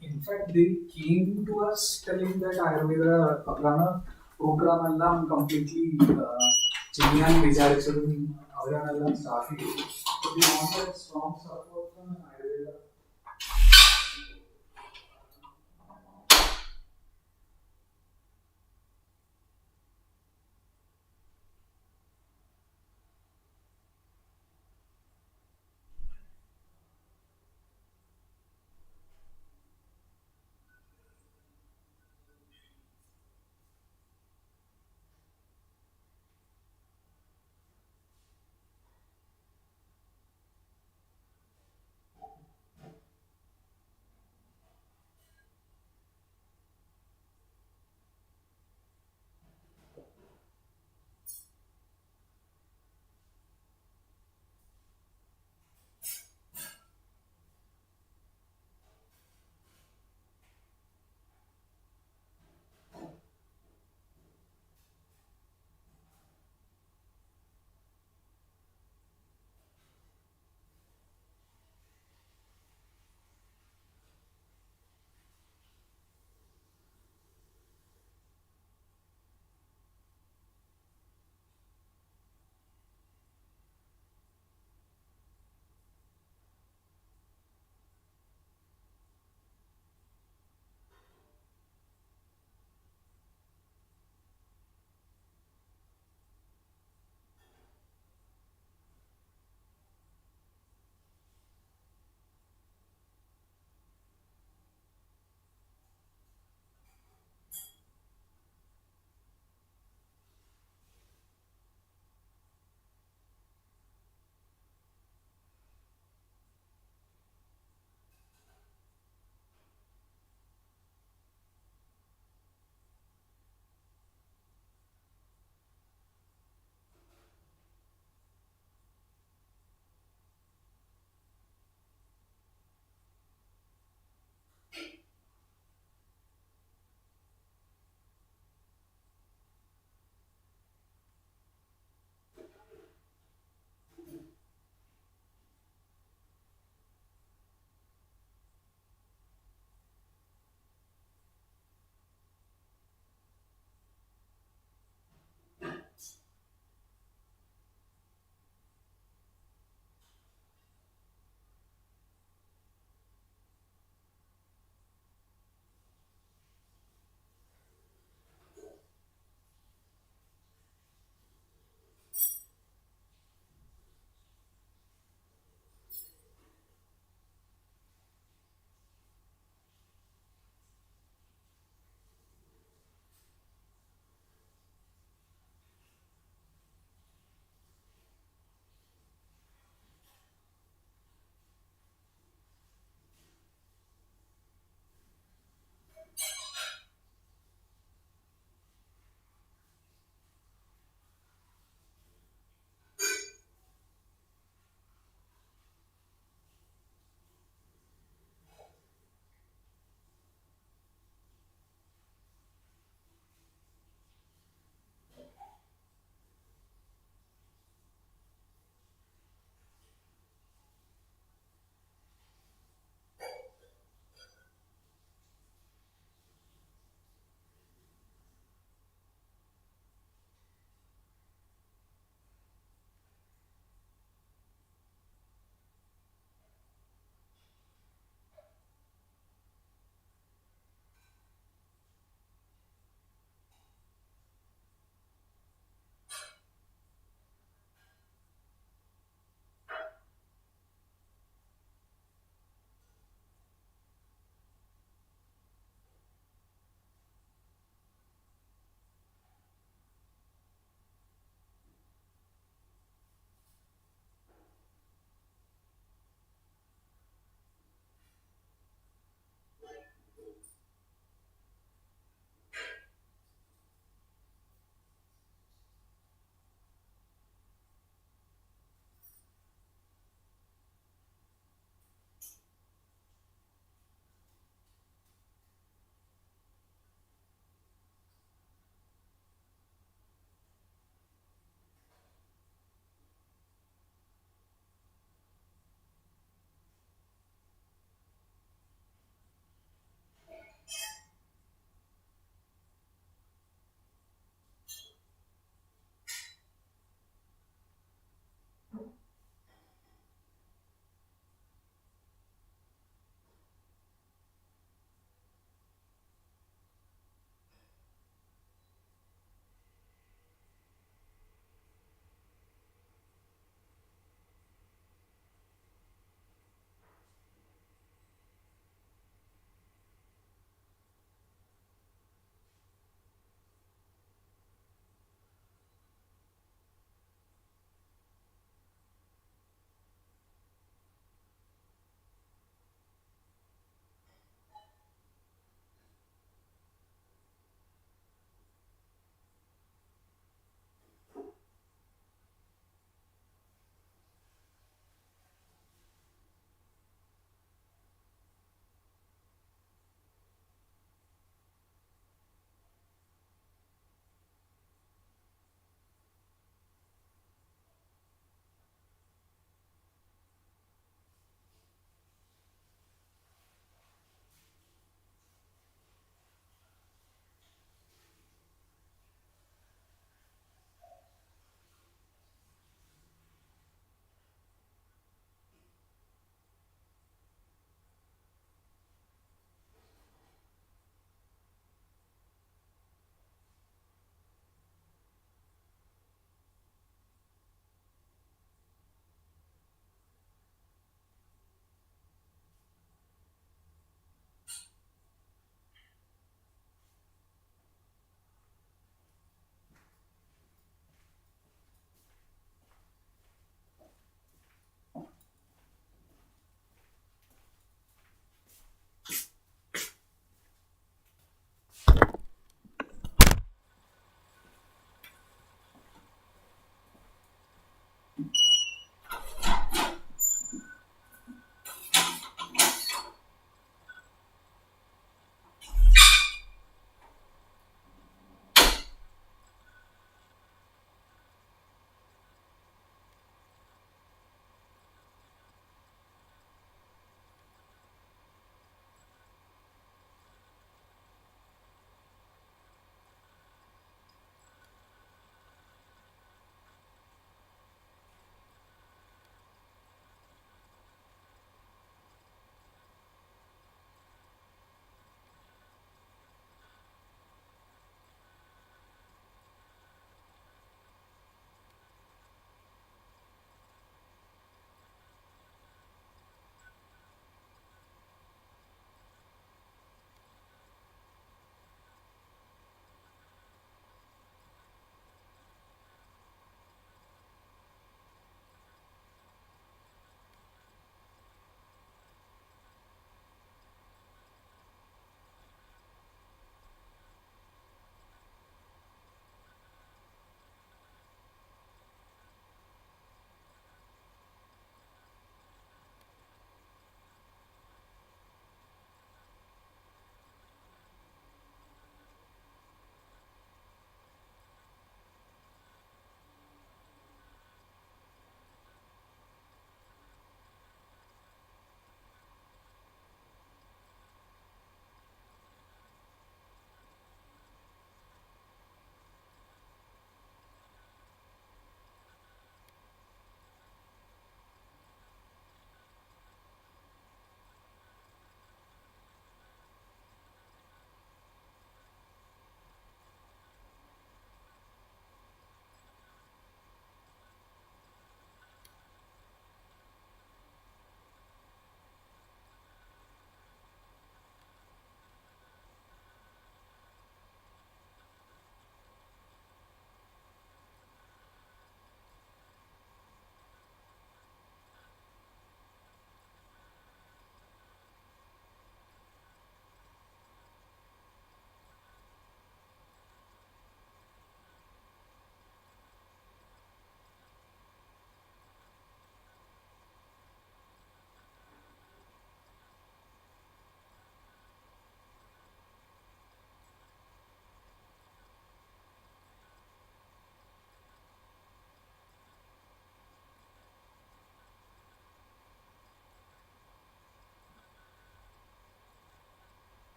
in fact, they came to us telling that Ayurveda program completely Chinyan Vicharichadum Avaranallam staff. But we want that strong support from Ayurveda.